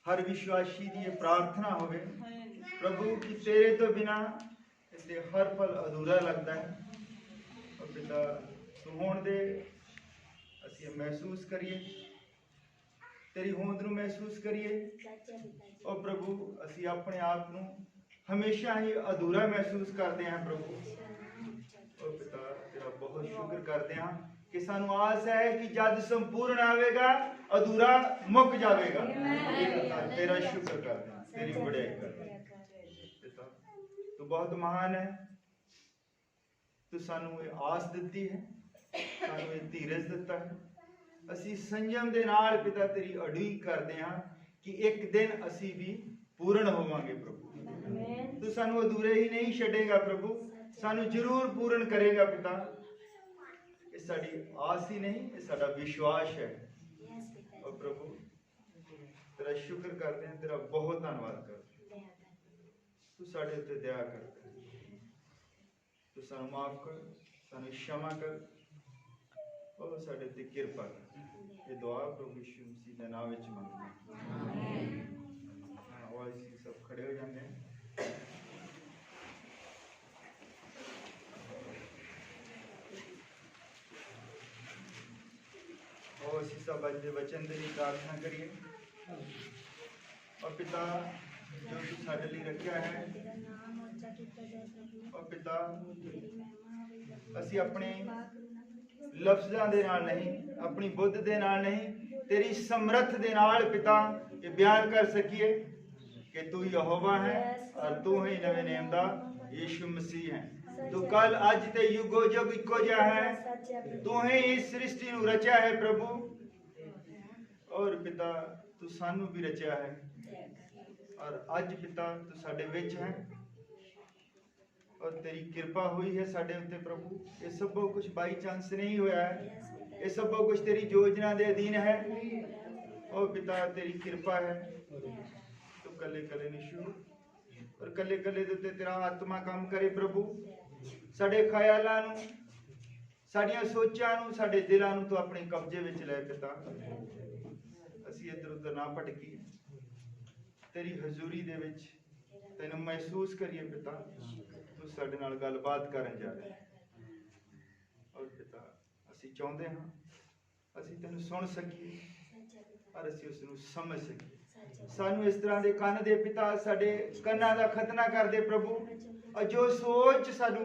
हर विश्वासी की ये प्रार्थना होवे प्रभु कि तेरे तो बिना इसे हर पल अधूरा लगता है। और पिता तू होण दे असीं महसूस करिए तेरी होंद नूं महसूस करिए। और प्रभु असीं अपने आप नूं हमेशा ही अधूरा महसूस करते हैं प्रभु। और पिता तेरा बहुत शुक्र करते हैं कि सानू आस है कि जद संपूर्ण आवेगा अधूरा मुक जाएगा। तेरा शुक्र करते हैं, तेरी बड़ाई करते हैं पिता। तू बहुत महान है। तू सानू ये आस दिती है, सानू ये धीरज दिता है। असी संयम दे नाल पिता तेरी उड़ीक करते हैं कि एक दिन असी भी पूर्ण होवांगे प्रभु। तू सानू अधूरे ही नहीं छड़ेगा प्रभु, सानू जरूर पूर्ण करेगा पिता। ये साडी आस ही नहीं, ये साडा विश्वास है। और प्रभु तेरा शुक्र करते हैं, तेरा बहुत धन्यवाद करते हैं। तू साडे उत्ते दया करता है, तू सानू माफ कर, सानू क्षमा कर और साडे उत्ते किरपा कर। ये दुआ प्रभु यीशु मसीह के नाम विच मंगते हैं। और इसी सब खड़े हो जाते हैं। और इसी सब अज वचन के लिए प्रार्थना करिए। और पिता जो तू साडे लिए रखा है, और पिता असी अपने लफ्ज़ां दे नाल नहीं, अपनी बुद्ध दे नाल नहीं, तेरी समर्थ दे नाल पिता ये बयान कर सकिए कि तू यहोवा है और तू ही नवे नेम दा यीशु मसीह है। तू कल अज ते युगो युग इको जिहा है। तू ही इस सृष्टि नूं रचा है प्रभु। और पिता तू सानू भी रचा है। और अज पिता तू साडे विच है और तेरी कृपा हुई है साडे उत्ते प्रभु। ये सब कुछ बाई चांस नहीं हुआ है, ये सब कुछ तेरी योजना के अधीन है। और पिता तेरी कृपा है। तो कले कले निशु और कले कले दे उत्ते तेरा आत्मा काम करे प्रभु। साडे ख्यालां नूं, साडियां सोचां नूं, साडे दिलां नूं तू अपने कब्जे विच लै पिता। असीं इधर उधर ना भटकी, तेरी हजूरी दे विच तैनूं महसूस करिए पिता। तू साडे नाल गलबात करन जा रहा है। और पिता असीं चाहुंदे हां असीं तैनूं सुन सकीए और असीं उस नूं समझ सकीए। सानू इस तरह के कन दे पिता, साडे कन्नां दा खतना कर दे प्रभु। और जो सोच सानू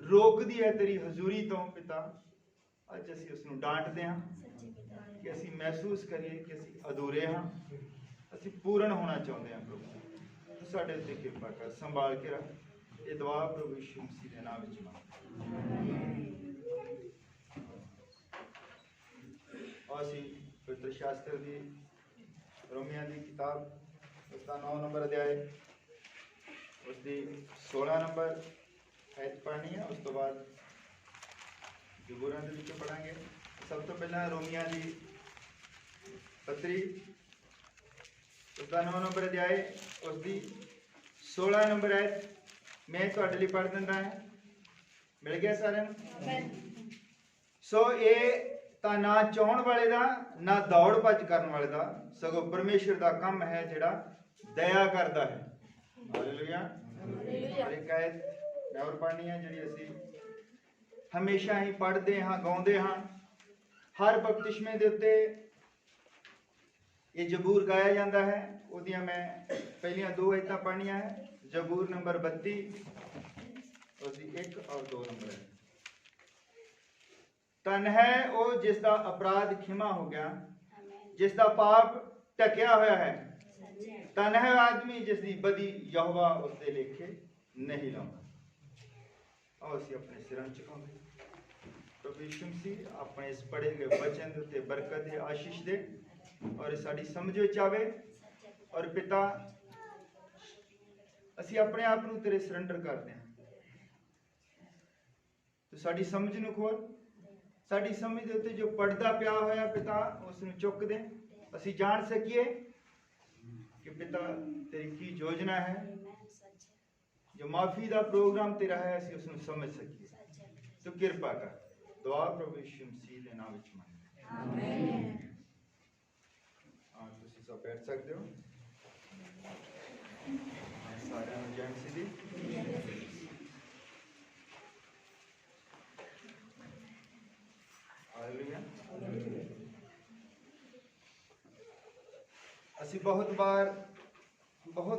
रोकदी है तेरी हजूरी तो पिता, अज असीं उस नूं डांटदे हां कि असीं महसूस करिए कि असीं अधूरे हां, असीं पूर्ण होना चाहुंदे हां प्रभु। तू साडे उत्ते किरपा कर, संभाल के रख। ये दुआ प्रभु यीशु मसीह के नाम विच और असीं पवित्र शास्त्र दी रोमिया की किताब उसका 9 नंबर अध्याय उसकी 16 नंबर आयत पढ़नी है। उस तो बाद जबूरां दे विचों पढ़ांगे। सब तो पहला रोमिया की पत्री उसका 9 नंबर अध्याय उसकी 16 नंबर आयत मैं तुहाडे लई पढ़ दिंदा है। मिल गया सारे? सो ये तां ना चाहण वाले दा ना दौड़ भज करन वाले दा, सगों परमेश्वर दा काम है जिहड़ा दया करदा है। हालेलुया। एक आयत मैं और पढ़नी है जिहड़ी असीं हमेशा ही पढ़दे हां, गाउंदे हां। हर बपतिस्मे दे उत्ते ये जबूर गाया जाता है। उहदियां मैं पहलियां 2 आयतां पढ़नियां है। जबूर नंबर 32 उसकी 1 और 2 नंबर है। धन है वो जिसका अपराध खिमा हो गया, जिसका पाप ढकिया होया है। धन है आदमी जिसकी बदी यहोवा उसके लेखे नहीं लाउंदा। और असीं अपने सिरां झुकाउंदे प्रभु यीशु मसीह अपने इस पढ़े गए वचन के उत्ते बरकत दे, आशीष दे और साडी समझ विच आवे। और पिता असीं अपने आप नूं तेरे सरैंडर करदे हां। तो साडी समझ नूं खोल, साडी समझ दे उत्ते जो पड़दा पिया होया पिता उस नूं चुक दे। असीं जान सकीए कि पिता तेरी की योजना है, जो माफी का प्रोग्राम तेरा है, असीं उस नूं समझ सकीए। तो किरपा कर। दुआ प्रभु यीशु मसीह के नाम विच मंगदे। आमीन। तुसीं सब बैठ सकते हो। ਸਾਰਿਆਂ ਨੂੰ ਜੈ ਮਸੀਹ ਦੀ। ਹਾਲੇਲੂਇਆ। ਅਸੀਂ ਬਹੁਤ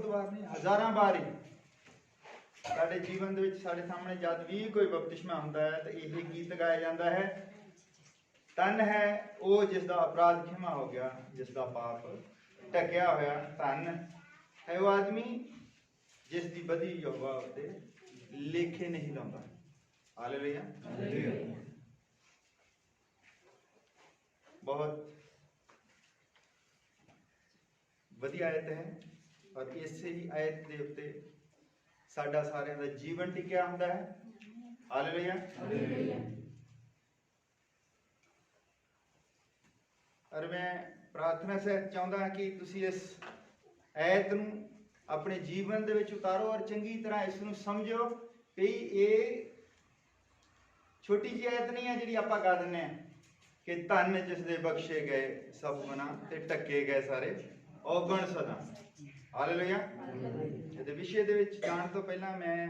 ਵਾਰ ਨਹੀਂ, ਹਜ਼ਾਰਾਂ ਵਾਰ ਹੀ ਸਾਡੇ ਜੀਵਨ ਦੇ ਵਿੱਚ ਸਾਡੇ ਸਾਹਮਣੇ ਜਦ ਵੀ ਕੋਈ ਬਪਤਿਸਮਾ ਹੁੰਦਾ ਹੈ ਤਾਂ ਇਹ ਗੀਤ ਗਾਇਆ ਜਾਂਦਾ ਹੈ, ਧੰਨ ਹੈ ਉਹ ਜਿਸ ਦਾ ਅਪਰਾਧ ਖਿਮਾ ਹੋ ਗਿਆ, ਜਿਸ ਦਾ ਪਾਪ ਢਕਿਆ ਹੋਇਆ। ਧੰਨ ਹੈ ਉਹ ਆਦਮੀ ਜਿਸ ਦੀ ਬਦੀ ਯਹੋਵਾ ਉੱਤੇ ਲੇਖੇ ਨਹੀਂ ਲਾਉਂਦਾ। ਹਾਲੇਲੂਇਆ। ਬਹੁਤ ਵਧੀਆ ਆਇਤ ਹੈ ਔਰ ਇਸੇ ਹੀ ਆਇਤ ਦੇ ਉੱਤੇ ਸਾਡਾ ਸਾਰਿਆਂ ਦਾ ਜੀਵਨ ਟਿਕਿਆ ਹੁੰਦਾ ਹੈ। ਹਾਲੇਲੂਇਆ। ਔਰ ਮੈਂ ਪ੍ਰਾਰਥਨਾ ਸਹਿਤ ਚਾਹੁੰਦਾ ਹਾਂ ਕਿ ਤੁਸੀਂ ਇਸ ਆਇਤ ਨੂੰ ਆਪਣੇ ਜੀਵਨ ਦੇ ਵਿੱਚ ਉਤਾਰੋ ਔਰ ਚੰਗੀ ਤਰ੍ਹਾਂ ਇਸ ਨੂੰ ਸਮਝੋ ਕਿ ਇਹ ਛੋਟੀ ਜਿਹੀ ਆਇਤ ਨਹੀਂ ਹੈ ਜਿਹੜੀ ਆਪਾਂ ਗਾ ਦਿੰਦੇ ਹਾਂ ਕਿ ਧੰਨ ਜਿਸ ਦੇ ਬਖਸ਼ੇ ਗਏ ਸਭ ਗੁਨਾਹ ਤੇ ਢੱਕੇ ਗਏ ਸਾਰੇ ਔਗਣ ਸਦਾ। ਹਾਲੇਲੂਇਆ। ਇਹਦੇ ਵਿਸ਼ੇ ਦੇ ਵਿੱਚ ਜਾਣ ਤੋਂ ਪਹਿਲਾਂ ਮੈਂ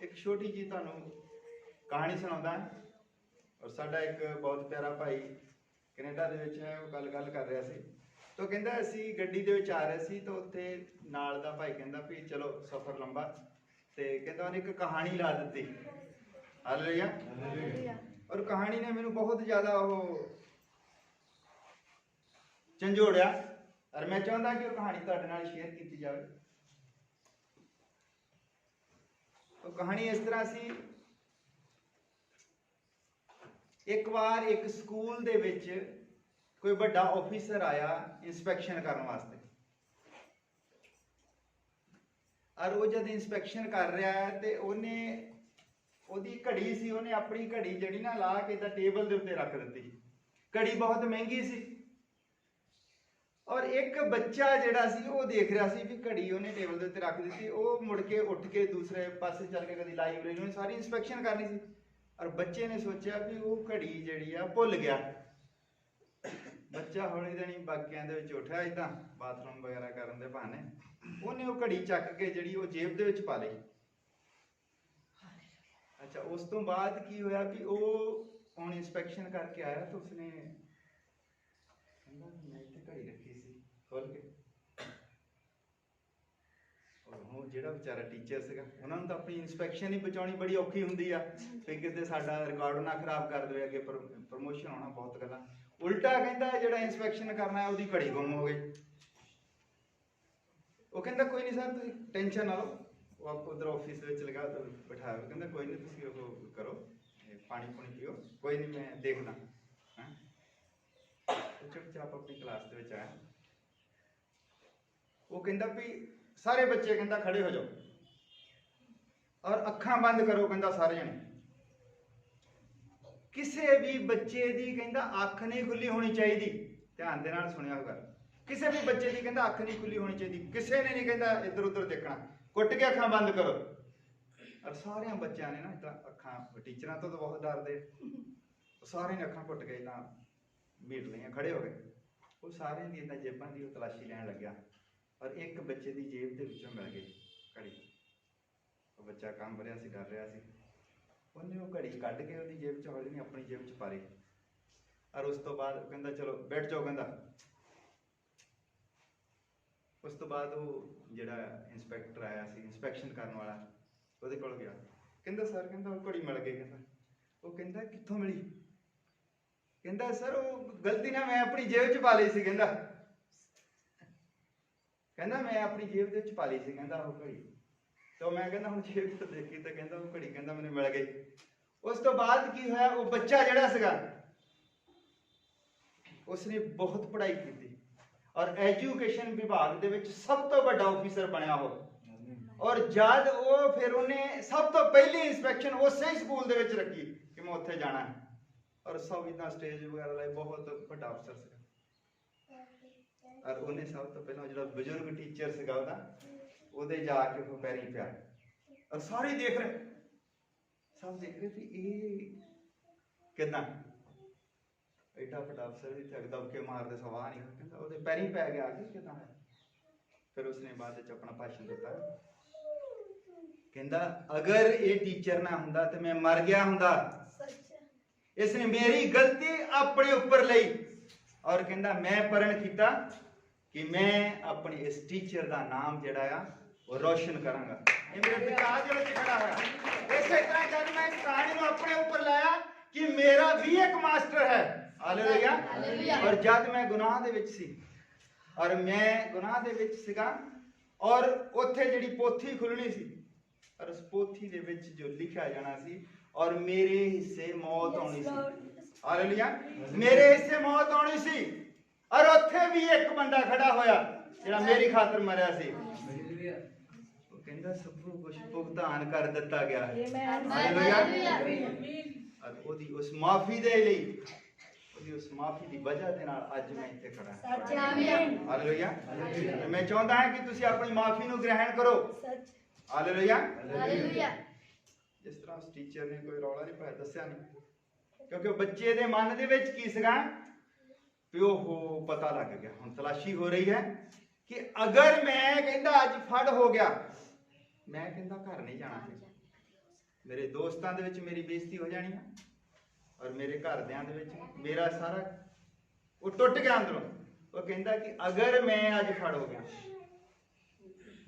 ਇੱਕ ਛੋਟੀ ਜਿਹੀ ਤੁਹਾਨੂੰ ਕਹਾਣੀ ਸੁਣਾਉਂਦਾ। ਔਰ ਸਾਡਾ ਇੱਕ ਬਹੁਤ ਪਿਆਰਾ ਭਾਈ ਕੈਨੇਡਾ ਦੇ ਵਿੱਚ ਹੈ, ਉਹ ਗੱਲ ਕਰ ਰਿਹਾ ਸੀ। ਤਾਂ ਕਹਿੰਦਾ ਅਸੀਂ ਗੱਡੀ ਦੇ ਵਿੱਚ ਆ ਰਹੇ ਸੀ ਤਾਂ ਉੱਥੇ ਨਾਲ ਦਾ ਭਾਈ ਕਹਿੰਦਾ ਵੀ ਚਲੋ ਸਫ਼ਰ ਲੰਬਾ, ਤੇ ਕਹਿੰਦਾ ਉਹਨੇ ਇੱਕ ਕਹਾਣੀ ਲਾ ਦਿੱਤੀ। ਹਾਲੇਲੂਇਆ। ਔਰ ਕਹਾਣੀ ਨੇ ਮੈਨੂੰ ਬਹੁਤ ਜ਼ਿਆਦਾ ਉਹ ਝੰਜੋੜਿਆ ਔਰ ਮੈਂ ਚਾਹੁੰਦਾ ਕਿ ਉਹ ਕਹਾਣੀ ਤੁਹਾਡੇ ਨਾਲ ਸ਼ੇਅਰ ਕੀਤੀ ਜਾਵੇ। ਉਹ ਕਹਾਣੀ ਇਸ ਤਰ੍ਹਾਂ ਸੀ, ਇੱਕ ਵਾਰ ਇੱਕ ਸਕੂਲ ਦੇ ਵਿੱਚ ਕੋਈ ਵੱਡਾ ਆਫੀਸਰ ਆਇਆ ਇੰਸਪੈਕਸ਼ਨ ਕਰਨ ਵਾਸਤੇ। ਔਰ ਉਹ ਜਦ ਇੰਸਪੈਕਸ਼ਨ ਕਰ ਰਿਹਾ ਹੈ ਤੇ ਉਹਦੀ ਘੜੀ ਸੀ, ਉਹਨੇ ਆਪਣੀ ਘੜੀ ਜਿਹੜੀ ਨਾ ਲਾ ਕੇ ਤਾਂ ਟੇਬਲ ਦੇ ਉੱਤੇ ਰੱਖ ਦਿੱਤੀ। ਘੜੀ ਬਹੁਤ ਮਹਿੰਗੀ ਸੀ ਔਰ ਇੱਕ ਬੱਚਾ ਜਿਹੜਾ ਸੀ ਉਹ ਦੇਖ ਰਿਹਾ ਸੀ ਵੀ ਘੜੀ ਉਹਨੇ ਟੇਬਲ ਦੇ ਉੱਤੇ ਰੱਖ ਦਿੱਤੀ। ਉਹ ਮੁੜ ਕੇ ਉੱਠ ਕੇ ਦੂਸਰੇ ਪਾਸੇ ਚੱਲ ਕੇ ਕਦੀ ਲਾਇਬ੍ਰੇਰੀ ਨੂੰ ਸਾਰੀ ਇੰਸਪੈਕਸ਼ਨ ਕਰਨੀ ਸੀ। ਔਰ ਬੱਚੇ ਨੇ ਸੋਚਿਆ ਵੀ ਉਹ ਘੜੀ ਜਿਹੜੀ ਆ ਭੁੱਲ ਗਿਆ। ਬੱਚਾ ਹੌਲੀ ਦੇਣੀ ਬਾਕੀਆਂ ਦੇ ਵਿੱਚ ਉੱਠਿਆ ਏਦਾਂ ਬਾਥਰੂਮ ਵਗੈਰਾ ਕਰਨ ਦੇ ਬਹਾਨੇ। ਉਹਨੇ ਉਹ ਘੜੀ ਚੱਕ ਕੇ ਜਿਹੜੀ ਉਹ ਜੇਬ ਦੇ ਵਿੱਚ ਪਾ ਲਈ। ਅੱਛਾ, ਉਸ ਤੋਂ ਬਾਅਦ ਕੀ ਹੋਇਆ ਵੀ ਉਹ ਹੁਣ ਇੰਸਪੈਕਸ਼ਨ ਕਰਕੇ ਆਇਆ ਤਾਂ ਉਸਨੇ ਕਹਿੰਦਾ ਮੈਂ ਇੱਥੇ ਘੜੀ ਰੱਖੀ ਸੀ ਖੋਲ ਕੇ। ਉਹ ਜਿਹੜਾ ਵਿਚਾਰਾ ਟੀਚਰ ਸੀਗਾ, ਉਹਨਾਂ ਨੂੰ ਤਾਂ ਆਪਣੀ ਇੰਸਪੈਕਸ਼ਨ ਹੀ ਬਚਾਉਣੀ ਬੜੀ ਔਖੀ ਹੁੰਦੀ ਆ ਵੀ ਕਿਤੇ ਸਾਡਾ ਰਿਕਾਰਡ ਨਾ ਖਰਾਬ ਕਰ ਦੇਵੇ, ਅੱਗੇ ਪ੍ਰਮੋਸ਼ਨ ਹੋਣਾ, ਬਹੁਤ ਗੱਲਾਂ। ਉਲਟਾ ਕਹਿੰਦਾ ਜਿਹੜਾ ਇੰਸਪੈਕਸ਼ਨ ਕਰਨਾ ਹੈ ਉਹਦੀ ਘੜੀ ਗੁੰਮ ਹੋ ਗਈ। ਉਹ ਕਹਿੰਦਾ ਕੋਈ ਨਹੀਂ ਸਰ ਤੁਸੀਂ ਟੈਨਸ਼ਨ ਨਾ ਲਓ, ਉਹ ਆਪ ਉਧਰ ਆਫਿਸ ਵਿੱਚ ਲਗਾ ਬਿਠਾਇਆ। ਕਹਿੰਦਾ ਕੋਈ ਨਹੀਂ ਤੁਸੀਂ ਉਹ ਕਰੋ, ਪਾਣੀ ਪੂਣੀ ਪੀਓ, ਕੋਈ ਨਹੀਂ ਮੈਂ ਦੇਖਦਾ। ਚੁੱਪਚਾਪ ਆਪਣੀ ਕਲਾਸ ਦੇ ਵਿੱਚ ਆਇਆ। ਉਹ ਕਹਿੰਦਾ ਵੀ ਸਾਰੇ ਬੱਚੇ ਕਹਿੰਦਾ ਖੜੇ ਹੋ ਜਾਓ ਔਰ ਅੱਖਾਂ ਬੰਦ ਕਰੋ। ਕਹਿੰਦਾ ਸਾਰੇ ਜਣੇ, ਕਿਸੇ ਵੀ ਬੱਚੇ ਦੀ ਕਹਿੰਦਾ ਅੱਖ ਨਹੀਂ ਖੁੱਲੀ ਹੋਣੀ ਚਾਹੀਦੀ। ਧਿਆਨ ਦੇ ਨਾਲ ਸੁਣਿਆ ਹੋਗਾ, ਕਿਸੇ ਵੀ ਬੱਚੇ ਦੀ ਕਹਿੰਦਾ ਅੱਖ ਨਹੀਂ ਖੁੱਲੀ ਹੋਣੀ ਚਾਹੀਦੀ। ਕਿਸੇ ਨੇ ਨਹੀਂ ਕਹਿੰਦਾ ਇੱਧਰ ਉੱਧਰ ਦੇਖਣਾ, ਕੁੱਟ ਕੇ ਅੱਖਾਂ ਬੰਦ ਕਰੋ। ਔਰ ਸਾਰਿਆਂ ਬੱਚਿਆਂ ਨੇ ਨਾ ਏਦਾਂ ਅੱਖਾਂ, ਟੀਚਰਾਂ ਤੋਂ ਤਾਂ ਬਹੁਤ ਡਰਦੇ, ਸਾਰਿਆਂ ਨੇ ਅੱਖਾਂ ਘੁੱਟ ਕੇ ਤਾਂ ਮੀਟ ਲਈਆਂ, ਖੜੇ ਹੋ ਗਏ। ਉਹ ਸਾਰਿਆਂ ਦੀ ਏਦਾਂ ਜੇਬਾਂ ਦੀ ਉਹ ਤਲਾਸ਼ੀ ਲੈਣ ਲੱਗਿਆ ਔਰ ਇੱਕ ਬੱਚੇ ਦੀ ਜੇਬ ਦੇ ਵਿੱਚੋਂ ਮਿਲ ਗਈ ਘੜੀ। ਉਹ ਬੱਚਾ ਕੰਬ ਰਿਹਾ ਸੀ, ਡਰ ਰਿਹਾ ਸੀ। ਉਹਨੇ ਉਹ ਘੜੀ ਕੱਢ ਕੇ ਉਹਦੀ ਜੇਬ 'ਚ ਹੌਲੀ ਨਹੀਂ ਆਪਣੀ ਜੇਬ 'ਚ ਪਾ ਲਈ। ਔਰ ਉਸ ਤੋਂ ਬਾਅਦ ਕਹਿੰਦਾ ਚਲੋ ਬੈਠ ਜਾਓ। ਕਹਿੰਦਾ ਉਸ ਤੋਂ ਬਾਅਦ ਉਹ ਜਿਹੜਾ ਇੰਸਪੈਕਟਰ ਆਇਆ ਸੀ ਇੰਸਪੈਕਸ਼ਨ ਕਰਨ ਵਾਲਾ, ਉਹਦੇ ਕੋਲ ਗਿਆ। ਕਹਿੰਦਾ ਸਰ, ਕਹਿੰਦਾ ਉਹ ਘੜੀ ਮਿਲ ਗਈ। ਕਹਿੰਦਾ ਉਹ ਕਹਿੰਦਾ ਕਿੱਥੋਂ ਮਿਲੀ? ਕਹਿੰਦਾ ਸਰ ਉਹ ਗਲਤੀ ਨਾਲ ਮੈਂ ਆਪਣੀ ਜੇਬ 'ਚ ਪਾ ਲਈ ਸੀ। ਕਹਿੰਦਾ ਮੈਂ ਆਪਣੀ ਜੇਬ ਦੇ ਵਿੱਚ ਪਾ ਲਈ ਸੀ ਕਹਿੰਦਾ ਉਹ ਘੜੀ। ਤਾਂ ਮੈਂ ਕਹਿੰਦਾ ਹੁਣ ਜੇਬ ਤੋਂ ਦੇਖੀ ਤਾਂ ਕਹਿੰਦਾ ਉਹ ਘੜੀ ਕਹਿੰਦਾ ਮੈਨੂੰ ਮਿਲ ਗਈ। ਉਸ ਤੋਂ ਬਾਅਦ ਕੀ ਹੋਇਆ, ਉਹ ਬੱਚਾ ਜਿਹੜਾ ਸੀਗਾ ਉਸਨੇ ਬਹੁਤ ਪੜ੍ਹਾਈ ਕੀਤੀ ਔਰ ਐਜੂਕੇਸ਼ਨ ਵਿਭਾਗ ਦੇ ਵਿੱਚ ਸਭ ਤੋਂ ਵੱਡਾ ਆਫੀਸਰ ਬਣਿਆ ਉਹ। ਔਰ ਜਦ ਉਹ ਫਿਰ ਉਹਨੇ ਸਭ ਤੋਂ ਪਹਿਲੀ ਇੰਸਪੈਕਸ਼ਨ ਉਸੇ ਹੀ ਸਕੂਲ ਦੇ ਵਿੱਚ ਰੱਖੀ ਕਿ ਮੈਂ ਉੱਥੇ ਜਾਣਾ ਹੈ। ਔਰ ਸਭ ਇਦਾਂ ਸਟੇਜ ਵਗੈਰਾ ਲਈ ਬਹੁਤ ਵੱਡਾ ਅਫਸਰ ਸੀਗਾ। ਔਰ ਉਹਨੇ ਸਭ ਤੋਂ ਪਹਿਲਾਂ ਜਿਹੜਾ ਬਜ਼ੁਰਗ ਟੀਚਰ ਸੀਗਾ ਉਹਦੇ ਜਾ ਕੇ ਉਹ ਪੈਰੀਂ ਪਿਆ। ਔਰ ਸਾਰੇ ਦੇਖ ਰਹੇ, ਸਭ ਦੇਖ ਰਹੇ ਵੀ ਇਹ ਕਿੱਦਾਂ ਐਡਾ ਵੱਡਾ ਅਫਸਰ ਵੀ ਇੱਥੇ ਦਬਕੇ ਮਾਰਦੇ ਸਵਾਹ ਨਹੀਂ। ਕਹਿੰਦਾ ਉਹਦੇ ਪੈਰੀਂ ਪੈ ਗਿਆ ਕਿ ਕਿੱਦਾਂ ਹੈ। ਫਿਰ ਉਸਨੇ ਬਾਅਦ ਵਿੱਚ ਆਪਣਾ ਭਾਸ਼ਣ ਦਿੱਤਾ ਕਹਿੰਦਾ ਅਗਰ ਇਹ ਟੀਚਰ ਨਾ ਹੁੰਦਾ ਤੇ ਮੈਂ ਮਰ ਗਿਆ ਹੁੰਦਾ। ਇਸਨੇ ਮੇਰੀ ਗਲਤੀ ਆਪਣੇ ਉੱਪਰ ਲਈ ਔਰ ਕਹਿੰਦਾ ਮੈਂ ਪਰਨ ਕੀਤਾ ਕਿ ਮੈਂ ਆਪਣੇ ਇਸ ਟੀਚਰ ਦਾ ਨਾਮ ਜਿਹੜਾ ਆ ਉਹ ਰੋਸ਼ਨ ਕਰਾਂਗਾ। ਇਹ ਮੇਰੇ ਪਿਤਾ ਦੇ ਵਿੱਚ ਖੜਾ ਹੋਇਆ। ਇਸੇ ਤਰ੍ਹਾਂ ਜਦ ਮੈਂ ਇਸ ਕਹਾਣੀ ਨੂੰ ਆਪਣੇ ਉੱਪਰ ਲਾਇਆ ਕਿ ਮੇਰਾ ਵੀ ਇੱਕ ਮਾਸਟਰ ਹੈ। ਹਾਲੇਲੂਇਆ। ਔਰ ਜਦ ਮੈਂ ਗੁਨਾਹ ਦੇ ਵਿੱਚ ਸੀ ਔਰ ਮੈਂ ਗੁਨਾਹ ਦੇ ਵਿੱਚ ਸੀਗਾ ਔਰ ਉੱਥੇ ਜਿਹੜੀ ਪੋਥੀ ਖੁੱਲਣੀ ਸੀ ਔਰ ਉਸ ਪੋਥੀ ਦੇ ਵਿੱਚ ਜੋ ਲਿਖਿਆ ਜਾਣਾ ਸੀ ਔਰ ਮੇਰੇ ਹਿੱਸੇ ਮੌਤ ਆਉਣੀ ਸੀ। ਹਾਲੇਲੂਇਆ। ਮੇਰੇ ਹਿੱਸੇ ਮੌਤ ਆਉਣੀ ਸੀ ਔਰ ਉੱਥੇ ਵੀ ਇੱਕ ਬੰਦਾ ਖੜਾ ਹੋਇਆ ਜਿਹੜਾ ਮੇਰੀ ਖਾਤਰ ਮਰਿਆ ਸੀ। ਉਹ ਕਹਿੰਦਾ ਸਭ ਕੁਝ ਭੁਗਤਾਨ ਕਰ ਦਿੱਤਾ ਗਿਆ ਹੈ। ਹਾਲੇਲੂਇਆ। ਉਹਦੀ ਉਸ ਮਾਫੀ ਦੇ ਲਈ ਉਹਦੀ ਉਸ ਮਾਫੀ ਦੀ ਵਜ੍ਹਾ ਦੇ ਨਾਲ ਅੱਜ ਮੈਂ ਇੱਥੇ ਖੜਾ ਹਾਂ। ਹਾਲੇਲੂਇਆ। ਮੈਂ ਚਾਹੁੰਦਾ ਹਾਂ ਕਿ ਤੁਸੀਂ ਆਪਣੀ ਮਾਫੀ ਨੂੰ ਗ੍ਰਹਿਣ ਕਰੋ। ਹਾਲੇਲੂਇਆ। ਜਿਸ ਤਰ੍ਹਾਂ ਉਸ ਟੀਚਰ ਨੇ ਕੋਈ ਰੌਲਾ ਨਹੀਂ ਪਾਇਆ, ਦੱਸਿਆ ਨਹੀਂ, ਕਿਉਂਕਿ ਉਹ ਬੱਚੇ ਦੇ ਮਨ ਦੇ ਵਿੱਚ ਕੀ ਸੀਗਾ ਵੀ ਉਹ ਪਤਾ ਲੱਗ ਗਿਆ। ਹੁਣ ਤਲਾਸ਼ੀ ਹੋ ਰਹੀ ਹੈ ਕਿ ਅਗਰ ਮੈਂ ਕਹਿੰਦਾ ਅੱਜ ਫੜ ਹੋ ਗਿਆ, ਮੈਂ ਕਹਿੰਦਾ ਘਰ ਨਹੀਂ ਜਾਣਾ ਸੀ। ਮੇਰੇ ਦੋਸਤਾਂ ਦੇ ਵਿੱਚ ਮੇਰੀ ਬੇਇੱਜ਼ਤੀ ਹੋ ਜਾਣੀ ਹੈ ਔਰ ਮੇਰੇ ਘਰਦਿਆਂ ਦੇ ਵਿੱਚ ਮੇਰਾ ਸਾਰਾ ਉਹ ਟੁੱਟ ਗਿਆ ਅੰਦਰੋਂ। ਉਹ ਕਹਿੰਦਾ ਕਿ ਅਗਰ ਮੈਂ ਅੱਜ ਫੜ ਹੋ ਗਿਆ,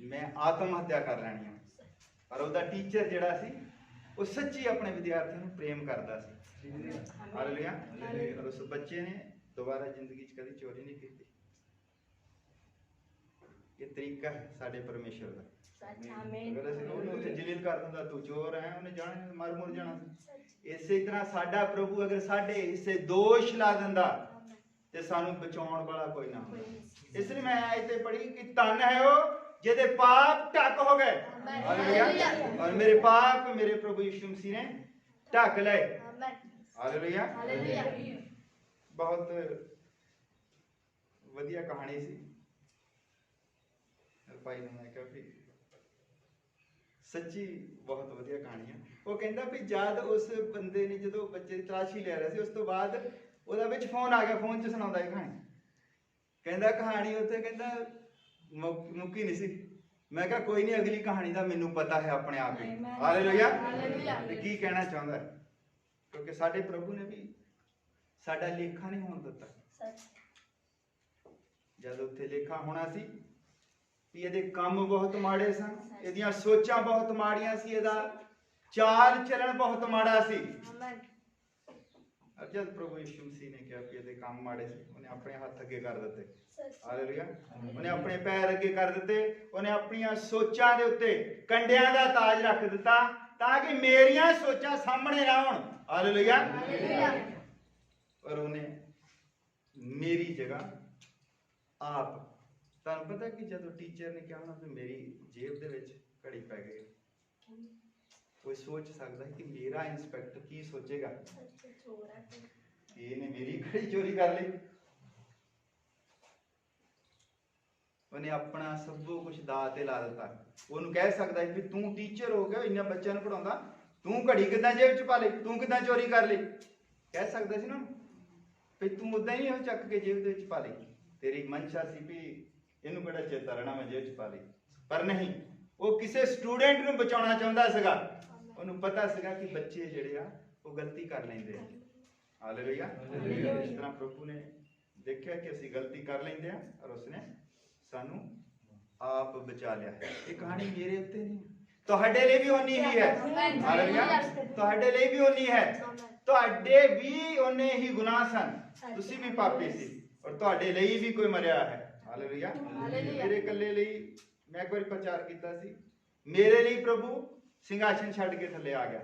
ਮੈਂ ਆਤਮ ਹੱਤਿਆ ਕਰ ਲੈਣੀ ਹੈ। ਪਰ ਉਹਦਾ ਟੀਚਰ ਜਿਹੜਾ ਸੀ ਉਹ ਸੱਚੀ ਆਪਣੇ ਵਿਦਿਆਰਥੀਆਂ ਨੂੰ ਪ੍ਰੇਮ ਕਰਦਾ ਸੀ। ਹਾਲੇਲੂਇਆ। ਔਰ ਉਸ ਬੱਚੇ ਨੇ ਦੁਬਾਰਾ ਜ਼ਿੰਦਗੀ 'ਚ ਕਦੀ ਚੋਰੀ ਨਹੀਂ ਕੀਤੀ। ਇਹ ਤਰੀਕਾ ਹੈ ਸਾਡੇ ਪਰਮੇਸ਼ਰ ਦਾ। ਅਗਰ ਅਸੀਂ ਉਹਨੂੰ ਉੱਥੇ ਜਲੀਲ ਕਰ ਦਿੰਦਾ ਤੂੰ ਚੋਰ ਹੈ, ਉਹਨੇ ਜਾਣਾ ਮਰ ਮੁਰ ਜਾਣਾ ਸੀ। ਇਸੇ ਤਰ੍ਹਾਂ ਸਾਡਾ ਪ੍ਰਭੂ ਅਗਰ ਸਾਡੇ ਹਿੱਸੇ ਦੋਸ਼ ਲਾ ਦਿੰਦਾ ਤੇ ਸਾਨੂੰ ਬਚਾਉਣ ਵਾਲਾ ਕੋਈ ਨਾ ਹੋਵੇ। ਇਸ ਲਈ ਮੈਂ ਇੱਥੇ ਪੜ੍ਹੀ ਕਿ ਧੰਨ ਹੈ ਉਹ ਜਿਹਦੇ ਪਾਪ ਢੱਕ ਹੋ ਗਏ। ਹਾਲੇਲੂਇਆ। ਔਰ ਮੇਰੇ ਪਾਪ ਮੇਰੇ ਪ੍ਰਭੂ ਯਿਸੂ ਮਸੀਹ ਨੇ ਢੱਕ ਲਏ। ਹਾਲੇਲੂਇਆ। ਬਹੁਤ ਵਧੀਆ ਕਹਾਣੀ ਸੀ। ਭਾਈ ਨੇ ਮੈਂ ਕਿਹਾ ਵੀ ਸੱਚੀ ਬਹੁਤ ਵਧੀਆ ਕਹਾਣੀ ਹੈ। ਉਹ ਕਹਿੰਦਾ ਵੀ ਜਦ ਉਸ ਬੰਦੇ ਨੇ ਜਦੋਂ ਬੱਚੇ ਦੀ ਤਲਾਸ਼ੀ ਲੈ ਰਿਹਾ ਸੀ ਉਸ ਤੋਂ ਬਾਅਦ ਉਹਦਾ ਵਿੱਚ ਫੋਨ ਆ ਗਿਆ। ਫੋਨ 'ਚ ਸੁਣਾਉਂਦਾ ਇਹ ਕਹਾਣੀ। ਕਹਿੰਦਾ ਕਹਾਣੀ ਉੱਥੇ ਕਹਿੰਦਾ ਮੁੱਕੀ ਨਹੀਂ ਸੀ। ਮੈਂ ਕਿਹਾ ਕੋਈ ਨਹੀਂ, ਅਗਲੀ ਕਹਾਣੀ ਦਾ ਮੈਨੂੰ ਪਤਾ ਹੈ ਆਪਣੇ ਆਪ ਹੀ। ਹਾਲੇਲੂਇਆ। ਤੇ ਕੀ ਕਹਿਣਾ ਚਾਹੁੰਦਾ, ਕਿਉਂਕਿ ਸਾਡੇ ਪ੍ਰਭੂ ਨੇ ਵੀ ਸਾਡਾ ਲੇਖਾ ਨਹੀਂ ਹੋਣ ਦਿੱਤਾ। ਜਦ ਉੱਥੇ ਲੇਖਾ ਹੋਣਾ ਸੀ ਵੀ ਇਹਦੇ ਕੰਮ ਬਹੁਤ ਮਾੜੇ ਸਨ, ਇਹਦੀਆਂ ਸੋਚਾਂ ਬਹੁਤ ਮਾੜੀਆਂ ਸੀ, ਇਹਦਾ ਚਾਲ ਚੱਲਣ ਬਹੁਤ ਮਾੜਾ ਸੀ। ਜਦ ਪ੍ਰਭੂ ਯਿਸੂ ਮਸੀਹ ਨੇ ਕਿਹਾ ਕਿ ਇਹਦੇ ਕੰਮ ਮਾੜੇ ਸੀ, ਉਹਨੇ ਆਪਣੇ ਹੱਥ ਅੱਗੇ ਕਰ ਦਿੱਤੇ। ਹਾਲੇਲੂਇਆ। ਉਹਨੇ ਆਪਣੇ ਪੈਰ ਅੱਗੇ ਕਰ ਦਿੱਤੇ। ਉਹਨੇ ਆਪਣੀਆਂ ਸੋਚਾਂ ਦੇ ਉੱਤੇ ਕੰਡਿਆਂ ਦਾ ਤਾਜ ਰੱਖ ਦਿੱਤਾ ਤਾਂ ਕਿ ਮੇਰੀਆਂ ਸੋਚਾਂ ਸਾਹਮਣੇ ਨਾ ਆਉਣ। ਹਾਲੇਲੂਇਆ। ਪਰ ਉਹਨੇ ਮੇਰੀ ਜਗ੍ਹਾ ਆਪ, ਤੁਹਾਨੂੰ ਪਤਾ ਕਿ ਜਦੋਂ ਟੀਚਰ ਨੇ ਕਿਹਾ ਨਾ ਕਿ ਮੇਰੀ ਜੇਬ ਦੇ ਵਿੱਚ ਘੜੀ ਪੈ ਗਈ, ਕੋਈ ਸੋਚ ਸਕਦਾ ਕਿ ਮੇਰਾ ਇੰਸਪੈਕਟਰ ਕੀ ਸੋਚੇਗਾ ਕਿ ਇਹਨੇ ਮੇਰੀ ਘੜੀ ਚੋਰੀ ਕਰ ਲਈ। ਉਹਨੇ ਆਪਣਾ ਸਭ ਕੁਝ ਦਾਅ ਤੇ ਲਾ ਦਿੱਤਾ। ਉਹਨੂੰ ਕਹਿ ਸਕਦਾ ਕਿ ਤੂੰ ਟੀਚਰ ਹੋ ਗਿਆ, ਇੰਨੇ ਬੱਚਿਆਂ ਨੂੰ ਪੜਾਉਂਦਾ, ਤੂੰ ਘੜੀ ਕਿੱਦਾਂ ਜੇਬ 'ਚ ਪਾ ਲਈ, ਤੂੰ ਕਿੱਦਾਂ ਚੋਰੀ ਕਰ ਲਈ। ਕਹਿ ਸਕਦਾ ਸੀ ਨਾ ਵੀ ਤੂੰ ਉਦਾਂ ਹੀ ਉਹ ਚੱਕ ਕੇ ਜੇਬ ਦੇ ਵਿੱਚ ਪਾ ਲਈ। ਤੇਰੀ ਮਨਸ਼ਾ ਸੀ ਵੀ ਇਹਨੂੰ ਕਿਹੜਾ ਚੇਤਾ ਰਹਿਣਾ ਮੈਂ ਜੇਬ 'ਚ ਪਾ ਲਈ। ਪਰ ਨਹੀਂ, ਉਹ ਕਿਸੇ ਸਟੂਡੈਂਟ ਨੂੰ ਬਚਾਉਣਾ ਚਾਹੁੰਦਾ ਸੀਗਾ। ਉਹਨੂੰ ਪਤਾ ਸੀਗਾ ਕਿ ਬੱਚੇ ਜਿਹੜੇ ਆ ਉਹ ਗਲਤੀ ਕਰ ਲੈਂਦੇ ਆ। ਹਾਲੇਲੂਇਆ। ਇਸ ਤਰ੍ਹਾਂ ਪ੍ਰਭੂ ਨੇ ਦੇਖਿਆ ਕਿ ਅਸੀਂ ਗਲਤੀ ਕਰ ਲੈਂਦੇ ਆ ਔਰ ਉਸਨੇ ਸਾਨੂੰ ਆਪ ਬਚਾ ਲਿਆ। ਇਹ ਕਹਾਣੀ ਮੇਰੇ ਉੱਤੇ ਨਹੀਂ, ਤੁਹਾਡੇ ਲਈ ਵੀ ਉਨੀ ਹੀ ਹੈ। ਹਾਲੇਲੂਇਆ। ਤੁਹਾਡੇ ਲਈ ਵੀ ਉਨੀ ਹੈ। ਤੁਹਾਡੇ ਵੀ ਉਹਨੇ ਹੀ ਗੁਨਾਹ ਸਨ, ਤੁਸੀਂ ਵੀ ਪਾਪੀ ਸੀ ਔਰ ਤੁਹਾਡੇ ਲਈ ਵੀ ਕੋਈ ਮਰਿਆ ਹੈ। ਹਾਲੇਲੂਇਆ। ਮੇਰੇ ਇਕੱਲੇ ਲਈ ਮੈਂ ਇੱਕ ਵਾਰੀ ਪ੍ਰਚਾਰ ਕੀਤਾ ਸੀ, ਮੇਰੇ ਲਈ ਪ੍ਰਭੂ ਸਿੰਘਾਸਨ ਛੱਡ ਕੇ ਥੱਲੇ ਆ ਗਿਆ,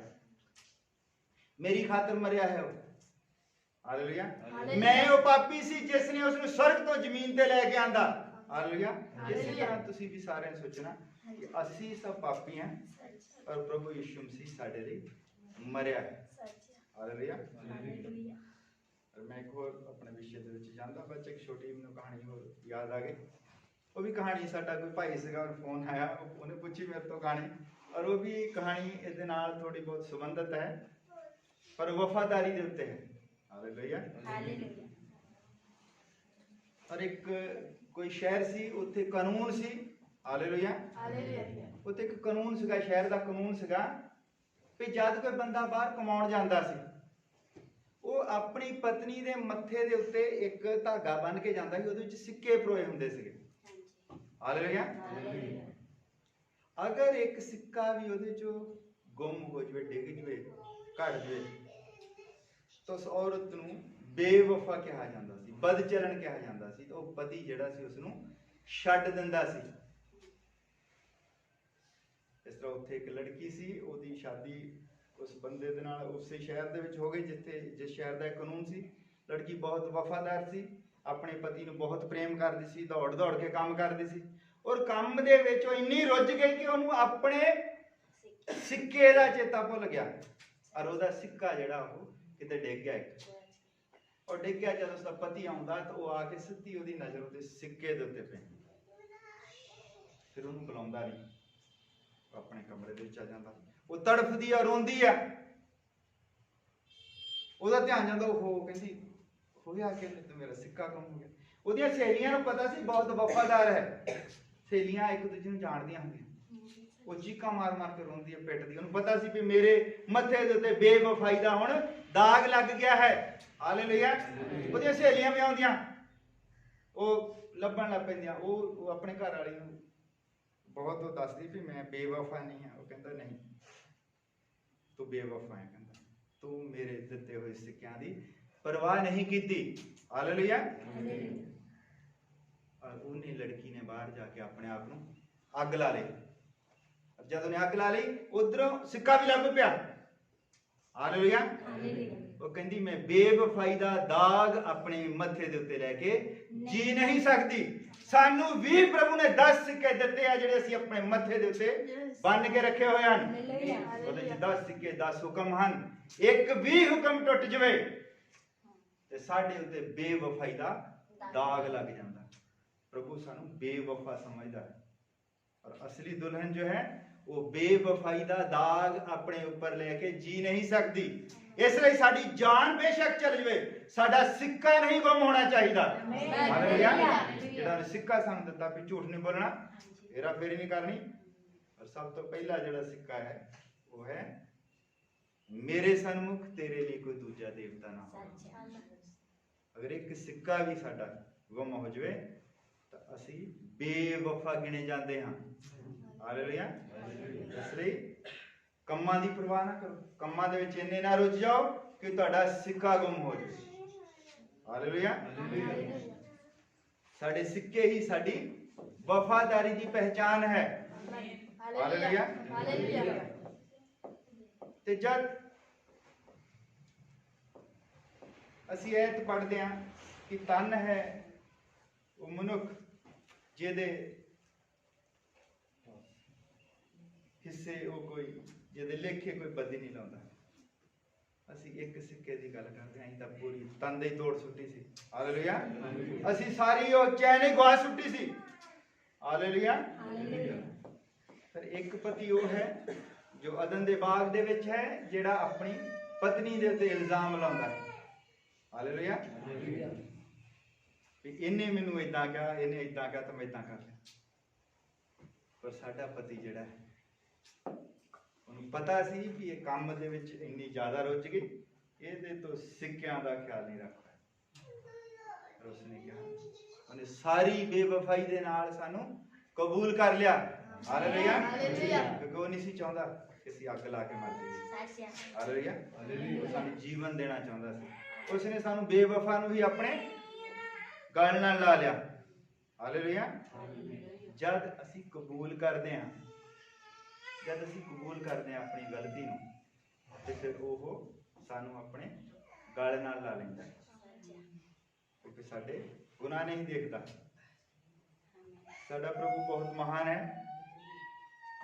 ਮੇਰੀ ਖਾਤਰ ਮਰਿਆ ਹੈ ਉਹ। ਹਾਲੇਲੂਇਆ। ਮੈਂ ਉਹ ਪਾਪੀ ਸੀ ਜਿਸ ਨੇ ਉਸ ਨੂੰ ਸਵਰਗ ਤੋਂ ਜ਼ਮੀਨ ਤੇ ਲੈ ਕੇ ਆਂਦਾ। ਹਾਲੇਲੂਇਆ। ਇਸੇ ਤਰ੍ਹਾਂ ਤੁਸੀਂ ਵੀ ਸਾਰਿਆਂ ਨੇ ਸੋਚਣਾ ਕਿ ਅਸੀਂ ਸਭ ਪਾਪੀ ਹਾਂ ਔਰ ਪ੍ਰਭੂ ਯਿਸੂ ਮਸੀਹ ਸਾਡੇ ਲਈ ਮਰਿਆ ਹੈ। ਹਾਲੇਲੂਇਆ। ਮੈਂ ਇੱਕ ਹੋਰ ਆਪਣੇ ਵਿਸ਼ੇ ਦੇ ਵਿੱਚ ਜਾਂਦਾ, ਬਸ ਇੱਕ ਛੋਟੀ ਮੈਨੂੰ ਕਹਾਣੀ ਹੋਰ ਯਾਦ ਆ ਗਈ। ਉਹ ਵੀ ਕਹਾਣੀ, ਸਾਡਾ ਕੋਈ ਭਾਈ ਸੀਗਾ, ਫੋਨ ਆਇਆ, ਉਹਨੇ ਪੁੱਛੀ ਮੇਰੇ ਤੋਂ ਕਹਾਣੀ, ਔਰ ਉਹ ਵੀ ਕਹਾਣੀ ਇਹਦੇ ਨਾਲ ਥੋੜੀ ਬਹੁਤ ਸੰਬੰਧਿਤ ਹੈ ਪਰ ਵਫਾਦਾਰੀ ਦੇ ਉੱਤੇ ਹੈ। ਹਾਲੇਲੂਇਆ। ਔਰ ਇੱਕ ਕੋਈ ਸ਼ਹਿਰ ਸੀ, ਉੱਥੇ ਕਾਨੂੰਨ ਸੀ ਹਾਲੇਲੂਇਆ। ਉੱਥੇ ਇੱਕ ਕਾਨੂੰਨ ਸੀਗਾ, ਸ਼ਹਿਰ ਦਾ ਕਾਨੂੰਨ ਸੀਗਾ ਵੀ ਜਦ ਕੋਈ ਬੰਦਾ ਬਾਹਰ ਕਮਾਉਣ ਜਾਂਦਾ ਸੀ, ਉਹ ਆਪਣੀ ਪਤਨੀ ਦੇ ਮੱਥੇ ਦੇ ਉੱਤੇ ਇੱਕ ਧਾਗਾ ਬੰਨ੍ਹ ਕੇ ਜਾਂਦਾ ਸੀ, ਉਹਦੇ ਵਿੱਚ ਸਿੱਕੇ ਪਰੋਏ ਹੁੰਦੇ ਸੀਗੇ। ਹਾਲੇਲੂਇਆ। ਅਗਰ ਇੱਕ ਸਿੱਕਾ ਵੀ ਉਹਦੇ ਚੋਂ ਗੁੰਮ ਹੋ ਜਾਵੇ, ਡਿੱਗ ਜਾਵੇ, ਘਟ ਜਾਵੇ, ਤਾਂ ਉਸ ਔਰਤ ਨੂੰ ਬੇਵਫਾ ਕਿਹਾ ਜਾਂਦਾ ਸੀ, ਬਦਚਲਨ ਕਿਹਾ ਜਾਂਦਾ ਸੀ। ਤਾਂ ਉਹ ਪਤੀ ਜਿਹੜਾ ਸੀ ਉਸ ਨੂੰ ਛੱਡ ਦਿੰਦਾ ਸੀ। ਇਸ ਤਰ੍ਹਾਂ ਉੱਥੇ ਇੱਕ ਲੜਕੀ ਸੀ, ਉਹਦੀ ਸ਼ਾਦੀ ਉਸ ਬੰਦੇ ਦੇ ਨਾਲ ਉਸੇ ਸ਼ਹਿਰ ਦੇ ਵਿੱਚ ਹੋ ਗਈ ਜਿਸ ਸ਼ਹਿਰ ਦਾ ਕਾਨੂੰਨ ਸੀ। ਲੜਕੀ ਬਹੁਤ ਵਫਾਦਾਰ ਸੀ, ਆਪਣੇ ਪਤੀ ਨੂੰ ਬਹੁਤ ਪ੍ਰੇਮ ਕਰਦੀ ਸੀ, ਦੌੜ ਦੌੜ ਕੇ ਕੰਮ ਕਰਦੀ ਸੀ, ਔਰ ਕੰਮ ਦੇ ਵਿੱਚ ਉਹ ਇੰਨੀ ਰੁੱਝ ਗਈ ਕਿ ਉਹਨੂੰ ਆਪਣੇ ਸਿੱਕੇ ਦਾ ਚੇਤਾ ਭੁੱਲ ਗਿਆ। ਔਰ ਉਹਦਾ ਸਿੱਕਾ ਜਿਹੜਾ ਉਹ ਕਿਤੇ ਡਿੱਗ ਗਿਆ, ਔਰ ਡਿੱਗ ਗਿਆ। ਜਦ ਉਸਦਾ ਪਤੀ ਆਉਂਦਾ ਤਾਂ ਉਹ ਆ ਕੇ ਸਿੱਧੀ ਉਹਦੀ ਨਜ਼ਰ ਉਹਦੇ ਸਿੱਕੇ ਦੇ ਉੱਤੇ ਪੈਂਦੀ। ਫਿਰ ਉਹਨੂੰ ਬੁਲਾਉਂਦਾ ਨਹੀਂ, ਆਪਣੇ ਕਮਰੇ ਦੇ ਵਿੱਚ ਆ ਜਾਂਦਾ। ਉਹ ਤੜਫਦੀ ਆ, ਰੋਂਦੀ ਆ, ਉਹਦਾ ਧਿਆਨ ਜਾਂਦਾ। ਉਹ ਕਹਿੰਦੀ ਹੋਇਆ ਕਿ ਮੇਰਾ ਸਿੱਕਾ ਗੁੰਮ ਹੋ ਗਿਆ। ਉਹਦੀਆਂ ਸਹੇਲੀਆਂ ਨੂੰ ਪਤਾ ਸੀ ਬਹੁਤ ਵਫਾਦਾਰ ਹੈ, ਸਹੇਲੀਆਂ ਇੱਕ ਦੂਜੇ ਨੂੰ ਜਾਣਦੀਆਂ ਹੁੰਦੀਆਂ। ਉਹ ਚੀਕਾਂ ਮਾਰ ਮਾਰ ਕੇ ਰੋਂਦੀ ਹੈ, ਪਿੱਟਦੀ। ਉਹਨੂੰ ਪਤਾ ਸੀ ਵੀ ਮੇਰੇ ਮੱਥੇ ਦੇ ਉੱਤੇ ਬੇਵਫਾਈ ਦਾ ਹੁਣ ਦਾਗ ਲੱਗ ਗਿਆ ਹੈ। ਹਾਲੇਲੂਇਆ। ਉਹਦੀਆਂ ਸਹੇਲੀਆਂ ਵੀ ਆਉਂਦੀਆਂ, ਉਹ ਲੱਭਣ ਲੱਗ ਪੈਂਦੀਆਂ। ਉਹ ਆਪਣੇ ਘਰ ਵਾਲੀ ਨੂੰ ਬਹੁਤ ਉਹ ਦੱਸਦੀ ਵੀ ਮੈਂ ਬੇਵਫਾ ਨਹੀਂ ਹਾਂ। ਉਹ ਕਹਿੰਦਾ ਨਹੀਂ, ਤੂੰ ਬੇਵਫਾ ਹੈ। ਕਹਿੰਦਾ ਤੂੰ ਮੇਰੇ ਦਿੱਤੇ ਹੋਏ ਸਿੱਕਿਆਂ ਦੀ ਪਰਵਾਹ ਨਹੀਂ ਕੀਤੀ। ਹਾਲੇਲੂਇਆ। ਔਰ ਉਹਨੇ ਲੜਕੀ ਨੇ ਬਾਹਰ ਜਾ ਕੇ ਆਪਣੇ ਆਪ ਨੂੰ ਅੱਗ ਲਾ ਲਈ। ਜਦ ਉਹਨੇ ਅੱਗ ਲਾ ਲਈ, ਉਧਰੋਂ ਸਿੱਕਾ ਵੀ ਲੱਭ ਪਿਆ। ਹਾਲੇਲੂਇਆ। ਉਹ ਕਹਿੰਦੀ ਮੈਂ ਬੇਵਫਾਈ ਦਾ ਦਾਗ ਆਪਣੇ ਮੱਥੇ ਦੇ ਉੱਤੇ ਲੈ ਕੇ ਜੀ ਨਹੀਂ ਸਕਦੀ। ਸਾਨੂੰ ਵੀ ਪ੍ਰਭੂ ਨੇ 10 ਸਿੱਕੇ ਦਿੱਤੇ ਆ ਜਿਹੜੇ ਅਸੀਂ ਆਪਣੇ ਮੱਥੇ ਦੇ ਉੱਤੇ ਬੰਨ ਕੇ ਰੱਖੇ ਹੋਏ ਹਨ। ਉਹਦੇ ਚ 10 ਸਿੱਕੇ 10 ਹੁਕਮ ਹਨ। ਇੱਕ ਵੀ ਹੁਕਮ ਟੁੱਟ ਜਾਵੇ ਤੇ ਸਾਡੇ ਉੱਤੇ ਬੇਵਫਾਈ ਦਾ ਦਾਗ ਲੱਗ ਜਾਂਦਾ। ਪ੍ਰਭੂ ਸਾਨੂੰ ਬੇਵਫਾ ਸਮਝਦਾ ਹੈ, ਔਰ ਅਸਲੀ ਦੁਲਹਨ ਜੋ ਹੈ ਉਹ ਬੇਵਫਾਈ ਦਾ ਦਾਗ ਆਪਣੇ ਉੱਪਰ ਲੈ ਕੇ ਜੀ ਨਹੀਂ ਸਕਦੀ। ਇਸ ਲਈ ਸਾਡੀ ਜਾਨ ਬੇਸ਼ੱਕ ਚਲ ਜਾਵੇ, ਸਾਡਾ ਸਿੱਕਾ ਨਹੀਂ ਗੁੰਮ ਹੋਣਾ ਚਾਹੀਦਾ। ਜਿਹੜਾ ਉਹਨੇ ਸਿੱਕਾ ਸਾਨੂੰ ਦਿੱਤਾ ਵੀ ਝੂਠ ਨਹੀਂ ਬੋਲਣਾ, ਹੇਰਾ ਫੇਰੀ ਨਹੀਂ ਕਰਨੀ। ਔਰ ਸਭ ਤੋਂ ਪਹਿਲਾ ਜਿਹੜਾ ਸਿੱਕਾ ਹੈ ਉਹ ਹੈ ਮੇਰੇ ਸਨਮੁਖ ਤੇਰੇ ਲਈ ਕੋਈ ਦੂਜਾ ਦੇਵਤਾ ਨਾ ਹੋ। ਅਗਰ ਇੱਕ ਸਿੱਕਾ ਵੀ ਸਾਡਾ ਗੁੰਮ ਹੋ ਜਾਵੇ ਤਾਂ ਅਸੀਂ ਬੇਵਫਾ ਗਿਣੇ ਜਾਂਦੇ ਹਾਂ। ਹਾਲੇਲੂਇਆ। ਇਸ ਲਈ ਕੰਮਾਂ ਦੀ ਪਰਵਾਹ ਨਾ ਕਰੋ, ਕੰਮਾਂ ਦੇ ਵਿੱਚ ਇੰਨੇ ਨਾ ਰੁੱਝ ਜਾਓ ਕਿ ਤੁਹਾਡਾ ਸਿੱਕਾ ਗੁੰਮ ਹੋ ਜਾਵੇ। ਹਾਲੇਲੂਇਆ। ਸਾਡੇ ਸਿੱਕੇ ਹੀ ਸਾਡੀ ਵਫਾਦਾਰੀ ਦੀ ਪਹਿਚਾਨ ਹੈ। ਹਾਲੇਲੂਇਆ। ਤੇ ਜਦ ਅਸੀਂ ਇਹ ਪੜ੍ਹਦੇ ਹਾਂ ਕਿ ਧਨ ਹੈ ਉਹ ਮਨੁੱਖ ਜਿਹਦੇ ਹਿੱਸੇ ਉਹ ਕੋਈ, ਜਿਹਦੇ ਲੇਖੇ ਕੋਈ ਬਦੀ ਨਹੀਂ ਲਾਉਂਦਾ। ਅਸੀਂ ਇੱਕ ਸਿੱਕੇ ਦੀ ਗੱਲ ਕਰਦੇ ਹਾਂ, ਅਸੀਂ ਤਾਂ ਪੂਰੀ ਤੰਦ ਹੀ ਤੋੜ ਸੁੱਟੀ ਸੀ। ਹਾਲੇਲੂਇਆ। ਅਸੀਂ ਸਾਰੀ ਉਹ ਚੈਨ ਹੀ ਗਵਾ ਸੁੱਟੀ ਸੀ। ਹਾਲੇਲੂਇਆ। ਫਿਰ ਇੱਕ ਪਤੀ ਉਹ ਹੈ ਜੋ ਅਦਨ ਦੇ ਬਾਗ ਦੇ ਵਿੱਚ ਹੈ, ਜਿਹੜਾ ਆਪਣੀ ਪਤਨੀ ਦੇ ਉੱਤੇ ਇਲਜ਼ਾਮ ਲਾਉਂਦਾ ਹੈ। ਹਾਲੇਲੂਇਆ। ਵੀ ਇਹਨੇ ਮੈਨੂੰ ਏਦਾਂ ਕਿਹਾ, ਇਹਨੇ ਏਦਾਂ ਕਿਹਾ ਤਾਂ ਮੈਂ ਏਦਾਂ ਕਰ ਲਿਆ। ਪਰ ਸਾਡਾ ਪਤੀ ਜਿਹੜਾ ਹੈ ਉਹਨੂੰ ਪਤਾ ਸੀ ਵੀ ਇਹ ਕੰਮ ਦੇ ਵਿੱਚ ਇੰਨੀ ਜ਼ਿਆਦਾ ਰੁੱਝ ਗਈ, ਇਹਦੇ ਤੋਂ ਸਿੱਕਿਆਂ ਦਾ ਖਿਆਲ ਨਹੀਂ ਰੱਖਦਾ। ਉਸਨੇ ਕਿਹਾ, ਉਹਨੇ ਸਾਰੀ ਬੇਵਫਾਈ ਦੇ ਨਾਲ ਸਾਨੂੰ ਕਬੂਲ ਕਰ ਲਿਆ। ਹਾਲੇਲੂਇਆ। ਕਿਉਂਕਿ ਉਹ ਨਹੀਂ ਸੀ ਚਾਹੁੰਦਾ ਕਿ ਅਸੀਂ ਅੱਗ ਲਾ ਕੇ ਮਰ ਜਾਈਏ। ਹਾਲੇਲੂਇਆ। ਉਹ ਸਾਨੂੰ ਜੀਵਨ ਦੇਣਾ ਚਾਹੁੰਦਾ ਸੀ। ਉਸਨੇ ਸਾਨੂੰ ਬੇਵਫਾ ਨੂੰ ਹੀ ਆਪਣੇ ਗਲ ਨਾਲ ਲਾ ਲਿਆ। ਹਾਲੇਲੂਇਆ। ਜਦ ਅਸੀਂ ਕਬੂਲ ਕਰਦੇ ਹਾਂ, ਜਦ ਅਸੀਂ ਕਬੂਲ ਕਰਦੇ ਹਾਂ ਆਪਣੀ ਗਲਤੀ ਨੂੰ, ਤੇ ਫਿਰ ਉਹ ਸਾਨੂੰ ਆਪਣੇ ਗਲ ਨਾਲ ਲਾ ਲੈਂਦਾ, ਕਿਉਂਕਿ ਸਾਡੇ ਗੁਨਾਹ ਨਹੀਂ ਦੇਖਦਾ। ਸਾਡਾ ਪ੍ਰਭੂ ਬਹੁਤ ਮਹਾਨ ਹੈ।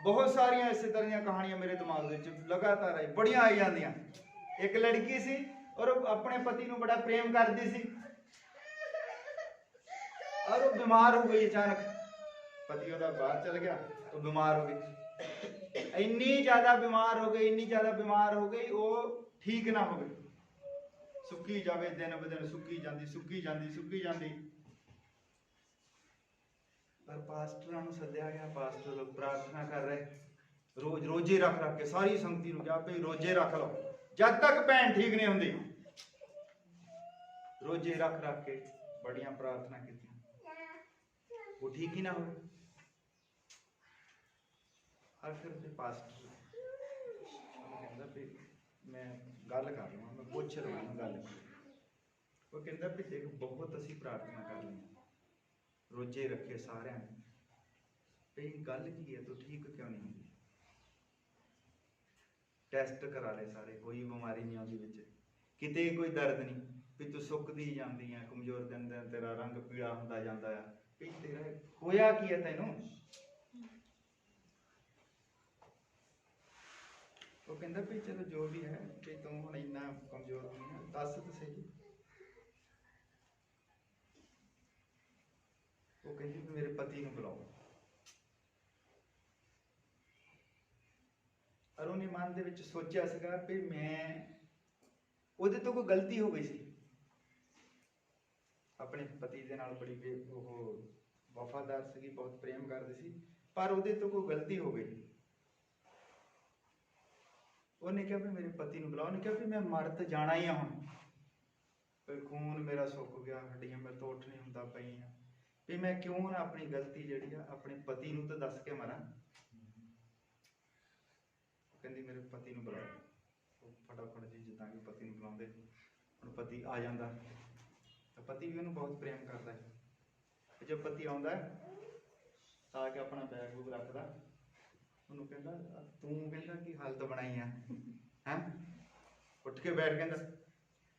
ਬਹੁਤ ਸਾਰੀਆਂ ਇਸੇ ਤਰ੍ਹਾਂ ਦੀਆਂ ਕਹਾਣੀਆਂ ਮੇਰੇ ਦਿਮਾਗ ਵਿੱਚ ਲਗਾਤਾਰ ਬੜੀਆਂ ਆਈ ਜਾਂਦੀਆਂ। ਇੱਕ ਲੜਕੀ ਸੀ ਔਰ ਉਹ ਆਪਣੇ ਪਤੀ ਨੂੰ ਬੜਾ ਪ੍ਰੇਮ ਕਰਦੀ ਸੀ, ਔਰ ਉਹ ਬਿਮਾਰ ਹੋ ਗਈ ਅਚਾਨਕ। ਪਤੀ ਉਹਦਾ ਬਾਹਰ ਚਲ ਗਿਆ, ਉਹ ਬਿਮਾਰ ਹੋ ਗਈ। ਇੰਨੀ ਜ਼ਿਆਦਾ ਬਿਮਾਰ ਹੋ ਗਈ, ਇੰਨੀ ਜ਼ਿਆਦਾ ਬਿਮਾਰ ਹੋ ਗਈ, ਉਹ ਠੀਕ ਨਾ ਹੋ ਗਈ। ਸੁੱਕੀ ਜਾਵੇ, ਦਿਨ ਬ ਦਿਨ ਸੁੱਕੀ ਜਾਂਦੀ, ਸੁੱਕੀ ਜਾਂਦੀ, ਸੁੱਕੀ ਜਾਂਦੀ। पर पास्टरां नूं सद्दिया गया, पास्टर लोग प्रार्थना कर रहे, रोज रोजे रख रख के सारी संगती नूं कहा भई रोजे रख लो जब तक भैन ठीक नहीं हुंदी। रोजे रख रख के बड़ियां प्रार्थना की, वो ठीक ही ना हो। आखिर ते पास्टर कहंदा भी मैं गल कर लवां, मैं पुछ लवां गल। वो कहंदा भी देख बहुत असीं प्रार्थना कर लई, रोजे रखे सारियां ने, भी गल की है, तू ठीक क्यों नहीं हुंदी? टेस्ट करा ले सारे, कोई बीमारी नहीं आउंदी विच, किते कोई दर्द नहीं, भी तू सुकदी जांदी है, कमजोर दिन दिन तेरा रंग पीला हुंदा जांदा है, भी तेरा होया की है तैनूं? वो कहंदा भी चलो जो भी है, भी तू हुण इन्ना कमजोर नहीं है, दस तो सही। वो कहंदी भी मेरे पति नूं बुलाओ। और उन्हें मन दे विच सोचिया सीगा भी मैं ਉਹਦੇ ਤੋਂ ਕੋਈ गलती हो गई सी, अपने पति दे नाल बड़ी वफादार सी, बहुत प्रेम करदी सी, पर ਉਹਦੇ ਤੋਂ कोई गलती हो गई। ਉਹਨੇ ਕਿਹਾ भी मेरे पति ਨੂੰ बुलाओ। ਉਹਨੇ ਕਿਹਾ भी मैं मर तो जाना ही आ, हुण खून मेरा सुक गया, हड्डियां मेरे तो उठ नहीं हुंदा पईयां, भी मैं क्यों ना अपनी गलती जिहड़ी आ अपने पति ਨੂੰ तो दस के मरां। कहंदी मेरे पति ਨੂੰ बुलाओ। फटाफट जी जिद्दां कि पति ਨੂੰ बुलाਉਂਦੇ, ਹੁਣ पति आ ਜਾਂਦਾ, तो पति भी ਉਹਨੂੰ बहुत प्रेम करता है। जब पति आउंदा आ के अपना बैग बूग रखदा, ਉਹਨੂੰ ਕਹਿੰਦਾ ਤੂੰ ਕਹਿੰਦਾ ਕੀ ਹਾਲਤ ਬਣਾਈ ਆ ਹੈ, ਉੱਠ ਕੇ ਬੈਠ ਕਹਿੰਦਾ,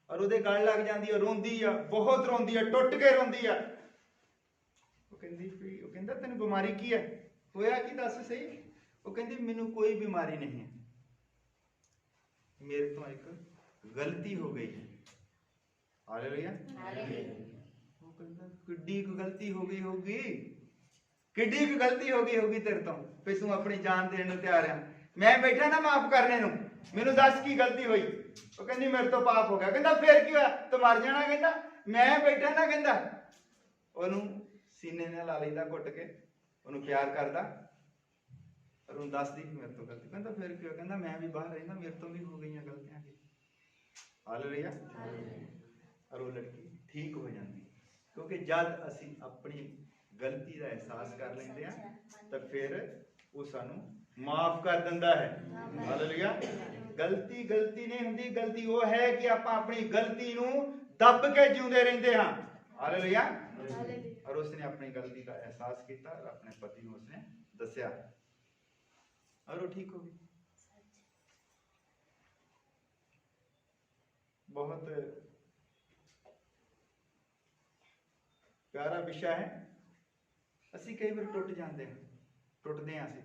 ਔਰ ਉਹਦੇ ਗਲ ਲੱਗ ਜਾਂਦੀ ਆ, ਰੋਂਦੀ ਆ, ਬਹੁਤ ਰੋਂਦੀ ਆ, ਟੁੱਟ ਕੇ ਰੋਂਦੀ ਆ। ਉਹ ਕਹਿੰਦੀ ਵੀ, ਉਹ ਕਹਿੰਦਾ ਤੈਨੂੰ ਬਿਮਾਰੀ ਕੀ ਹੈ, ਹੋਇਆ ਕੀ ਦੱਸ ਸਹੀ? ਉਹ ਕਹਿੰਦੀ ਮੈਨੂੰ ਕੋਈ ਬਿਮਾਰੀ ਨਹੀਂ ਹੈ, मेरे तो एक गलती हो गई है। हालेलुया। वो कहता किड्डी को गलती हो गई होगी, किड्डी को गलती हो गई होगी तेरे तो, फिर तू अपनी जान देने तैयार है, मैं बैठा ना माफ करने नूं, मैनू दस की गलती हुई? वो कहंदी मेरे तो पाप हो गया। कहंदा फिर की होया, तू मर जाना? कहंदा मैं बैठा ना, कहंदा ओनू सीने नाल ला लैंदा घुट के, ओनू प्यार करदा, और उन दस दी मेरे तो गलती। कहता फिर क्यों? कहता मैं भी बाहर रहना, मेरे तो भी हो गई गलतियां। हालेलुया। और वो लड़की ठीक हो जाती, क्योंकि जब असी अपनी गलती का एहसास कर लेंदे आ तो फिर वो सानू माफ कर दिंदा है। हालेलुया। गलती गलती नहीं हुंदी, गलती वो है कि आपां अपनी गलती नू दब के जीउंदे रहिंदे हां। हालेलुया। और उसने अपनी गलती का एहसास किया और अपने पति नू उसने दस्या, और वो ठीक हो गई। बहुत प्यारा विषय है। असी कई बार टुट जाते हैं, टुटते हैं असी,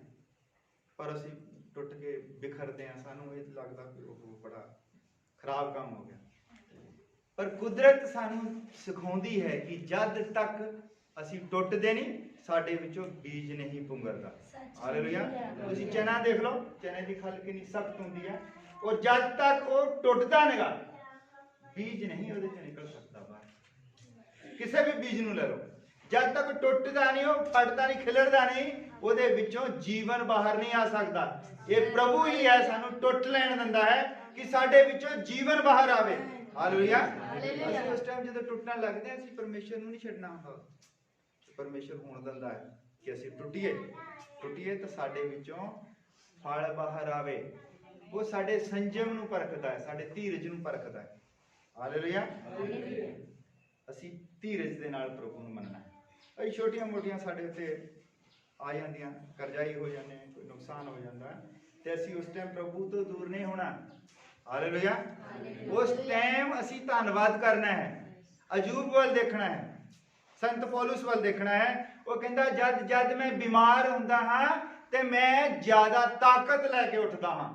पर असी टुट के बिखरते हैं, सानू ये लगता कि वो बड़ा खराब काम हो गया। पर कुदरत सानू सिखाउंदी है कि जद तक असी टुटते नहीं, साडे विचों बीज नहीं पुंगरदा। हालेलुया। तुसीं चना देख लो, चने की खल कितनी सख्त हुंदी है, और जद तक वो टुटदा नहींगा, बीज नहीं उहदे चों निकल सकदा बाहर। किसी भी बीज नूं ले लो, जद तक टुटदा नहीं, वो फटदा नहीं, खिलरदा नहीं, उहदे विचों जीवन बाहर नहीं आ सकदा। ये प्रभु ही है सानू टुट लैण दिंदा है कि साडे विचों जीवन बाहर आवे। हालेलुया। असीं उस टाइम जदों टुटण लगदे हां, असीं परमेश्वर नूं नहीं छड्डना हुंदा, परमेश्वर होण दिंदा है कि असीं टुटिए तो साडे विचों फल बाहर आवे। वो साडे संजम नूं परखदा है, साडे धीरज नूं परखदा है। हालेलुया। असीं धीरज दे नाल प्रभु नूं मनना है। कई छोटियां मोटियां साडे उत्ते आ जांदियां, करजाई हो जाने, कोई नुकसान हो जाता है, तो असीं उस टाइम प्रभु तो दूर नहीं होना। हालेलुया। उस टाइम असीं धन्नवाद करना है, अजूब वाल देखना है, संत पौलुस वाल देखना है। वो कहता जद जद मैं बीमार हुंदा हां ते मैं ज्यादा ताकत लैके उठदा हां।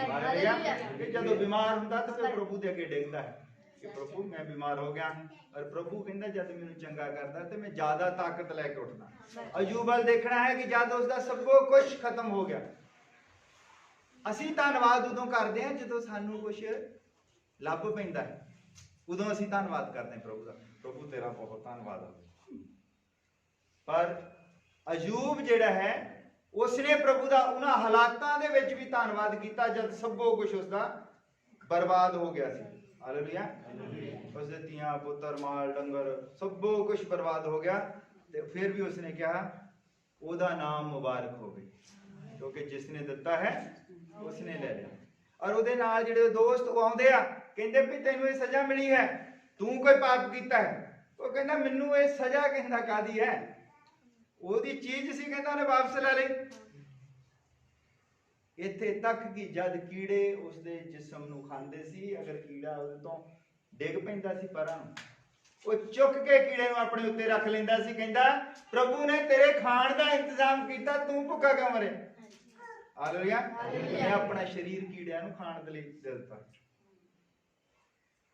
हालेलुया। कि जदों बीमार हुंदा तो फिर प्रभु दे अगे डेगदा है कि प्रभु मैं बीमार हो गया, और प्रभु कहता जद मैनूं चंगा करदा तो मैं ज्यादा ताकत लैके उठदा। अजूब वाल देखना है कि जद उसदा सब कुछ खत्म हो गया। असीं धन्नवाद उदों करदे हां जदों सानूं कुछ लभ पैंदा है, उदों असीं धन्नवाद करदे हां प्रभु दा, प्रभु तेरा बहुत धन्नवाद। पर ਅਯੂਬ ਜਿਹੜਾ ਹੈ ਉਸਨੇ ਪ੍ਰਭੂ ਦਾ ਉਹਨਾਂ ਹਾਲਾਤਾਂ ਦੇ ਵਿੱਚ ਵੀ ਧੰਨਵਾਦ ਕੀਤਾ ਜਦ ਸਭੋ ਕੁਝ ਉਸਦਾ ਬਰਬਾਦ ਹੋ ਗਿਆ ਸੀ। ਹਾਲੇਲੂਇਆ। ਉਸਦੇ ਧੀਆਂ ਪੁੱਤਰ ਮਾਲ ਡੰਗਰ ਸਭੋ ਕੁਝ ਬਰਬਾਦ ਹੋ ਗਿਆ, ਤੇ ਫਿਰ ਵੀ ਉਸਨੇ ਕਿਹਾ ਉਹਦਾ ਨਾਮ ਮੁਬਾਰਕ ਹੋਵੇ, ਕਿਉਂਕਿ ਜਿਸ ਨੇ ਦਿੱਤਾ ਹੈ ਉਸਨੇ ਲੈ ਲਿਆ। ਔਰ ਉਹਦੇ ਨਾਲ ਜਿਹੜੇ ਦੋਸਤ ਉਹ ਆਉਂਦੇ ਆ, ਕਹਿੰਦੇ ਵੀ ਤੈਨੂੰ ਇਹ ਸਜ਼ਾ ਮਿਲੀ ਹੈ, ਤੂੰ ਕੋਈ ਪਾਪ ਕੀਤਾ ਹੈ। ਉਹ ਕਹਿੰਦਾ ਮੈਨੂੰ ਇਹ ਸਜ਼ਾ ਕਹਿੰਦਾ ਕਾਦੀ ਹੈ, ਉਹਦੀ ਚੀਜ਼ ਸੀ, ਕਹਿੰਦਾ ਉਹਨੇ ਵਾਪਸ ਲੈ ਲਈ। ਇੱਥੇ ਤੱਕ ਕਿ ਜਦ ਕੀੜੇ ਉਸਦੇ ਜਿਸਮ ਨੂੰ ਖਾਂਦੇ ਸੀ, ਅਗਰ ਕੀੜਾ ਉਹਦੇ ਤੋਂ ਡਿੱਗ ਪੈਂਦਾ ਸੀ ਪਰਾਂ ਨੂੰ, ਉਹ ਚੁੱਕ ਕੇ ਕੀੜੇ ਨੂੰ ਆਪਣੇ ਉੱਤੇ ਰੱਖ ਲੈਂਦਾ ਸੀ। ਕਹਿੰਦਾ ਪ੍ਰਭੂ ਨੇ ਤੇਰੇ ਖਾਣ ਦਾ ਇੰਤਜ਼ਾਮ ਕੀਤਾ, ਤੂੰ ਭੁੱਖਾ ਕਿਉਂ ਮਰੇ। ਹਾਲੇਲੂਇਆ। ਮੈਂ ਆਪਣਾ ਸਰੀਰ ਕੀੜਿਆਂ ਨੂੰ ਖਾਣ ਦੇ ਲਈ ਦੇ ਦਿੱਤਾ,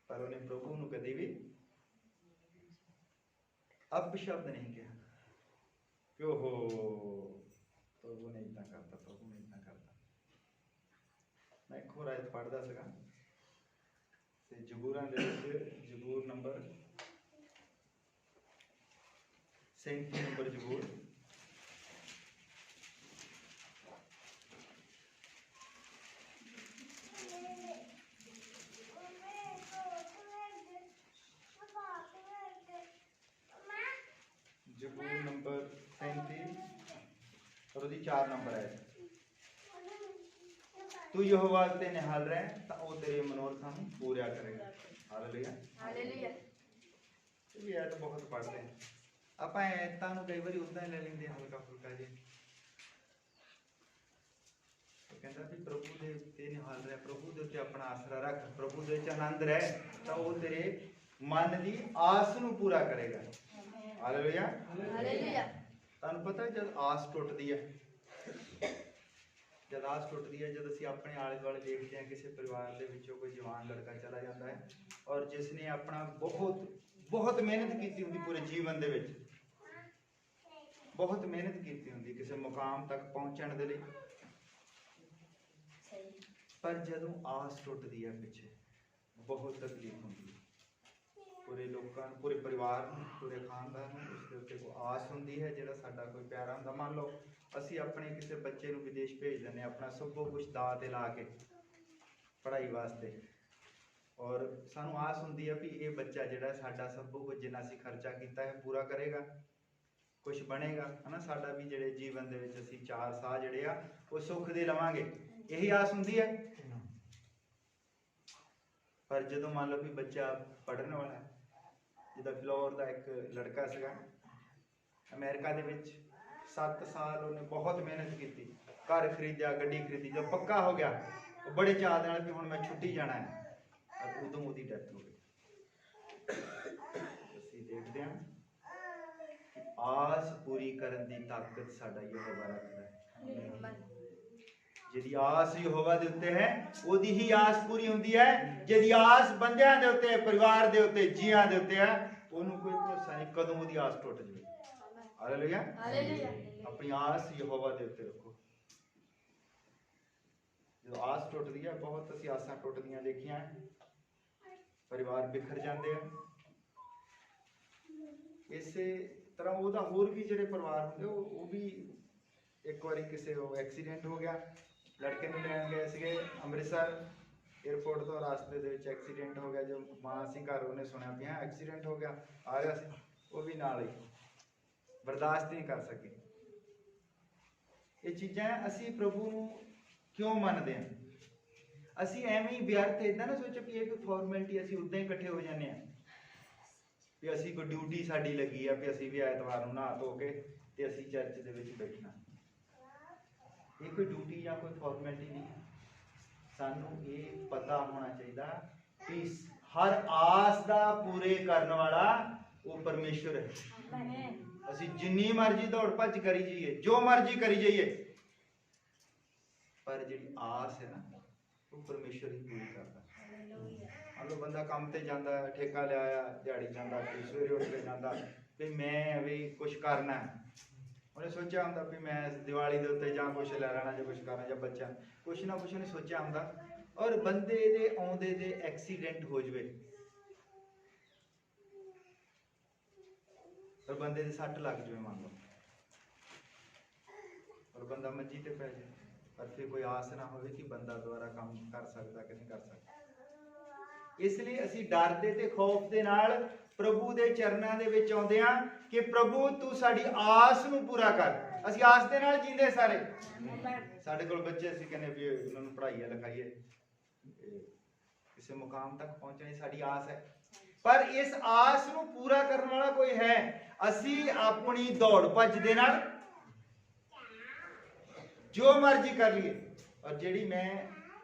ਪਰ ਉਹਨੇ ਪ੍ਰਭੂ ਨੂੰ ਕਦੇ ਵੀ ਅਪਸ਼ਬਦ ਨਹੀਂ ਕਿਹਾ ਕਿ ਓਹੋ ਪ੍ਰਭੂ ਨੇ ਇਦਾਂ ਕਰਤਾ, ਪ੍ਰਭੂ ਨੇ ਇਦਾਂ ਕਰਤਾ। ਮੈਂ ਇੱਕ ਹੋਰ ਆਇਤ ਪੜ੍ਹਦਾ ਸੀਗਾ ਤੇ ਜ਼ਬੂਰਾਂ ਦੇ ਵਿੱਚ, ਜ਼ਬੂਰ ਨੰਬਰ 37 ਨੰਬਰ ਜ਼ਬੂਰ, ਜ਼ਬੂਰ ਨੰਬਰ 37 और ਉਹਦੀ 4 ਨੰਬਰ ਹੈ। तू यहोवा ते निहाल रहे तो वो तेरे मनोरथों को पूरा करेगा। Hallelujah hallelujah. ये आयत बहुत पढ़ते हैं ਆਪਾਂ ਐਤਾਂ ਨੂੰ ਕਈ ਵਾਰੀ ਉਦਾਂ ਹੀ ਲੈ ਲੈਂਦੇ ਹਲਕਾ ਫੁਲਕਾ ਜੀ। ਕਹਿੰਦਾ ਵੀ ਪ੍ਰਭੂ ਦੇ ਉੱਤੇ ਨਿਹਾਲ ਰਹਿ, ਪ੍ਰਭੂ ਦੇ ਉੱਤੇ ਆਪਣਾ ਆਸਰਾ ਰੱਖ, ਪ੍ਰਭੂ ਦੇ ਵਿੱਚ ਆਨੰਦ ਰਹਿ, ਤਾਂ ਉਹ ਤੇਰੇ ਮਨ ਦੀ ਆਸ ਨੂੰ ਪੂਰਾ ਕਰੇਗਾ। Hallelujah hallelujah. ਤੁਹਾਨੂੰ ਪਤਾ ਜਦ ਆਸ ਟੁੱਟਦੀ ਹੈ, जब आस टुटती है, जब ਅਸੀਂ ਆਪਣੇ ਆਲੇ ਦੁਆਲੇ ਦੇਖਦੇ ਹਾਂ ਕਿਸੇ ਪਰਿਵਾਰ ਦੇ ਵਿੱਚੋਂ ਕੋਈ ਜਵਾਨ ਲੜਕਾ ਚਲਾ ਜਾਂਦਾ ਹੈ ਔਰ ਜਿਸ ਨੇ ਆਪਣਾ ਬਹੁਤ ਮਿਹਨਤ ਕੀਤੀ ਹੁੰਦੀ ਪੂਰੇ ਜੀਵਨ ਦੇ ਵਿੱਚ, ਬਹੁਤ ਮਿਹਨਤ ਕੀਤੀ ਹੁੰਦੀ ਕਿਸੇ ਮੁਕਾਮ ਤੱਕ ਪਹੁੰਚਣ ਦੇ ਲਈ, ਪਰ ਜਦੋਂ ਆਸ ਟੁੱਟਦੀ ਹੈ ਪਿੱਛੇ ਬਹੁਤ ਤਕਲੀਫ ਹੁੰਦੀ ਹੈ। ਪੂਰੇ ਲੋਕਾਂ ਨੂੰ, ਪੂਰੇ ਪਰਿਵਾਰ ਨੂੰ, ਪੂਰੇ ਖਾਨਦਾਨ ਨੂੰ ਉਸ ਦੇ ਉੱਤੇ ਕੋਈ ਆਸ ਹੁੰਦੀ ਹੈ ਜਿਹੜਾ ਸਾਡਾ ਕੋਈ ਪਿਆਰਾ ਹੁੰਦਾ। ਮੰਨ ਲਓ ਅਸੀਂ ਆਪਣੇ ਕਿਸੇ ਬੱਚੇ ਨੂੰ ਵਿਦੇਸ਼ ਭੇਜ ਦਿੰਦੇ ਹਾਂ ਆਪਣਾ ਸਭ ਕੁਝ ਦਾਅ ਤੇ ਲਾ ਕੇ ਪੜ੍ਹਾਈ ਵਾਸਤੇ, ਔਰ ਸਾਨੂੰ ਆਸ ਹੁੰਦੀ ਹੈ ਵੀ ਇਹ ਬੱਚਾ ਜਿਹੜਾ ਸਾਡਾ ਸਭ ਕੁਝ ਜਿੰਨਾ ਅਸੀਂ ਖਰਚਾ ਕੀਤਾ ਹੈ ਪੂਰਾ ਕਰੇਗਾ, ਕੁਝ ਬਣੇਗਾ, ਹਨਾ। ਸਾਡਾ ਵੀ ਜਿਹੜੇ ਜੀਵਨ ਦੇ ਵਿੱਚ ਅਸੀਂ 4 ਸਾਹ ਜਿਹੜੇ ਆ ਉਹ ਸੁੱਖ ਦੇ ਲਵਾਂਗੇ, ਇਹੀ ਆਸ ਹੁੰਦੀ ਹੈ। ਪਰ ਜਦੋਂ ਮੰਨ ਲਓ ਵੀ ਬੱਚਾ ਪੜ੍ਹਨ ਵਾਲਾ ਹੈ, ਜਿੱਦਾਂ ਫਲੋਰ ਦਾ ਇੱਕ ਲੜਕਾ ਸੀਗਾ ਅਮਰੀਕਾ ਦੇ ਵਿੱਚ, 7 ਸਾਲ ਉਹਨੇ ਬਹੁਤ ਮਿਹਨਤ ਕੀਤੀ, ਘਰ ਖਰੀਦਿਆ, ਗੱਡੀ ਖਰੀਦੀ, ਜਦ ਪੱਕਾ ਹੋ ਗਿਆ ਉਹ ਬੜੇ ਚਾਅ ਨਾਲ ਵੀ ਹੁਣ ਮੈਂ ਛੁੱਟੀ ਜਾਣਾ ਹੈ, ਔਰ ਉਦੋਂ ਉਹਦੀ ਡੈਥ ਹੋ ਗਈ। ਅਸੀਂ ਦੇਖਦੇ ਹਾਂ ਕਿ ਆਸ ਪੂਰੀ ਕਰਨ ਦੀ ਤਾਕਤ ਸਾਡਾ ਯਹੋਵਾ ਰੱਖਦਾ ਹੈ। ਜਿਹਦੀ ਆਸ ਯਹੋਵਾ ਦੇ ਉੱਤੇ ਹੈ ਉਹਦੀ ਹੀ ਆਸ ਪੂਰੀ ਹੁੰਦੀ ਹੈ। ਜਿਹਦੀ ਆਸ ਬੰਦਿਆਂ ਦੇ ਉੱਤੇ, ਪਰਿਵਾਰ ਦੇ ਉੱਤੇ, ਜੀਆਂ ਦੇ ਉੱਤੇ ਹੈ, ਉਹਨੂੰ ਕੋਈ ਭਰੋਸਾ ਨਹੀਂ ਕਦੋਂ ਉਹਦੀ ਆਸ ਟੁੱਟ ਜਾਵੇ। Hallelujah hallelujah. ਆਪਣੀ ਆਸ ਯਹੋਵਾ ਦੇ ਉੱਤੇ ਰੱਖੋ। ਜਦੋਂ ਆਸ ਟੁੱਟਦੀ ਹੈ, ਬਹੁਤ ਅਸੀਂ ਆਸਾਂ ਟੁੱਟਦੀਆਂ ਦੇਖੀਆਂ, ਪਰਿਵਾਰ ਬਿਖਰ ਜਾਂਦੇ ਆ। ਇਸੇ ਤਰ੍ਹਾਂ ਉਹਦਾ ਹੋਰ ਵੀ ਜਿਹੜੇ ਪਰਿਵਾਰ ਹੁੰਦੇ ਉਹ ਵੀ ਇੱਕ ਵਾਰੀ ਕਿਸੇ ਐਕਸੀਡੈਂਟ ਹੋ ਗਿਆ, ਲੜਕੇ ਨੂੰ ਲੈਣ ਗਏ ਸੀਗੇ ਅੰਮ੍ਰਿਤਸਰ ਏਅਰਪੋਰਟ ਤੋਂ, ਰਾਸਤੇ ਦੇ ਵਿੱਚ ਐਕਸੀਡੈਂਟ ਹੋ ਗਿਆ। ਜੋ ਮਾਂ ਸੀ ਘਰ, ਉਹਨੇ ਸੁਣਿਆ ਪਿਆ ਐਕਸੀਡੈਂਟ ਹੋ ਗਿਆ, ਆ ਰਿਹਾ ਸੀ, ਉਹ ਵੀ ਨਾਲ ਹੀ ਬਰਦਾਸ਼ਤ ਨਹੀਂ ਕਰ ਸਕੇ। ਇਹ ਚੀਜ਼ਾਂ ਅਸੀਂ ਪ੍ਰਭੂ ਨੂੰ ਕਿਉਂ ਮੰਨਦੇ ਹਾਂ? ਅਸੀਂ ਐਵੇਂ ਹੀ ਵਿਅਰਥ ਇਦਾਂ ਨਾ ਸੋਚੋ ਕਿ ਇਹ ਕੋਈ ਫਾਰਮੈਲਿਟੀ, ਅਸੀਂ ਉਦਾਂ ਹੀ ਇਕੱਠੇ ਹੋ ਜਾਂਦੇ ਹਾਂ ਵੀ ਅਸੀਂ ਕੋਈ ਡਿਊਟੀ ਸਾਡੀ ਲੱਗੀ ਆ ਵੀ ਅਸੀਂ ਵੀ ਐਤਵਾਰ ਨੂੰ ਨਹਾ ਧੋ ਕੇ ਤੇ ਅਸੀਂ ਚਰਚ ਦੇ ਵਿੱਚ ਬੈਠਣਾ। ਇਹ ਕੋਈ ਡਿਊਟੀ ਜਾਂ ਕੋਈ ਫਾਰਮੈਲਿਟੀ ਨਹੀਂ। ਸਾਨੂੰ ਇਹ ਪਤਾ ਹੋਣਾ ਚਾਹੀਦਾ ਕਿ ਹਰ ਆਸ ਦਾ ਪੂਰੇ ਕਰਨ ਵਾਲਾ ਉਹ ਪਰਮੇਸ਼ਵਰ ਹੈ। ਅਸੀਂ ਜਿੰਨੀ ਮਰਜ਼ੀ ਦੌੜ ਭੱਜ ਕਰੀ ਜਾਈਏ, ਜੋ ਮਰਜ਼ੀ ਕਰੀ ਜਾਈਏ, ਪਰ ਜਿਹੜੀ ਆਸ ਹੈ ਨਾ ਉਹ ਪਰਮੇਸ਼ਵਰ ਹੀ ਪੂਰੀ ਕਰਦਾ। ਮੰਨ ਲਓ ਬੰਦਾ ਕੰਮ ਤੇ ਜਾਂਦਾ, ਠੇਕਾ ਲਿਆਇਆ, ਦਿਹਾੜੀ ਜਾਂਦਾ, ਫਿਰ ਸਵੇਰੇ ਉੱਠ ਕੇ ਜਾਂਦਾ ਵੀ ਮੈਂ ਵੀ ਕੁਛ ਕਰਨਾ, ਉਹਨੇ ਸੋਚਿਆ ਹੁੰਦਾ ਵੀ ਮੈਂ ਦੀਵਾਲੀ ਦੇ ਉੱਤੇ ਜਾਂ ਕੁਛ ਲੈ ਲੈਣਾ ਜਾਂ ਕੁਛ ਕਰਨਾ, ਜਾਂ ਬੱਚਾ ਕੁਛ ਨਾ ਕੁਛ ਉਹਨੇ ਸੋਚਿਆ ਹੁੰਦਾ, ਔਰ ਬੰਦੇ ਦੇ ਆਉਂਦੇ ਦੇ ਐਕਸੀਡੈਂਟ ਹੋ ਜਾਵੇ, ਔਰ ਬੰਦੇ ਦੇ ਸੱਟ ਲੱਗ ਜਾਵੇ, ਮੰਨ ਲਓ और बंदा मंजी ते पै जाए, पर फिर कोई आस ना हो कि बंदा दोबारा काम कर सकता कि नहीं कर सकता। इसलिए असी डर दे ते खौफ दे नाल प्रभु दे चरनां दे विच आउंदे हां कि प्रभु तू साडी आस नूं पूरा कर। असी आस दे नाल जींदे सारे। साडे कोल बच्चे असी कहने भी उन्हां नूं पढ़ाईए लिखाईए किसी मुकाम तक पहुंचने साडी आस है, पर इस आस नूं पूरा करने वाला कोई है। असी अपनी दौड़ भज दे नाल जो मर्जी कर लिए। और जिहड़ी मैं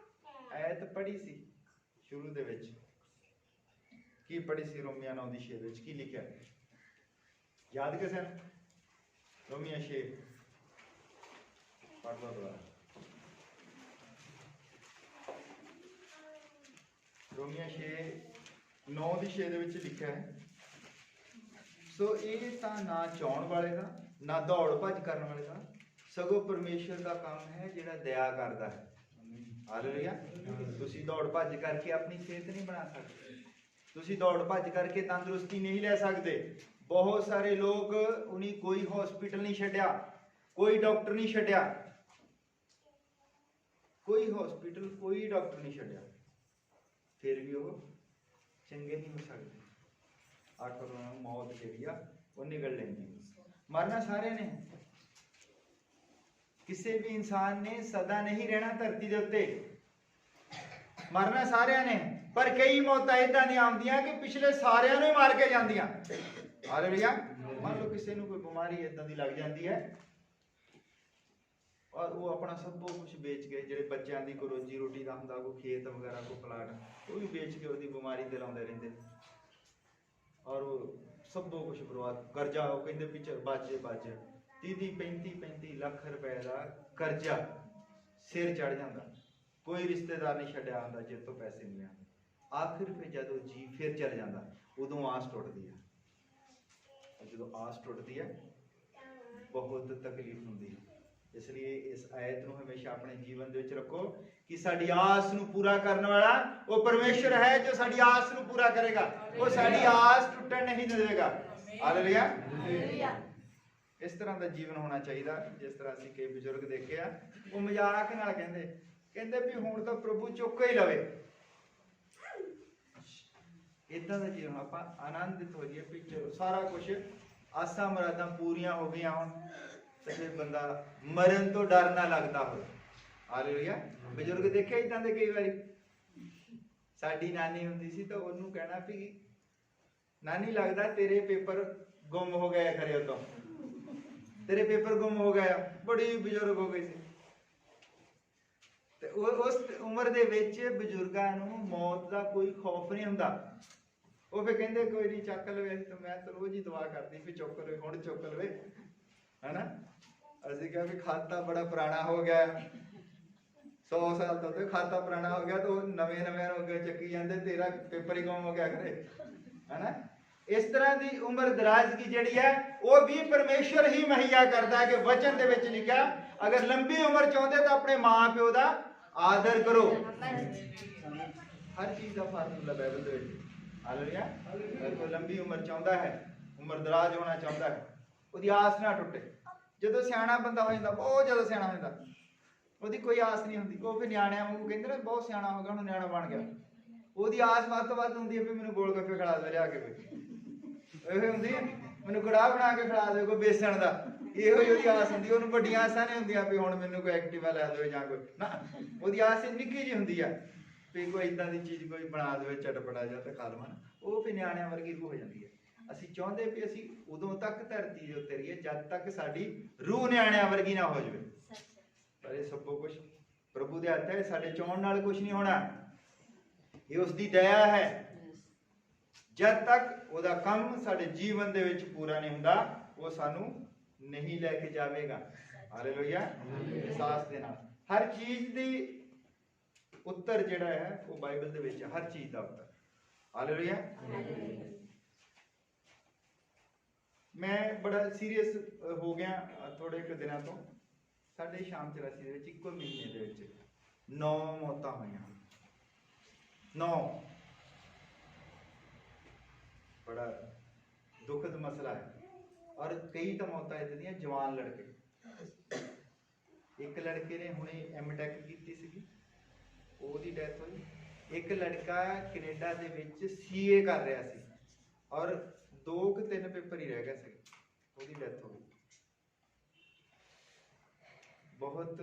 आयत पढ़ी सी शुरू दे विच की पढ़ी सी, रोमिया 9:6 विच की लिखिआ याद किसे ने? रोमिया 6 पढ़ लो दोबारा। रोमिया 9:6 दे विच लिखिआ है, सो ये तां ना चाहण वाले दा ना दौड़ भज करने वाले दा, सगों परमेश्वर का काम है जिहड़ा दया करदा है। हालेलुया। तुसी दौड़ भज करके अपनी सेहत नहीं बना सकते, तुसी दौड़ भज करके तंदुरुस्ती नहीं ले सकते। बहुत सारे लोग उन्हें कोई हॉस्पिटल नहीं छड्या, कोई डॉक्टर नहीं छड्या, कोई हॉस्पिटल कोई डॉक्टर नहीं छड्या, फिर भी वो चंगे नहीं हो सकते। आखिर उन्होंने मौत जिहड़ी आ वो निकल लेंदी। मरना सारे ने, किसी भी इंसान ने सदा नहीं रहना धरती के उत्ते, मरना सारिਆਂ ने, पर कई मौतां इदां दी आउंदियां कि पिछले सारिਆਂ ਨੂੰ ही मार के ਜਾਂਦੀਆਂ। हालेलुया। मान लो किसी ਨੂੰ कोई बीमारी इदां दी लग जाती है और वो अपना सब कुछ बेच के, ਜਿਹੜੇ ਬੱਚਿਆਂ ਦੀ ਕੋਈ रोजी रोटी ਦਾ ਹੁੰਦਾ, ਕੋਈ खेत वगैरह कोई प्लाट, वो भी बेच के ਉਹਦੀ बीमारी ਤੇ ਲਾਉਂਦੇ ਰਹਿੰਦੇ और वो सब कुछ बर्बाद। कर्जा वो कहते पिछले बच 30-35 ਲੱਖ रुपए का कर्जा सिर चढ़ जाता, कोई रिश्तेदार नहीं छड्या आंदा जिस तो पैसे नहीं आते। आखिर फिर जदों जी फिर चल जाता, उदों आस टुटदी है। जो आस टुटदी है बहुत तकलीफ होंदी है। इसलिए इस आयत नूं हमेशा अपने जीवन दे विच रखो कि साडी आस नूं पूरा करने वाला वो परमेश्वर है, जो साडी आस नूं पूरा करेगा। वो साडी आस टुटण नहीं देगा। हालेलुया। इस तरह का जीवन होना चाहिए। जिस तरह असीं कई बजुर्ग देखे आ, वो मजाक नाल कहंदे भी हुण तां प्रभु चुक ही लवे। इदां दा जीवन आपां आनंदित हो जाइए भी चलो सारा कुछ आसां मुरादां पूरियां हो गईयां हुण, ते फिर बंदा मरण तो डर ना लगदा हो। हालेलुया। बजुर्ग देखे इदां दे कई वारी। साडी नानी हुंदी सी तां ओहनूं कहना भी नानी लगदा तेरे पेपर गुम हो गए खरे उतों, तेरे पेपर गुम हो गया। बड़ी बजुर्ग हो गई सी ते उस उम्र दे विच बजुर्गां नूं मौत दा कोई खौफ नहीं हुंदा। वो फिर कहंदे कोई नहीं चक लवे, तो मैं तो रोज ही दुआ करती भी चुक लवे, हुण चुक लवे, है ना। असीं कहा भी खाता बड़ा पुराना हो गया, 100 साल तो खाता पुराना हो गया, तो नवे हो गए चक्की जाते, तेरा पेपर ही गुम हो गया करे, है ना। इस तरह की उम्र दराजगी जिहड़ी है वो भी परमेश्वर ही मुहैया करता है। कि वचन दे विच लिखा, अगर लंबी उम्र चाहते तो अपने मां प्यो का आदर करो। हर चीज़ का फार्मूला बाइबल दे विच। हालेलुया। अगर कोई लंबी उम्र चाहता है, उम्र दराज होना चाहता है, उसकी आस ना टुटे। जो सियाणा बंदा हो जाता, बहुत ज़्यादा सियाणा हो जाता, ਉਹਦੀ कोई आस नहीं होंगी। वो फिर ਨਿਆਣਿਆਂ ਵਾਂਗੂ ਕਹਿੰਦੇ ਨਾ बहुत सियाणा हो गया, ਹੁਣ ਨਿਆਣਾ बन गया, ਉਹਦੀ आस ਵੱਧ ਤੋਂ ਵੱਧ ਹੁੰਦੀ ਹੈ ਵੀ ਮੈਨੂੰ ਗੋਲ ਗੱਪੇ ਖਿਲਾ ਦੇ ਲਿਆ ਕੇ, ਕੋਈ ਇਹ ਹੁੰਦੀ ਹੈ ਮੈਨੂੰ ਕੜਾਹ ਬਣਾ ਕੇ ਖਿਲਾ ਦੇ ਕੋਈ ਬੇਸਣ ਦਾ, ਇਹੋ ਹੀ ਉਹਦੀ ਆਸ ਹੁੰਦੀ। ਉਹਨੂੰ ਵੱਡੀਆਂ ਆਸਾਂ ਨਹੀਂ ਹੁੰਦੀਆਂ ਵੀ ਹੁਣ ਮੈਨੂੰ ਕੋਈ ਐਕਟਿਵਾ ਲੈ ਦੇਵੇ ਜਾਂ ਕੋਈ ਨਾ, ਉਹਦੀ ਆਸ ਨਿੱਕੀ ਜਿਹੀ ਹੁੰਦੀ ਆ ਵੀ ਕੋਈ ਇਦਾਂ ਦੀ ਚੀਜ਼ ਕੋਈ ਬਣਾ ਦੇਵੇ ਚਟਪਟਾ ਜਿਹਾ ਤੇ ਖਾ ਲਵਾਂ। ਉਹ ਫਿਰ ਨਿਆਣਿਆਂ ਵਰਗੀ ਰੂਹ ਹੋ ਜਾਂਦੀ ਹੈ। ਅਸੀਂ ਚਾਹੁੰਦੇ ਵੀ ਅਸੀਂ ਉਦੋਂ ਤੱਕ ਧਰਤੀ ਦੇ ਉੱਤੇ ਰਹੀਏ ਜਦ ਤੱਕ ਸਾਡੀ ਰੂਹ ਨਿਆਣਿਆਂ ਵਰਗੀ ਨਾ ਹੋ ਜਾਵੇ। पर ये सब कुछ प्रभु दे हत्थ है, साडे चाहण नाल कुछ नहीं होना, ये उसकी दया है। जब तक ओदा काम साडे जीवन दे विच पूरा नहीं हुंदा, वो सानू नहीं लेके जावेगा। हालेलुया। एहसास दे नाल हर चीज दी उत्तर जिहड़ा है वो बाइबल दे विच, हर चीज दा उत्तर। हालेलुया। मैं बड़ा सीरियस हो गया थोड़े एक दिनों तो। साढ़े शाम 84 ਦੇ ਵਿੱਚ ਇੱਕੋ ਮਹੀਨੇ ਦੇ ਵਿੱਚ 9 ਮੌਤਾਂ ਹੋਈਆਂ। 9 बड़ा दुखद मसला है। और कई तो मौतां इदां ਦੀਆਂ जवान लड़के एक लड़के ने हुणे M.Tech की सी, ਉਹਦੀ ਡੈਥ ਹੋਈ। एक लड़का कनेडा ਦੇ ਵਿੱਚ CA कर रहा सी और 2-3 पेपर ही रह गए सी, ਉਹਦੀ ਡੈਥ ਹੋ ਗਈ। बहुत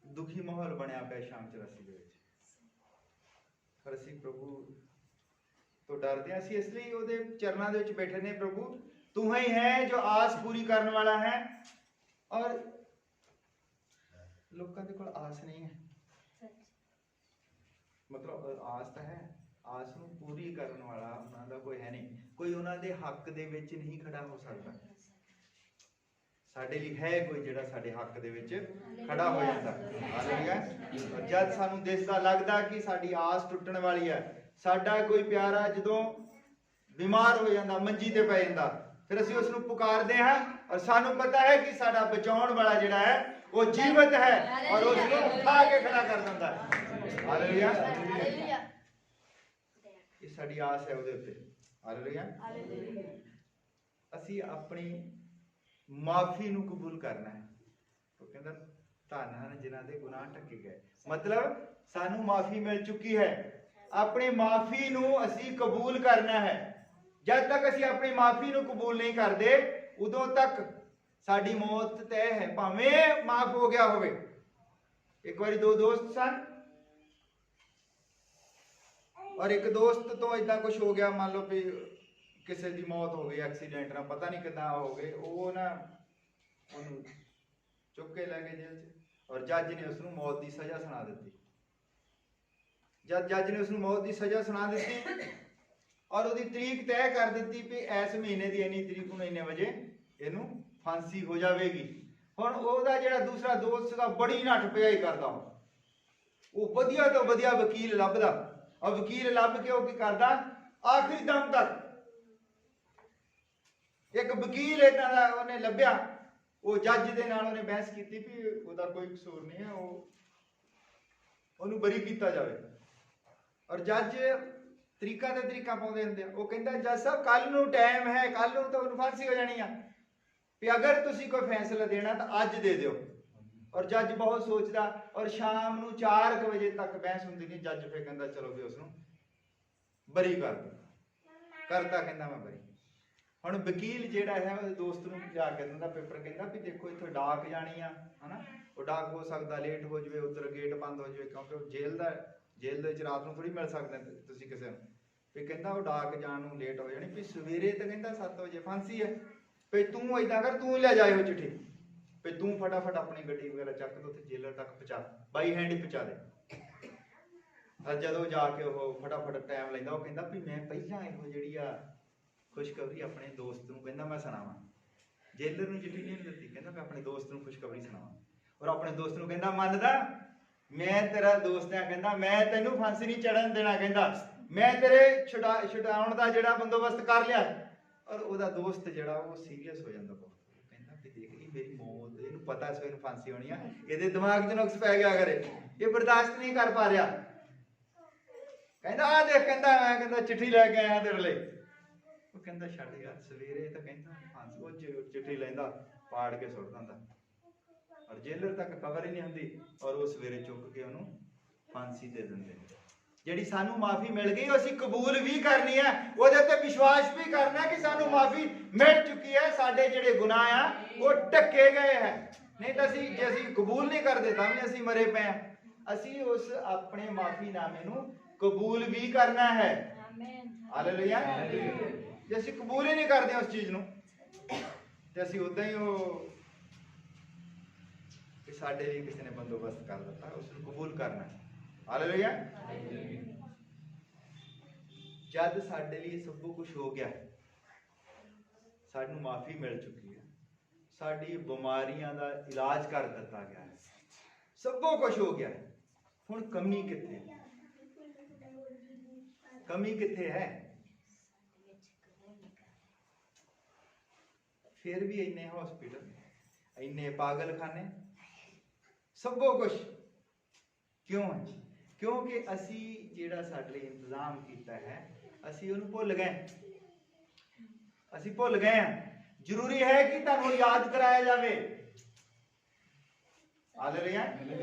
दुखी माहौल बनया पे शाम 84 ਦੇ ਵਿੱਚ, ਪਰ ਅਸੀਂ ਪ੍ਰਭੂ ਤੋਂ ਡਰਦੇ ਹਾਂ। ਅਸੀਂ ਇਸ ਲਈ ਉਹਦੇ ਚਰਨਾਂ ਦੇ ਵਿੱਚ ਬੈਠੇ ਨੇ। ਪ੍ਰਭੂ तू ही है जो आस पूरी करने वाला है, और लोगों के कोल आस नहीं है, मतलब आस तो है, आस ਨੂੰ पूरी करने वाला ਉਹਨਾਂ ਦਾ ਕੋਈ ਹੈ ਨਹੀਂ, ਕੋਈ ਉਹਨਾਂ ਦੇ ਹੱਕ ਦੇ ਵਿੱਚ ਨਹੀਂ ਖੜਾ ਹੋ ਸਕਦਾ। ਸਾਡੇ ਲਈ ਹੈ ਕੋਈ ਜਿਹੜਾ ਸਾਡੇ ਹੱਕ ਦੇ ਵਿੱਚ ਖੜਾ ਹੋ ਜਾਂਦਾ। ਹਾਲੇਲੂਇਆ। ਜਦ ਸਾਨੂੰ ਦਿਸਦਾ ਲੱਗਦਾ ਕਿ ਸਾਡੀ ਆਸ ਟੁੱਟਣ ਵਾਲੀ ਹੈ, ਸਾਡਾ ਕੋਈ ਪਿਆਰਾ ਜਦੋਂ ਬਿਮਾਰ ਹੋ ਜਾਂਦਾ, ਮੰਜੀ ਤੇ ਪੈ ਜਾਂਦਾ, फिर असीं उसनूं पुकारदे हां और सानूं पता है कि साडा बचाउण वाला जिहड़ा है वो जीवित है और उसनूं उठा के खड़ा कर दिंदा है। हालेलुया। ये साडी आस है उहदे उत्ते। हालेलुया। असीं अपनी माफी नूं कबूल करना है। वो कहंदा धन हन जिन्हां दे गुनाह ढके गए, मतलब सानूं माफी मिल चुकी है। अपनी माफी नूं असीं कबूल करना है। जब तक असीं अपनी माफी नूं कबूल नहीं करते, उदों तक साडी मौत तय है, भावें माफ हो गया होवे। एक बारी 2 दोस्त सन और एक दोस्त तो इदा कुछ हो गया, मान लो भी किसी की मौत हो गई एक्सीडेंट ना, पता नहीं कितना हो गए, वो ना उन्होंने चुक के लै गए जेल च, और जज ने उसनूं मौत की सज़ा सुना दी। जब जज ने उसनूं मौत की सज़ा सुना दी और उसकी तरीक तय कर दी भी इस महीने की इन्नी तरीक नूं इन्ने वजे इनू फांसी हो जाएगी। हुण ओहदा जिहड़ा दूसरा दोस्त सीगा बड़ी नठ पियाई करदा, वो वधिया तो वधिया वकील लभदा, और वकील लभ के की करदा आखिरी दम तक। एक वकील इदां दा उहने लभ्या, वो जज दे नाल उहने बहस कीती भी ओहदा कोई कसूर नहीं है, ओहनूं बरी कीता जावे। और जज तरीका ते तरीका पाउंदे हुंदे आ। वो कहंदा जज साहब कल नूं टाइम है, कल नूं तां फांसी हो जानी है, भी अगर तुसीं कोई फैसला देना तो अज दे दिओ। और जज बहुत सोचदा, और शाम नूं 4 बजे तक बहस हुंदी नहीं। जज फिर कहंदा चलो भी उसनूं बरी कर दो, करता कहंदा मैं बरी। हुण वकील जिहड़ा है उहदे दोस्त नूं जाके दिंदा पेपर, कहंदा भी देखो इत्थों डाक जानी आ, है ना, वो डाक हो सकदा लेट हो जाए, उधर गेट बंद हो जाए, क्योंकि जेल दे विच रात नूं थोड़ी मिल सकदे तुसीं किसे नूं। भी कहंदा वो डाक जाण नूं लेट हो जानी, भी सवेरे तो कहंदा 7 बजे फांसी है, भी तूं इदां कर तूं ले जाए वो चिट्ठी, भी तूं फटाफट अपनी गड्डी वगैरह चक दो, जेलर तक पहुँचा, बाई हैंड ही पहुँचा दे। और जदों जाके वो फटाफट टाइम लैंदा, वो कहंदा भी मैं पहलां इहो जिहड़ी आ खुशखबरी अपने दोस्त नूं कहंदा मैं सुणावां। जेलर नूं चिट्ठी नहीं दित्ती, कहंदा मैं अपने दोस्त नूं खुशखबरी सुणावां। और अपने दोस्त नूं कहंदा मनदा मैं तेरा दोस्त हां, कहंदा मैं तैनूं फांसी नहीं चढ़न देना, कहंदा मैं तेरे छुड़ाउण दा जिहड़ा बंदोबस्त कर लिया। और ओहदा दोस्त जिहड़ा वो सीरियस हो जांदा बहुत, कहंदा भी देख ये मेरी मौत, इहनूं पता इस वेले फांसी होनी आ, इहदे दिमाग 'च नुक्स पै गया करे, ये बर्दाश्त नहीं कर पा रहा। कहंदा आ देख, कहंदा मैं कहंदा चिट्ठी लैके आया तेरे लिए। वो कहंदा छड्ड यार, सवेरे तो कहंदा फांसी, वो चिट्ठी लैंदा पाड़ के सुੱਟ दिंदा, और जेलर तक खबर ही नहीं हुंदी, और वो सवेरे चुक के उन्होंने फांसी दे दिंदे। जिहड़ी सानू माफी मिल गई असीं कबूल भी करनी है, ਉਹਦੇ ਤੇ विश्वास भी करना कि सानू माफी मिल चुकी है, साडे जिहड़े गुनाह आ वो ढके गए हैं। नहीं तो असीं जे असीं कबूल नहीं करते तां भी असीं मरे पे हैं। असीं उस अपने माफीनामे नूं कबूल भी करना है। हालेलुया। जे असीं कबूल ही नहीं करते उस चीज़ नूं ते असीं उदां ही वो कि साडे लिए किसी ने बंदोबस्त कर दिता, उसनूं कबूल करना है। हालेलुया। जद साडे लिए सब कुछ हो गया, सानू माफी मिल चुकी है, साडी बीमारियां दा इलाज कर दिता गया है, सब कुछ हो गया है, हुण कमी कित्थे? कमी कित्थे है? फिर भी इन्ने हॉस्पिटल, इन्ने पागलखाने, सब कुछ क्यों है? क्योंकि असी जिहड़ा साडे लिए इंतजाम किया है असी उहनूं भुल गए, असी भुल गए हैं। जरूरी है कि तुहानूं याद कराया जाए, ਹਾਲੇਲੂਇਆ।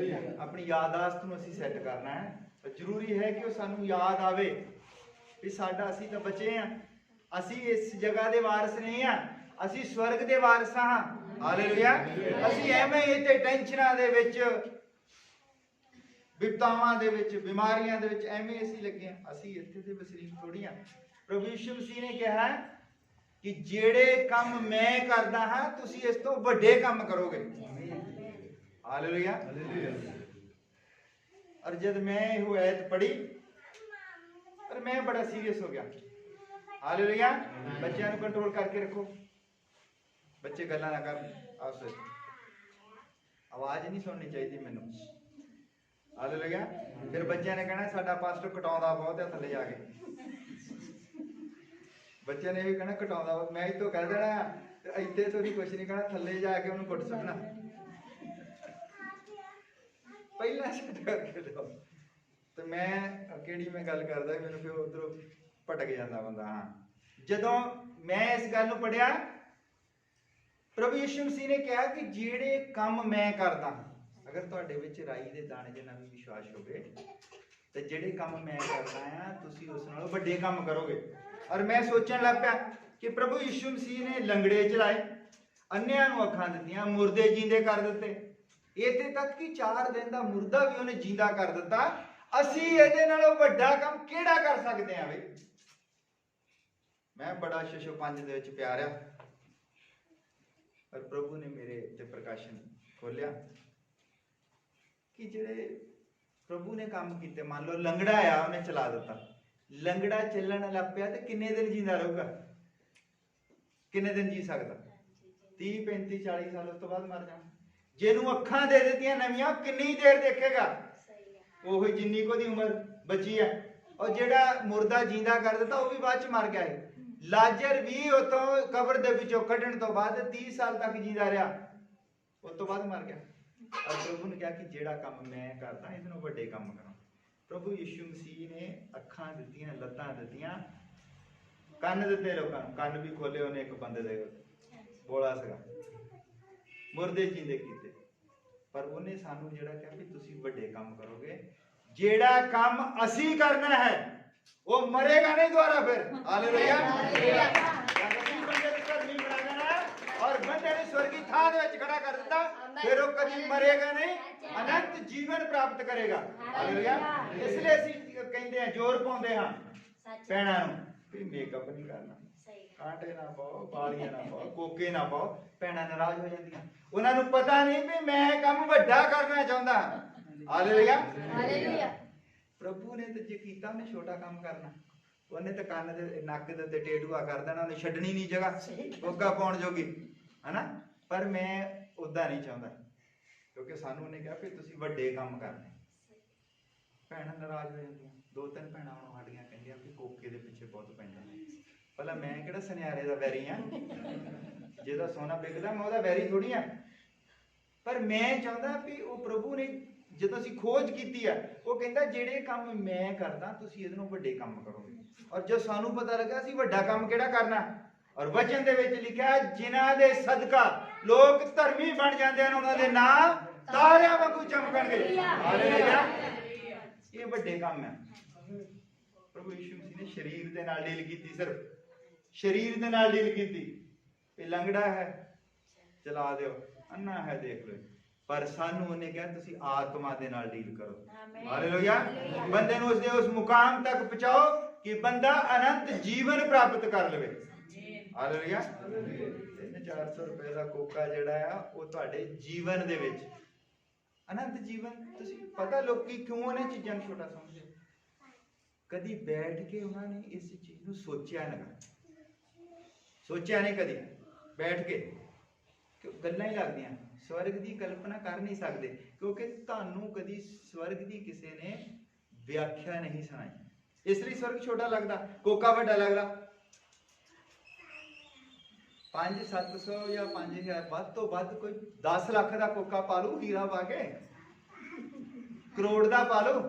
ਆਪਣੀ ਯਾਦਾਸ਼ਤ ਨੂੰ ਅਸੀਂ ਸੈੱਟ ਕਰਨਾ ਹੈ। ਪਰ ਜ਼ਰੂਰੀ ਹੈ ਕਿ ਉਹ ਸਾਨੂੰ ਯਾਦ ਆਵੇ ਵੀ ਸਾਡਾ ਅਸੀਂ ਤਾਂ ਬਚੇ ਹਾਂ, ਅਸੀਂ ਇਸ ਜਗ੍ਹਾ ਦੇ ਵਾਰਸ ਨਹੀਂ ਹਾਂ, ਅਸੀਂ ਸਵਰਗ ਦੇ ਵਾਰਸ ਹਾਂ। ਹਾਲੇਲੂਇਆ। ਅਸੀਂ ਐਵੇਂ ਇੱਥੇ ਟੈਨਸ਼ਨਾਂ ਦੇ ਵਿੱਚ, ਵਿਪਤਾਵਾਂ ਦੇ ਵਿੱਚ, ਬਿਮਾਰੀਆਂ ਦੇ ਵਿੱਚ ਐਵੇਂ ਅਸੀਂ ਲੱਗੇ ਹਾਂ। ਅਸੀਂ ਇੱਥੇ ਦੇ ਵਸਨੀਕ ਥੋੜੀ ਹਾਂ। ਪ੍ਰਭੂ ਯਿਸੂ ਮਸੀਹ ਨੇ ਕਿਹਾ ਕਿ ਜਿਹੜੇ ਕੰਮ ਮੈਂ ਕਰਦਾ ਹਾਂ ਤੁਸੀਂ ਇਸ ਤੋਂ ਵੱਡੇ ਕੰਮ ਕਰੋਗੇ। ਹਾਲੇਲੂਇਆ। ਔਰ ਜਦ ਮੈਂ ਇਹ ਆਇਤ ਪੜ੍ਹੀ ਪਰ ਮੈਂ ਬੜਾ ਸੀਰੀਅਸ ਹੋ ਗਿਆ। ਹਾਲੇਲੂਇਆ। ਬੱਚਿਆਂ ਨੂੰ ਕੰਟਰੋਲ ਕਰਕੇ ਰੱਖੋ, ਬੱਚੇ ਗੱਲਾਂ ਨਾ ਕਰਨ ਆਪਸ ਵਿੱਚ, ਆਵਾਜ਼ ਨਹੀਂ ਸੁਣਨੀ ਚਾਹੀਦੀ ਮੈਨੂੰ। ਹਾਲੇਲੂਇਆ। ਫਿਰ ਬੱਚਿਆਂ ਨੇ ਕਹਿਣਾ ਸਾਡਾ ਪਾਸਟਰ ਕਟਾਉਂਦਾ ਬਹੁਤ ਹੈ ਥੱਲੇ ਜਾ ਕੇ। ਬੱਚਿਆਂ ਨੇ ਵੀ ਕਹਿਣਾ ਕਟਾਉਂਦਾ, ਮੈਂ ਇੱਥੋਂ ਕਹਿ ਦੇਣਾ ਤੇ ਇੱਥੇ ਤੋਂ ਨਹੀਂ ਕੁਛ ਨਹੀਂ ਕਹਿਣਾ, ਥੱਲੇ ਜਾ ਕੇ ਉਹਨੂੰ ਕੁੱਟ ਸੁੱਟਣਾ। ਪਹਿਲਾਂ ਛੱਡ ਕਰਕੇ ਲਿਆਓ। ਤੇ ਮੈਂ ਕਿਹੜੀ ਮੈਂ ਗੱਲ ਕਰਦਾ, ਮੈਨੂੰ ਫਿਰ ਉਧਰੋਂ ਭਟਕ ਜਾਂਦਾ ਬੰਦਾ। ਹਾਂ, ਜਦੋਂ ਮੈਂ ਇਸ ਗੱਲ ਨੂੰ ਪੜ੍ਹਿਆ, ਪ੍ਰਭੂ ਯਿਸੂ ਮਸੀਹ ਨੇ ਕਿਹਾ ਕਿ ਜਿਹੜੇ ਕੰਮ ਮੈਂ ਕਰਦਾ, ਅਗਰ ਤੁਹਾਡੇ ਵਿੱਚ ਰਾਈ ਦੇ ਦਾਣੇ ਜਿੰਨਾ ਵੀ ਵਿਸ਼ਵਾਸ ਹੋਵੇ ਤੇ ਜਿਹੜੇ ਕੰਮ ਮੈਂ ਕਰਦਾ ਆ ਤੁਸੀਂ ਉਸ ਨਾਲੋਂ ਵੱਡੇ ਕੰਮ ਕਰੋਗੇ। ਔਰ ਮੈਂ ਸੋਚਣ ਲੱਗ ਪਿਆ ਕਿ ਪ੍ਰਭੂ ਯਿਸੂ ਮਸੀਹ ਨੇ ਲੰਗੜੇ ਚਲਾਏ, ਅੰਨਿਆਂ ਨੂੰ ਅੱਖਾਂ ਦਿੱਤੀਆਂ, ਮੁਰਦੇ ਜੀਂਦੇ ਕਰ ਦਿੱਤੇ, ਇੱਥੇ ਤੱਕ ਕਿ 4 ਦਿਨ ਦਾ ਮੁਰਦਾ ਵੀ ਉਹਨੇ ਜੀਂਦਾ ਕਰ ਦਿੱਤਾ। ਅਸੀਂ ਇਹਦੇ ਨਾਲੋਂ ਵੱਡਾ ਕੰਮ ਕਿਹੜਾ ਕਰ ਸਕਦੇ ਹਾਂ ਬਈ? ਮੈਂ ਬੜਾ ਸ਼ਸ਼ੋ 5 ਦੇ ਵਿੱਚ ਪਿਆਰਿਆ, ਪਰ ਪ੍ਰਭੂ ਨੇ ਮੇਰੇ ਤੇ ਪ੍ਰਕਾਸ਼ਨ ਖੋਲਿਆ ਕਿ ਜਿਹੜੇ ਪ੍ਰਭੂ ਨੇ ਕੰਮ ਕੀਤੇ, ਮੰਨ ਲਓ ਲੰਗੜਾ ਆ ਉਹਨੇ ਚਲਾ ਦਿੱਤਾ, ਲੰਗੜਾ ਚੱਲਣ ਲੱਗ ਪਿਆ ਤੇ ਕਿੰਨੇ ਦਿਨ ਜੀਂਦਾ ਰਹੂਗਾ? ਕਿੰਨੇ ਦਿਨ ਜੀ ਸਕਦਾ? 30 35 40 ਸਾਲ, ਉਸ ਤੋਂ ਬਾਅਦ ਮਰ ਜਾਣਾ। ਜਿਹਨੂੰ ਅੱਖਾਂ ਦੇ ਦਿੱਤੀਆਂ ਨਵੀਆਂ, ਕਿੰਨੀ ਦੇਰ ਦੇਖੇਗਾ? ਉਹ ਜਿੰਨੀ ਕੋ ਦੀ ਉਮਰ ਬਚੀ ਹੈ। ਔਰ ਜਿਹੜਾ ਮੁਰਦਾ ਜੀਂਦਾ ਕਰ ਦਿੱਤਾ ਉਹ ਵੀ ਬਾਅਦ ਚ ਮਰ ਗਿਆ ਹੈ। ਲਾਜ਼ਰ ਵੀ ਉਤੋਂ ਕਬਰ ਦੇ ਵਿੱਚੋਂ ਕੱਢਣ ਤੋਂ ਬਾਅਦ 30 ਸਾਲ ਤੱਕ ਜੀਂਦਾ ਰਿਹਾ, ਉਸ ਤੋਂ ਬਾਅਦ ਮਰ ਗਿਆ। ਔਰ ਪ੍ਰਭੂ ਨੇ ਕਿਹਾ ਕਿ ਜਿਹੜਾ ਕੰਮ ਮੈਂ ਕਰਦਾ ਇਹਦੇ ਨਾਲੋਂ ਵੱਡੇ ਕੰਮ ਕਰਾਂ। ਪ੍ਰਭੂ ਯਿਸੂ ਮਸੀਹ ਨੇ ਅੱਖਾਂ ਦਿੱਤੀਆਂ, ਲੱਤਾਂ ਦਿੱਤੀਆਂ, ਕੰਨ ਦਿੱਤੇ ਲੋਕਾਂ ਨੂੰ, ਕੰਨ ਵੀ ਖੋਲੇ ਉਹਨੇ ਇੱਕ ਬੰਦੇ ਦੇ, ਬੋਲਾ ਸੀਗਾ, ਮੁਰਦੇ ਜੀਂਦੇ ਕੀਤੇ। ਪਰ ਉਹਨੇ ਸਾਨੂੰ ਜਿਹੜਾ ਕਿਹਾ ਵੀ ਤੁਸੀਂ ਵੱਡੇ ਕੰਮ ਕਰੋਗੇ। ਜਿਹੜਾ ਕੰਮ ਅਸੀਂ ਕਰਨਾ ਹੈ ਉਹ ਮਰੇਗਾ ਨਹੀਂ ਦੁਬਾਰਾ ਫਿਰ। ਹਾਲੇਲੂਇਆ। ਅਸੀਂ ਬੰਦੇ ਨੂੰ ਧਰਮੀ ਬਣਾ ਦੇਣਾ ਔਰ ਬੰਦੇ ਨੂੰ ਸਵਰਗੀ ਥਾਂ ਦੇ ਵਿੱਚ ਖੜਾ ਕਰ ਦਿੱਤਾ, ਫਿਰ ਉਹ ਕਦੀ ਮਰੇਗਾ ਨਹੀਂ, ਅਨੰਤ ਜੀਵਨ ਪ੍ਰਾਪਤ ਕਰੇਗਾ। ਹਾਲੇਲੂਇਆ। ਇਸ ਲਈ ਅਸੀਂ ਕਹਿੰਦੇ ਹਾਂ, ਜ਼ੋਰ ਪਾਉਂਦੇ ਹਾਂ ਭੈਣਾਂ ਨੂੰ ਵੀ ਮੇਕਅਪ ਨਹੀਂ ਕਰਨਾ, ਕਾਂਟੇ ਨਾ ਪਾਓ, ਵਾਲੀਆਂ ਨਾ ਪਾਓ, ਕੋਕੇ ਨਾ ਪਾਓ। ਭੈਣਾਂ ਨਾਰਾਜ਼ ਹੋ ਜਾਂਦੀਆਂ, ਉਹਨਾਂ ਨੂੰ ਪਤਾ ਨਹੀਂ ਵੀ ਮੈਂ ਕੰਮ ਵੱਡਾ ਕਰਨਾ ਚਾਹੁੰਦਾ। ਹਾਲੇਲੂਇਆ। ਹਾਲੇਲੂਇਆ। ਪ੍ਰਭੂ ਨੇ ਤਾਂ ਜੇ ਕੀਤਾ ਉਹਨੇ ਛੋਟਾ ਕੰਮ ਕਰਨਾ, ਉਹਨੇ ਤਾਂ ਕੰਨ ਦੇ ਨੱਕ ਦੇ ਉੱਤੇ ਟੇਟੂਆ ਕਰ ਦੇਣਾ, ਉਹਨੇ ਛੱਡਣੀ ਨਹੀਂ ਜਗ੍ਹਾ ਕੋਕਾ ਪਾਉਣ ਜੋਗੀ, ਹਨਾ। ਪਰ ਮੈਂ ਉਦਾਂ ਨਹੀਂ ਚਾਹੁੰਦਾ, ਕਿਉਂਕਿ ਸਾਨੂੰ ਉਹਨੇ ਕਿਹਾ ਵੀ ਤੁਸੀਂ ਵੱਡੇ ਕੰਮ ਕਰਨੇ। ਭੈਣਾਂ ਨਾਰਾਜ਼ ਹੋ ਜਾਂਦੀਆਂ। 2-3 ਭੈਣਾਂ ਹੁਣ ਸਾਡੀਆਂ ਕਹਿੰਦੀਆਂ ਵੀ ਕੋਕੇ ਦੇ ਪਿੱਛੇ ਬਹੁਤ ਪੈਂਦਾ। ਭਲਾ ਮੈਂ ਕਿਹੜਾ ਸੁਨਿਆਰੇ ਦਾ ਵੈਰੀ ਆ? ਜਿਹਦਾ ਸੋਨਾ ਵਿਕਦਾ ਮੈਂ ਉਹਦਾ ਵੈਰੀ ਥੋੜੀ ਆ। ਪਰ ਮੈਂ ਚਾਹੁੰਦਾ ਵੀ ਉਹ ਪ੍ਰਭੂ ਨੇ ਜਦੋਂ ਅਸੀਂ ਖੋਜ ਕੀਤੀ ਆ, ਉਹ ਕਹਿੰਦਾ ਜਿਹੜੇ ਕੰਮ ਮੈਂ ਕਰਦਾ ਤੁਸੀਂ ਇਹਦੇ ਨਾਲੋਂ ਵੱਡੇ ਕੰਮ ਕਰੋਗੇ। ਔਰ ਜੋ ਸਾਨੂੰ ਪਤਾ ਲੱਗਾ ਅਸੀਂ ਵੱਡਾ ਕੰਮ ਕਿਹੜਾ ਕਰਨਾ, ਔਰ ਵਚਨ ਦੇ ਵਿੱਚ ਲਿਖਿਆ ਜਿਨ੍ਹਾਂ ਦੇ ਸਦਕਾ ਲੋਕ ਧਰਮੀ ਬਣ ਜਾਂਦੇ ਹਨ ਉਹਨਾਂ ਦੇ ਨਾਮ ਤਾਰਿਆਂ ਵਾਂਗੂ ਚਮਕਣਗੇ। ਹਾਲੇਲੂਇਆ। ਇਹ ਵੱਡੇ ਕੰਮ ਹੈ। ਪ੍ਰਭੂ ਯਿਸੂ ਮਸੀਹ ਨੇ ਸਰੀਰ ਦੇ ਨਾਲ ਡੀਲ ਕੀਤੀ, ਸਿਰਫ ਸਰੀਰ ਦੇ ਨਾਲ ਡੀਲ ਕੀਤੀ। ਇਹ ਲੰਗੜਾ ਹੈ ਚਲਾ ਦਿਓ, ਅੰਨਾ ਹੈ ਦੇਖ ਲਓ। ਪਰ ਸਾਨੂੰ ਉਹਨੇ ਕਿਹਾ ਤੁਸੀਂ ਆਤਮਾ ਦੇ ਨਾਲ ਡੀਲ ਕਰੋ। ਹਾਲੇਲੂਇਆ। ਬੰਦੇ ਨੂੰ ਉਸਦੇ ਉਸ ਮੁਕਾਮ ਤੱਕ ਪਹੁੰਚਾਓ ਕਿ ਬੰਦਾ ਅਨੰਤ ਜੀਵਨ ਪ੍ਰਾਪਤ ਕਰ ਲਵੇ। ਹਾਲੇਲੂਇਆ। 300-400 ਰੁਪਏ ਦਾ ਕੋਕਾ ਜਿਹੜਾ ਆ ਉਹ ਤੁਹਾਡੇ ਜੀਵਨ ਦੇ ਵਿੱਚ ਅਨੰਤ ਜੀਵਨ। ਤੁਸੀਂ ਪਤਾ ਲੋਕੀ ਕਿਉਂ ਉਹਨਾਂ ਚੀਜ਼ਾਂ ਨੂੰ ਛੋਟਾ ਸਮਝਦੇ? ਕਦੀ ਬੈਠ ਕੇ ਉਹਨਾਂ ਨੇ ਇਸ ਚੀਜ਼ ਨੂੰ ਸੋਚਿਆ ਨਾ, ਸੋਚਿਆ ਨਹੀਂ ਕਦੀ ਬੈਠ ਕੇ। ਗੱਲਾਂ ਹੀ ਲੱਗਦੀਆਂ, ਸਵਰਗ ਦੀ ਕਲਪਨਾ ਕਰ ਨਹੀਂ ਸਕਦੇ, ਕਿਉਂਕਿ ਤੁਹਾਨੂੰ ਕਦੀ ਸਵਰਗ ਦੀ ਕਿਸੇ ਨੇ ਵਿਆਖਿਆ ਨਹੀਂ ਸੁਣਾਈ। ਇਸ ਲਈ ਸਵਰਗ ਛੋਟਾ ਲੱਗਦਾ, ਕੋਕਾ ਵੱਡਾ ਲੱਗਦਾ। 500-700 ਜਾਂ 5000 ਵੱਧ ਤੋਂ ਵੱਧ ਕੋਈ 10 ਲੱਖ ਦਾ ਕੋਕਾ ਪਾ ਲੂ, ਹੀਰਾ ਪਾ ਕੇ, ਕਰੋੜ ਦਾ ਪਾ ਲੂ,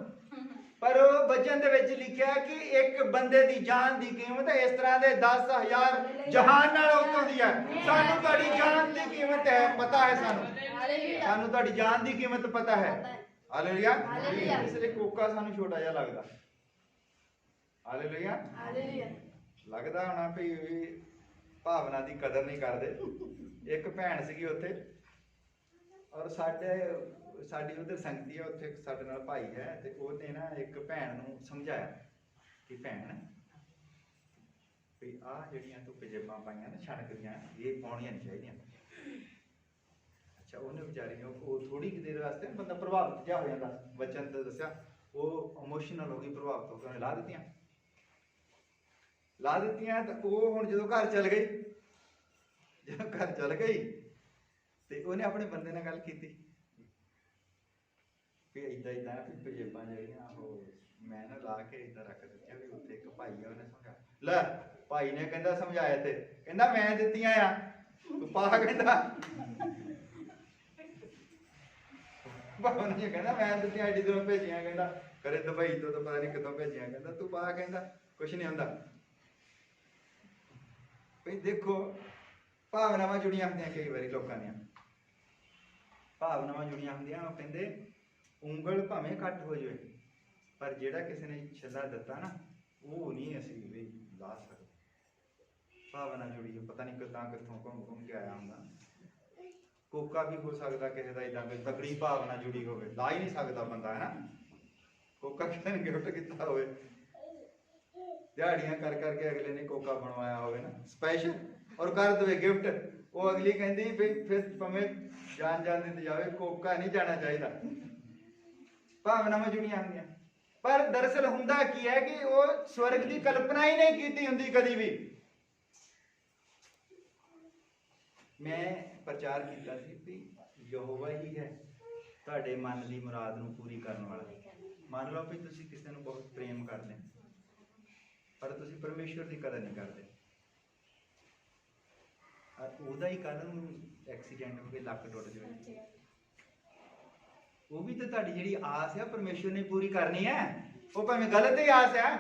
पर वो वचन दे विच लिखिया कि एक बंदे दी जान दी कीमत इस तरह दे 10,000 जहान नाल होंदी है। सानू तुहाडी जान दी कीमत है पता है, सानू तुहाडी जान दी कीमत पता है। हालेलुया। इसलिए कोका सानू छोटा जिहा लगदा। हालेलुया। लगदा होना भी भावना दी कदर नहीं करदे। एक भैन सीगी उत्थे और साडी उधर संगती है, उत्थे साडे नाल भाई है ते ओहने ना एक भैन नूं समझाया कि भैन भी आ जिहड़ियां तूं पजेबां पाईयां ना छणकदियां ये पाउणियां नहीं चाहीदियां। अच्छा उन्हें बेचारी ने थोड़ी कि देर वास्ते बंदा प्रभावित जिहा हो जांदा, वचन ते दस्सिया वो इमोशनल हो गई, प्रभावित हो के ला दित्तियां तो वो हुण जदों घर चल गई, जदों घर चल गई ते उन्हें अपने बंदे नाल गल कीती भी इदां इदां भी पजेबां जिहड़ियां मैं ना ला के इदां रख दित्तियां भी उत्थे एक भाई है उन्हें समझा लै भाई ने कहंदा समझाया ते कहंदा मैं दित्तियां आ तू पा, कहंदा भावना जी कहंदा मैं दित्तियां एडी दूरों भेजियां, कहंदा करे दुबई तो पता नहीं कितों भेजियां, कहंदा तू पा, कहंदा कुछ नहीं हुंदा। भाई देखो भावनावां जुड़ियां होंदियां, कई बारी लोकां दियां भावनावां जुड़ियां होंदियां, वो कहंदे ਉਂਗਲ ਭਾਵੇਂ ਘੱਟ ਹੋ ਜਾਵੇ पर ਜਿਹੜਾ ਕਿਸੇ ਨੇ ਛੱਲਾ ਦਿੱਤਾ ਨਾ ਉਹ ਨਹੀਂ ਅਸੀਂ ਵੀ ਲਾ ਸਕਦੇ। ਭਾਵਨਾ ਜੁੜੀ ਹੈ, ਪਤਾ ਨਹੀਂ ਕਿੱਦਾਂ ਕਿੱਥੋਂ ਘੁੰਮ ਕੇ ਆਇਆ ਹੁੰਦਾ। ਕੋਕਾ ਵੀ ਹੋ ਸਕਦਾ ਕਿਸੇ ਦਾ ਇਦਾਂ ਕੋਈ ਤਕੜੀ ਭਾਵਨਾ ਜੁੜੀ ਹੋਵੇ, ਲਾ ਹੀ ਨਹੀਂ ਸਕਦਾ ਬੰਦਾ, ਹੈ ਨਾ। ਕੋਕਾ ਕਿਸੇ ਨੇ ਗਿਫਟ ਕੀਤਾ ਹੋਵੇ, ਦਿਹਾੜੀਆਂ ਕਰ ਕਰਕੇ ਅਗਲੇ ਨੇ ਕੋਕਾ ਬਣਵਾਇਆ ਹੋਵੇ ਨਾ ਸਪੈਸ਼ਲ, ਔਰ ਕਰ ਦੇਵੇ ਗਿਫਟ, ਉਹ ਅਗਲੀ ਕਹਿੰਦੀ ਵੀ ਫਿਰ ਭਾਵੇਂ ਜਾਨ ਦੇ ਜਾਵੇ ਕੋਕਾ ਨਹੀਂ ਜਾਣਾ ਚਾਹੀਦਾ। ਭਾਵਨਾਵਾਂ ਜੁੜੀਆਂ ਹੁੰਦੀਆਂ, पर दरअसल हुंदा की है कि वो स्वर्ग की कल्पना ही नहीं की हुंदी कदी भी। मैं प्रचार किया कि यहोवा ही है तुहाडे मन की मुराद नूं पूरी करने वाला। मान लो भी तुसीं किसी नूं बहुत प्रेम करदे पर तुसीं परमेश्वर की कदर नहीं करदे, ਉਹਦਾ ही कल नूं एक्सीडेंट हो के लक टुट जाए, वो भी तो तुहाडी जिहड़ी आस है परमेश्वर ने पूरी करनी है। वो भावें गलत ही आस है,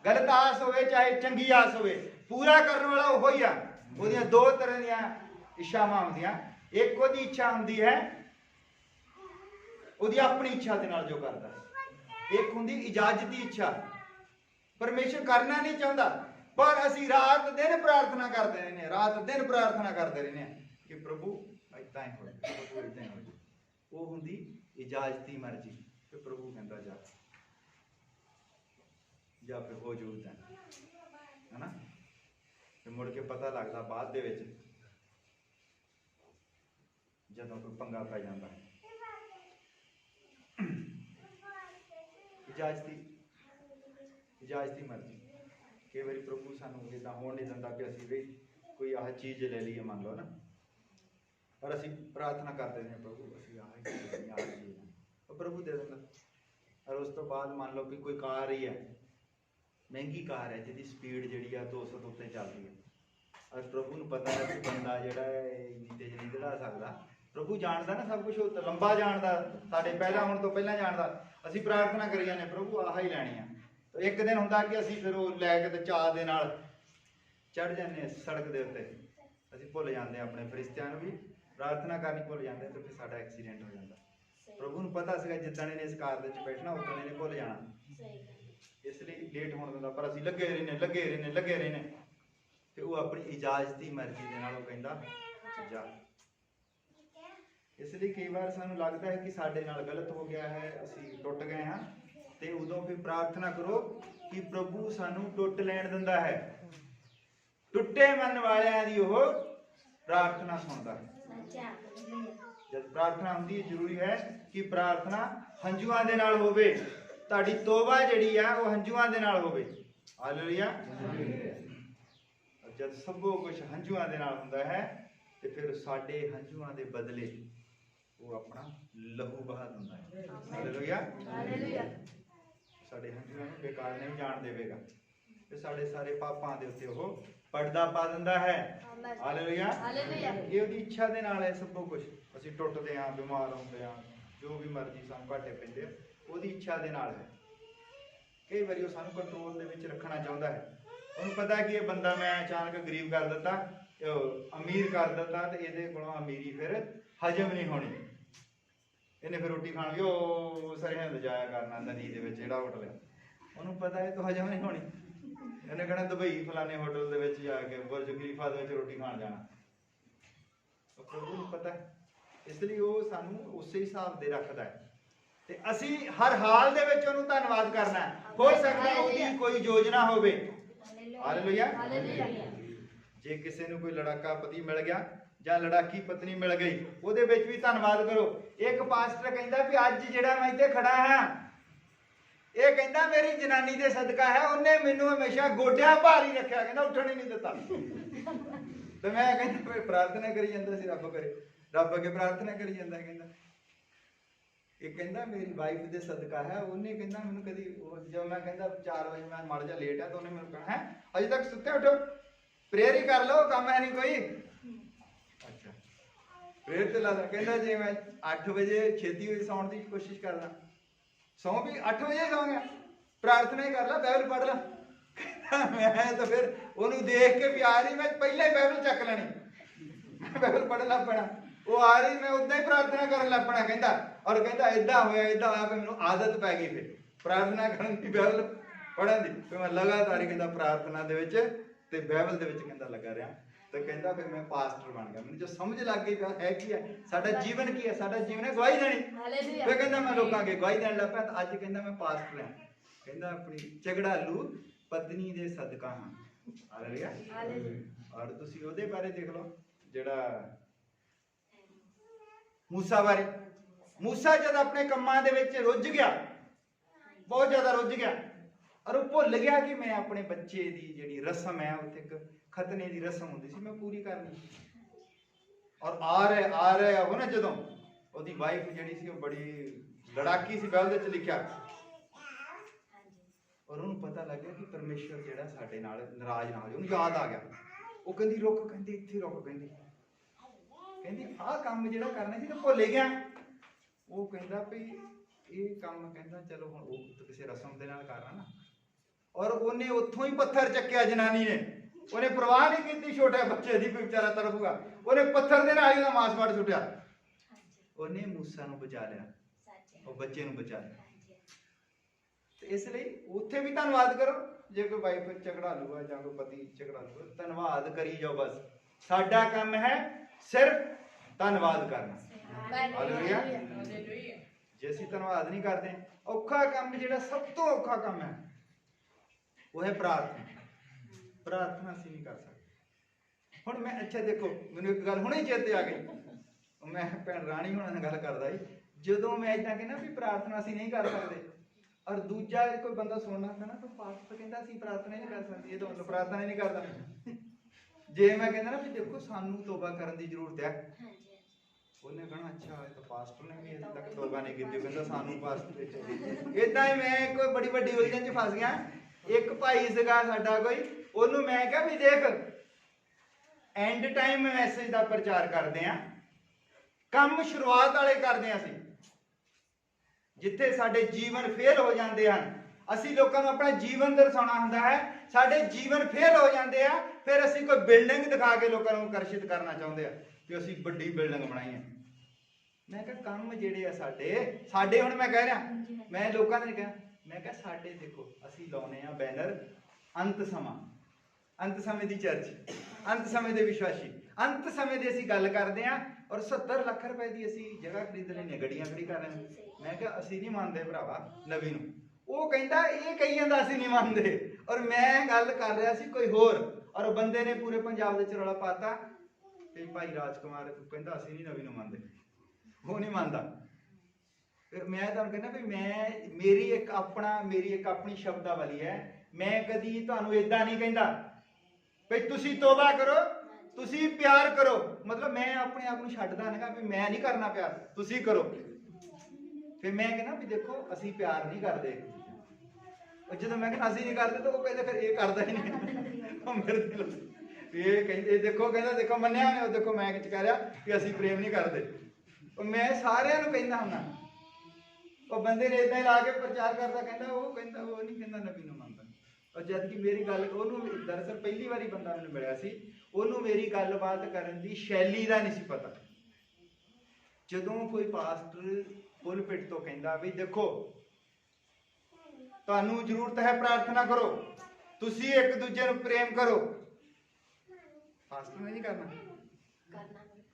गलत आस होवे चाहे चंगी आस होवे, पूरा करने वाला वो ही है। ਉਹਦੀਆਂ दो तरह ਦੀਆਂ ਇੱਛਾਵਾਂ ਹੁੰਦੀਆਂ, एक ਉਹਦੀ ਇੱਛਾ ਹੁੰਦੀ है ਉਹਦੀ ਆਪਣੀ ਇੱਛਾ ਦੇ ਨਾਲ ਜੋ ਕਰਦਾ, एक ਹੁੰਦੀ ਇਜਾਜ਼ਤੀ ਇੱਛਾ। परमेश्वर करना नहीं चाहता पर ਅਸੀਂ रात दिन प्रार्थना करते रहने, रात दिन प्रार्थना करते रहने कि प्रभु इदां ही हो, प्रभु इदां ही हो। वो हुंदी इजाजती मर्जी कि प्रभु कहता जा फिर हो जू है ना। तो मुड़ के पता लगता बाद दे विच जदों कोई पंगा पै जांदा। इजाजती मर्जी कई बारी प्रभु सानू इदां होण नहीं दिंदा कि असीं भी कोई आह चीज़ ले लीए, मान लो ना, पर असीं प्रार्थना करते हैं प्रभु असीं आह प्रभु दे दिंदा। और उस तो बाद मान लो भी कोई कार ही है, महंगी कार है जिहदी स्पीड जिहड़ी आ 200 तो उत्ते चलदी है, और प्रभु नूं पता है कि बंदा जिहड़ा इन्नी तेज नहीं चढ़ा सकदा। प्रभु जानदा ना सब कुछ, लंबा जानदा, साडे पैदा होण तो पहलां जानदा। असीं प्रार्थना करी जाने प्रभु आह ही लैणी आ, तो एक दिन हुंदा कि असीं फिर वो लै के ते चाह दे नाल चढ़ जाने सड़क दे उत्ते, असीं भुल जांदे अपने फरिश्तियां नूं भी प्रार्थना करनी भुल जाते, तो फिर साडा एक्सीडेंट हो जाता। प्रभु नूं पता सीगा जिद्दण इहने इस कार दे विच बैठना उद्दण इहने भुल जाना, इसलिए लेट होण दिंदा, पर असीं लगे रहने ते वो अपनी इजाजती मर्जी दे नाल कहंदा जा। इसलिए कई बार सानूं लगदा है कि साडे नाल गलत हो गया है, असीं टुट गए हां, ते उदों फिर प्रार्थना करो कि प्रभु सानूं टुट लैण दिंदा है। टुटे मन वालियां दी ओह प्रार्थना सुनदा है। जब प्रार्थना होंदी जरूरी है कि प्रार्थना हंजुआं दे नाल होवे, तुहाडी तौबा जिहड़ी है वो हंजुआं दे नाल होवे। हालेलुया। जब सब कुछ हंजुआं दे नाल हुंदा है ते फिर साडे हंजुआं दे बदले वो अपना लहू बहा दिंदा है। हालेलुया। साडे हंजुआं नूं बेकार नहीं जाण देवेगा, ते साडे सारे पापां दे उत्ते वो पर्दा पा दिंदा है। हालेलुया। ये उसदी इच्छा दे नाल है सब कुछ, असीं टुटदे हां, बीमार होंदे हां, जो भी मर्जी सानूं घाटे पैंदे, उसदी इच्छा दे नाल है। कई बार वो सानू कंट्रोल दे विच रखना चाहुंदा है। उन्होंने पता है कि ये बंदा मैं अचानक गरीब कर दिता, अमीर कर दिता, तो ये अमीरी फिर हजम नहीं होनी। इन्हें फिर रोटी खानी वो सरहद जाया करना नदी दे विच जिहड़ा होटल है, उन्होंने पता है तो हजम नहीं होनी। इन्हें कहना दुबई फलाने होटल दे विच जाके बुर्ज खलीफा दे विच रोटी खाण जाना, तो प्रभु नूं पता है। इसलिए वो सानू उस हिसाब दे रखदा है ते असीं हर हाल दे विच उहनूं धन्नवाद करना है। हो सकदा उहदी कोई योजना होवे, हालेलुया। जे किसी नूं कोई लड़ाका पति मिल गया ਜਾਂ लड़ाकी पत्नी मिल गई, ਉਹਦੇ ਵਿੱਚ भी धन्नवाद करो। एक पास्टर कहता भी ਅੱਜ ਜਿਹੜਾ मैं ਇੱਥੇ खड़ा ਹਾਂ, ਇਹ ਕਹਿੰਦਾ ਮੇਰੀ ਜਨਾਨੀ ਦੇ ਸਦਕਾ ਹੈ, ਉਹਨੇ ਮੈਨੂੰ ਹਮੇਸ਼ਾ ਗੋਡਿਆਂ ਭਾਰ ਹੀ ਰੱਖਿਆ, ਕਹਿੰਦਾ ਉੱਠਣ ਹੀ ਨਹੀਂ ਦਿੱਤਾ। ਤੇ ਮੈਂ ਕਹਿੰਦਾ ਕੋਈ ਪ੍ਰਾਰਥਨਾ ਕਰੀ ਜਾਂਦਾ ਸੀ, ਰੱਬ ਕਰੇ, ਰੱਬ ਅੱਗੇ ਪ੍ਰਾਰਥਨਾ ਕਰੀ ਜਾਂਦਾ। ਕਹਿੰਦਾ ਇਹ ਕਹਿੰਦਾ ਮੇਰੀ ਵਾਈਫ ਦੇ ਸਦਕਾ ਹੈ, ਉਹਨੇ ਕਹਿੰਦਾ ਮੈਨੂੰ ਕਦੀ ਜਦ ਮੈਂ ਕਹਿੰਦਾ 4 ਵਜੇ ਮੈਂ ਮਾੜਾ ਜਿਹਾ ਲੇਟ ਆ, ਤਾਂ ਉਹਨੇ ਮੈਨੂੰ ਕਹਾ ਹੈ ਅਜੇ ਤੱਕ ਸੁੱਤੇ ਉੱਠੋ, ਪ੍ਰੇਅਰ ਹੀ ਕਰ ਲਓ, ਕੰਮ ਹੈ ਨਹੀਂ ਕੋਈ। ਅੱਛਾ ਪ੍ਰੇਅਰ ਤੇ ਲਾਦਾ, ਕਹਿੰਦਾ ਜੇ ਮੈਂ 8 ਵਜੇ ਛੇਤੀ ਹੋਈ ਸੌਣ ਦੀ ਕੋਸ਼ਿਸ਼ ਕਰਦਾ, ਸੌਂ ਵੀ 8 ਵਜੇ ਸੌਂਗਾ, ਪ੍ਰਾਰਥਨਾ ਹੀ ਕਰ ਲਾ, ਬਾਈਬਲ ਪੜ੍ਹ ਲਾ। ਮੈਂ ਤਾਂ ਫਿਰ ਉਹਨੂੰ ਦੇਖ ਕੇ ਪਿਆਰ ਹੀ, ਮੈਂ ਪਹਿਲਾਂ ਹੀ ਬਾਈਬਲ ਚੱਕ ਲੈਣੀ, ਮੈਂ ਬਾਈਬਲ ਪੜ੍ਹਨ ਲੱਗ ਪੈਣਾ। ਉਹ ਆ ਰਹੀ, ਮੈਂ ਉਦਾਂ ਹੀ ਪ੍ਰਾਰਥਨਾ ਕਰਨ ਲੱਗ ਪੈਣਾ। ਕਹਿੰਦਾ ਔਰ ਕਹਿੰਦਾ ਏਦਾਂ ਹੋਇਆ ਫਿਰ ਮੈਨੂੰ ਆਦਤ ਪੈ ਗਈ ਫਿਰ ਪ੍ਰਾਰਥਨਾ ਕਰਨ ਦੀ, ਬਾਈਬਲ ਪੜ੍ਹਨ ਦੀ। ਫਿਰ ਮੈਂ ਲਗਾਤਾਰ ਹੀ ਕਹਿੰਦਾ ਪ੍ਰਾਰਥਨਾ ਦੇ ਵਿੱਚ ਤੇ ਬਾਈਬਲ ਦੇ ਵਿੱਚ ਕਹਿੰਦਾ ਲੱਗਾ ਰਿਹਾ। ਤੇ ਕਹਿੰਦਾ ਫਿਰ ਮੈਂ ਪਾਸਟਰ ਬਣ ਗਿਆ। ਮੈਨੂੰ ਜੋ ਸਮਝ ਲੱਗ ਗਈ ਹੈ ਕੀ ਹੈ ਸਾਡਾ ਜੀਵਨ, ਕੀ ਹੈ ਸਾਡਾ ਜੀਵਨ ਹੈ ਗਵਾਹੀ ਦੇਣੀ। ਫਿਰ ਕਹਿੰਦਾ ਮੈਂ ਲੋਕਾਂ ਅੱਗੇ ਗਵਾਹੀ ਦੇਣ ਲੱਗ ਪਿਆ। ਤਾਂ ਅੱਜ ਕਹਿੰਦਾ ਮੈਂ ਪਾਸਟਰ ਹਾਂ। ਕਹਿੰਦਾ ਆਪਣੀ ਝਗੜਾਲੂ ਪਤਨੀ ਦੇ ਸਦਕਾ ਹਾਂ। ਹਾਲੇਲੂਇਆ। ਔਰ ਤੁਸੀਂ ਉਹਦੇ ਬਾਰੇ ਦੇਖ ਲਓ ਜਿਹੜਾ मूसा बारे। मूसा जब अपने कम्मां दे विच रुझ गया, बहुत ज्यादा रुझ गया, और वो भुल गया कि मैं अपने बच्चे दी जिहड़ी रस्म है, उत्थे एक खतने दी रस्म हुंदी सी, मैं पूरी करनी। और आ रहा हो ना जदों ओदी वाइफ जिहड़ी सी वो बड़ी लड़ाकी सी, बाइबल विच लिखिया, और उन्हें पता लग गया कि परमेश्वर जिहड़ा साडे नाल नाराज ना हो जाए। उन्हें याद आ गया, वो कहंदी रुक, कहंदी इत्थे रुक, कहंदी ਕਹਿੰਦੀ ਆਹ ਕੰਮ ਜਿਹੜਾ ਕਰਨਾ ਸੀ ਤਾਂ ਭੁੱਲ ਗਿਆ। ਉਹ ਕਹਿੰਦਾ ਵੀ ਇਹ ਕੰਮ ਕਹਿੰਦਾ ਚਲੋ ਹੁਣ ਉਹ ਕਿਸੇ ਰਸਮ ਦੇ ਨਾਲ ਕਰਨਾ ਨਾ। ਔਰ ਉਹਨੇ ਉੱਥੋਂ ਹੀ ਪੱਥਰ ਚੱਕਿਆ, ਜਨਾਨੀ ਨੇ, ਉਹਨੇ ਪਰਵਾਹ ਨਹੀਂ ਕੀਤੀ ਛੋਟੇ ਬੱਚੇ ਦੀ, ਕੋਈ ਵਿਚਾਰਾ ਤੜਫੂਗਾ। ਉਹਨੇ ਪੱਥਰ ਦੇ ਨਾਲ ਹੀ ਉਹਦਾ ਮਾਸ ਫੜ ਸੁੱਟਿਆ। ਉਹਨੇ ਮੂਸਾ ਨੂੰ ਬਚਾ ਲਿਆ, ਉਹ ਬੱਚੇ ਨੂੰ ਬਚਾ ਲਿਆ। ਤੇ ਇਸ ਲਈ ਉੱਥੇ ਵੀ ਧੰਨਵਾਦ ਕਰੋ। ਜੇ ਕੋਈ ਵਾਈਫ ਝਗੜਾਲੂ ਹੈ ਜਾਂ ਕੋਈ ਪਤੀ ਝਗੜਾਲੂ, ਧੰਨਵਾਦ ਕਰੀ ਜਾਓ। ਬਸ ਸਾਡਾ ਕੰਮ ਹੈ ਸਿਰਫ ਧੰਨਵਾਦ ਕਰਨਾ। ਹਾਲੇਲੂਇਆ। ਜੇ ਅਸੀਂ ਧੰਨਵਾਦ ਨਹੀਂ ਕਰਦੇ, ਔਖਾ ਕੰਮ ਜਿਹੜਾ ਸਭ ਤੋਂ ਔਖਾ ਕੰਮ ਹੈ ਉਹ ਹੈ ਪ੍ਰਾਰਥਨਾ। ਪ੍ਰਾਰਥਨਾ ਅਸੀਂ ਨਹੀਂ ਕਰ ਸਕਦੇ। ਹੁਣ ਮੈਂ ਅੱਛਾ ਦੇਖੋ, ਮੈਨੂੰ ਇੱਕ ਗੱਲ ਹੁਣੇ ਚੇਤੇ ਆ ਗਈ। ਮੈਂ ਭੈਣ ਰਾਣੀ ਹੋਣਾ ਨਾਲ ਗੱਲ ਕਰਦਾ ਸੀ, ਜਦੋਂ ਮੈਂ ਇਦਾਂ ਕਹਿੰਦਾ ਵੀ ਪ੍ਰਾਰਥਨਾ ਅਸੀਂ ਨਹੀਂ ਕਰ ਸਕਦੇ, ਔਰ ਦੂਜਾ ਕੋਈ ਬੰਦਾ ਸੁਣਨਾ ਹੁੰਦਾ ਨਾ, ਤਾਂ ਪਾਸਟਰ ਕਹਿੰਦਾ ਅਸੀਂ ਪ੍ਰਾਰਥਨਾ ਹੀ ਨਹੀਂ ਕਰ ਸਕਦੇ, ਇਹ ਤਾਂ ਮਤਲਬ ਪ੍ਰਾਰਥਨਾ ਹੀ ਨਹੀਂ ਕਰਦਾ। ਜੇ ਮੈਂ ਕਹਿੰਦਾ ਨਾ ਵੀ ਦੇਖੋ ਸਾਨੂੰ ਤੋਬਾ ਕਰਨ ਦੀ ਜ਼ਰੂਰਤ ਹੈ, ਉਹਨੇ ਕਹਿਣਾ ਅੱਛਾ ਇਹ ਤਾਂ ਪਾਸਟਰ ਨੇ ਵੀ ਅਜੇ ਤੱਕ ਤੋਬਾ ਨਹੀਂ ਕੀਤੀ, ਕਹਿੰਦਾ ਸਾਨੂੰ ਪਾਸਟਰ। ਏਦਾਂ ਹੀ ਮੈਂ ਕੋਈ ਬੜੀ ਵੱਡੀ ਉਲਝਣ 'ਚ ਫਸ ਗਿਆ। ਇੱਕ ਭਾਈ ਸੀਗਾ ਸਾਡਾ ਕੋਈ, ਉਹਨੂੰ ਮੈਂ ਕਿਹਾ ਵੀ ਦੇਖ ਐਂਡ ਟਾਈਮ ਮੈਸੇਜ ਦਾ ਪ੍ਰਚਾਰ ਕਰਦੇ ਆ, ਕੰਮ ਸ਼ੁਰੂਆਤ ਵਾਲੇ ਕਰਦੇ ਆ ਅਸੀਂ, ਜਿੱਥੇ ਸਾਡੇ ਜੀਵਨ ਫੇਲ ਹੋ ਜਾਂਦੇ ਹਨ। ਅਸੀਂ ਲੋਕਾਂ ਨੂੰ ਆਪਣਾ ਜੀਵਨ ਦਰਸਾਉਣਾ ਹੁੰਦਾ ਹੈ, ਸਾਡੇ ਜੀਵਨ ਫੇਲ ਹੋ ਜਾਂਦੇ ਆ, ਫਿਰ ਅਸੀਂ ਕੋਈ ਬਿਲਡਿੰਗ ਦਿਖਾ ਕੇ ਲੋਕਾਂ ਨੂੰ ਆਕਰਸ਼ਿਤ ਕਰਨਾ ਚਾਹੁੰਦੇ ਆ ਕਿ ਅਸੀਂ ਵੱਡੀ ਬਿਲਡਿੰਗ ਬਣਾਈ ਹੈ। ਮੈਂ ਕਿਹਾ ਕੰਮ ਜਿਹੜੇ ਆ ਸਾਡੇ ਹੁਣ ਮੈਂ ਕਹਿ ਰਿਹਾ, ਮੈਂ ਲੋਕਾਂ ਨੇ ਕਿਹਾ, ਮੈਂ ਕਿਹਾ ਸਾਡੇ ਦੇਖੋ ਅਸੀਂ ਲਾਉਨੇ ਆ ਬੈਨਰ ਅੰਤ ਸਮਾਂ, ਅੰਤ ਸਮੇਂ ਦੀ ਚਰਚ, ਅੰਤ ਸਮੇਂ ਦੇ ਵਿਸ਼ਵਾਸੀ, ਅੰਤ ਸਮੇਂ ਦੀ ਅਸੀਂ ਗੱਲ ਕਰਦੇ ਆ, ਔਰ 70 ਲੱਖ ਰੁਪਏ ਦੀ ਅਸੀਂ ਜਗ੍ਹਾ ਖਰੀਦ ਲੈਣੀ, ਗੱਡੀਆਂ ਖੜੀ ਕਰ ਲੈਣੀ। ਮੈਂ ਕਿਹਾ ਅਸੀਂ ਨਹੀਂ ਮੰਨਦੇ ਭਰਾਵਾ ਨਵੀ ਨੂੰ। ਉਹ ਕਹਿੰਦਾ ਇਹ ਕਹੀ ਜਾਂਦਾ ਅਸੀਂ ਨਹੀਂ ਮੰਨਦੇ, ਔਰ ਮੈਂ ਗੱਲ ਕਰ ਰਿਹਾ ਸੀ ਕੋਈ ਹੋਰ, ਔਰ ਬੰਦੇ ਨੇ ਪੂਰੇ ਪੰਜਾਬ ਦੇ ਚ ਰੌਲਾ ਪਾਤਾ ਤੇ ਭਾਈ ਰਾਜਕੁਮਾਰ ਕਹਿੰਦਾ ਅਸੀਂ ਨਹੀਂ ਨਵੀ ਨੂੰ ਮੰਨਦੇ, ਉਹ ਨਹੀਂ ਮੰਨਦਾ। ਫਿਰ ਮੈਂ ਤੁਹਾਨੂੰ ਕਹਿੰਦਾ ਵੀ ਮੇਰੀ ਇੱਕ ਆਪਣੀ ਸ਼ਬਦਾਵਲੀ ਹੈ। ਮੈਂ ਕਦੀ ਤੁਹਾਨੂੰ ਏਦਾਂ ਨਹੀਂ ਕਹਿੰਦਾ ਵੀ ਤੁਸੀਂ ਤੋਬਾ ਕਰੋ, ਤੁਸੀਂ ਪਿਆਰ ਕਰੋ, ਮਤਲਬ ਮੈਂ ਆਪਣੇ ਆਪ ਨੂੰ ਛੱਡਦਾ ਨਹੀਂਗਾ ਵੀ ਮੈਂ ਨਹੀਂ ਕਰਨਾ ਪਿਆਰ, ਤੁਸੀਂ ਕਰੋ। ਫਿਰ ਮੈਂ ਕਹਿੰਦਾ ਵੀ ਦੇਖੋ ਅਸੀਂ ਪਿਆਰ ਨਹੀਂ ਕਰਦੇ। ਜਦੋਂ ਮੈਂ ਕਹਿੰਦਾ ਅਸੀਂ ਨਹੀਂ ਕਰਦੇ ਤਾਂ ਉਹ ਕਹਿੰਦੇ ਫਿਰ ਇਹ ਕਰਦਾ ਹੀ ਨਹੀਂ। ਉਹ ਮੇਰੇ ਦਿਲ ਇਹ ਕਹਿੰਦੇ ਦੇਖੋ ਮੰਨਿਆ ਨੇ, ਉਹ ਦੇਖੋ ਮੈਂ ਕਹਿ ਰਿਹਾ ਕਿ ਅਸੀਂ ਪ੍ਰੇਮ ਨਹੀਂ ਕਰਦੇ। ਮੈਂ ਸਾਰਿਆਂ ਨੂੰ ਕਹਿੰਦਾ ਹੁੰਦਾ ਉਹ ਬੰਦੇ ਨੇ ਇਦਾਂ ਹੀ ਲਾ ਕੇ ਪ੍ਰਚਾਰ ਕਰਦਾ, ਕਹਿੰਦਾ ਉਹ ਨਹੀਂ ਕਹਿੰਦਾ ਨਬੀ ਨੂੰ ਮੰਨਦਾ। ਔਰ ਜਦ ਕਿ ਮੇਰੀ ਗੱਲ ਉਹਨੂੰ ਦਰਅਸਲ ਪਹਿਲੀ ਵਾਰੀ ਬੰਦਾ ਮੈਨੂੰ ਮਿਲਿਆ ਸੀ, ਉਹਨੂੰ ਮੇਰੀ ਗੱਲਬਾਤ ਕਰਨ ਦੀ ਸ਼ੈਲੀ ਦਾ ਨਹੀਂ ਸੀ ਪਤਾ। ਜਦੋਂ ਕੋਈ ਪਾਸਟਰ ਪੁਲਪਿਟ ਤੋਂ ਕਹਿੰਦਾ ਵੀ ਦੇਖੋ ਤੁਹਾਨੂੰ ਜ਼ਰੂਰਤ ਹੈ ਪ੍ਰਾਰਥਨਾ ਕਰੋ, ਤੁਸੀਂ ਇੱਕ ਦੂਜੇ ਨੂੰ ਪ੍ਰੇਮ ਕਰੋ, ਪਾਸਟਰ ਨੇ ਨਹੀਂ ਕਰਨਾ,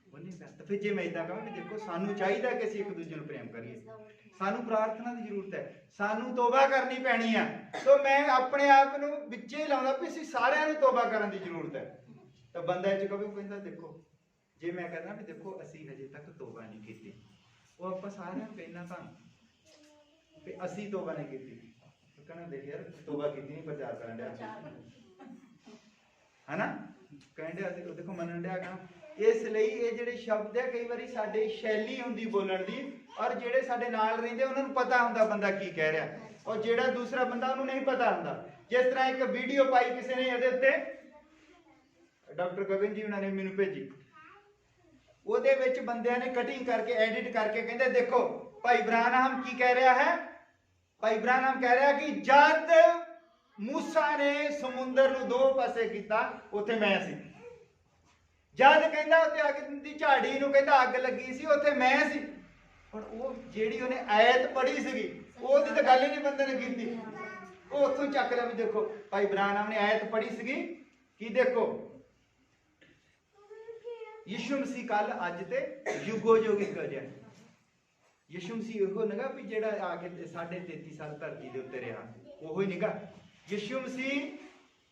ਉਹ ਨਹੀਂ ਕਰਦਾ। ਫਿਰ ਜੇ ਮੈਂ ਇਦਾਂ ਕਹਾਂ ਵੀ ਦੇਖੋ ਸਾਨੂੰ ਚਾਹੀਦਾ ਕਿ ਅਸੀਂ ਇੱਕ ਦੂਜੇ ਨੂੰ ਪ੍ਰੇਮ ਕਰੀਏ, ਸਾਨੂੰ ਪ੍ਰਾਰਥਨਾ ਦੀ ਜ਼ਰੂਰਤ ਹੈ, ਸਾਨੂੰ ਤੋਬਾ ਕਰਨੀ ਪੈਣੀ ਆ, ਤਾਂ ਮੈਂ ਆਪਣੇ ਆਪ ਨੂੰ ਵਿੱਚੇ ਹੀ ਲਾਉਂਦਾ ਵੀ ਅਸੀਂ ਸਾਰਿਆਂ ਨੂੰ ਤੋਬਾ ਕਰਨ ਦੀ ਜ਼ਰੂਰਤ ਹੈ। ਤਾਂ ਬੰਦਾ ਇਹ ਚ ਕਹੇ, ਉਹ ਕਹਿੰਦਾ ਦੇਖੋ ਜੇ ਮੈਂ ਕਹਿੰਦਾ ਵੀ ਦੇਖੋ ਅਸੀਂ ਹਜੇ ਤੱਕ ਤੋਬਾ ਨਹੀਂ ਕੀਤੀ, ਉਹ ਆਪਾਂ ਸਾਰਿਆਂ ਨੂੰ ਕਹਿਣਾ ਤਾਂ ਵੀ ਅਸੀਂ ਤੋਬਾ ਨਹੀਂ ਕੀਤੀ, ਕਹਿੰਦਾ ਦੇਖ ਯਾਰ ਤੋਬਾ ਕੀਤੀ ਨਹੀਂ, ਪ੍ਰਚਾਰ ਕਰਨ ਡਿਆ ਹੈ ਨਾ, ਕਹਿੰਦੇ ਅਸੀਂ ਦੇਖੋ ਮੰਨਣ ਡਿਆ ਗਾ। ਇਸ ਲਈ ਇਹ ਜਿਹੜੇ ਸ਼ਬਦ ਹੈ ਕਈ ਵਾਰੀ ਸਾਡੇ ਸ਼ੈਲੀ ਹੁੰਦੀ ਬੋਲਣ ਦੀ, ਔਰ ਜਿਹੜੇ ਸਾਡੇ ਨਾਲ ਰਹਿੰਦੇ ਉਹਨਾਂ ਨੂੰ ਪਤਾ ਹੁੰਦਾ ਬੰਦਾ ਕੀ ਕਹਿ ਰਿਹਾ, ਔਰ ਜਿਹੜਾ ਦੂਸਰਾ ਬੰਦਾ ਉਹਨੂੰ ਨਹੀਂ ਪਤਾ ਹੁੰਦਾ। ਜਿਸ ਤਰ੍ਹਾਂ ਇੱਕ ਵੀਡੀਓ ਪਾਈ ਕਿਸੇ ਨੇ ਇਹਦੇ ਉੱਤੇ, ਡਾਕਟਰ ਗਗਨ ਜੀ ਉਹਨਾਂ ਨੇ ਮੈਨੂੰ ਭੇਜੀ, ਉਹਦੇ ਵਿੱਚ ਬੰਦਿਆਂ ਨੇ ਕਟਿੰਗ ਕਰਕੇ ਐਡਿਟ ਕਰਕੇ ਕਹਿੰਦੇ ਦੇਖੋ ਭਾਈ ਬ੍ਰਾਹਨਮ ਕੀ ਕਹਿ ਰਿਹਾ ਹੈ। ਭਾਈ ਬ੍ਰਾਹਨਮ ਕਹਿ ਰਿਹਾ ਕਿ ਜਦ ਮੂਸਾ ਨੇ ਸਮੁੰਦਰ ਨੂੰ ਦੋ ਪਾਸੇ ਕੀਤਾ ਉੱਥੇ ਮੈਂ ਸੀ, ਜਦ ਕਹਿੰਦਾ ਉੱਤੇ ਅੱਗ ਦੀ ਝਾੜੀ ਨੂੰ ਕਹਿੰਦਾ ਅੱਗ ਲੱਗੀ ਸੀ ਉੱਥੇ ਮੈਂ ਸੀ। ਹੁਣ ਉਹ ਜਿਹੜੀ ਉਹਨੇ ਆਇਤ ਪੜ੍ਹੀ ਸੀਗੀ ਉਹਦੀ ਤਾਂ ਗੱਲ ਹੀ ਨਹੀਂ ਬੰਦੇ ਨੇ ਕੀਤੀ, ਉਹ ਉੱਥੋਂ ਚੱਕ ਲਿਆ ਵੀ ਦੇਖੋ ਭਾਈ ਬ੍ਰਾਹਨਮ ਨੇ ਆਇਤ ਪੜ੍ਹੀ ਸੀਗੀ ਕਿ ਦੇਖੋ ਯਿਸੂ ਮਸੀਹ ਕੱਲ ਅੱਜ ਤੇ ਯੁਗੋ ਯੁਗ ਇੱਕੋ ਜਿਹਾ। ਯਿਸੂ ਮਸੀਹ ਉਹ ਨਹੀਂਗਾ ਵੀ ਜਿਹੜਾ ਆ ਕੇ 33.5 ਸਾਲ ਧਰਤੀ ਦੇ ਉੱਤੇ ਰਿਹਾ, ਉਹੋ ਹੀ ਨਹੀਂਗਾ। ਯਿਸੂ ਮਸੀਹ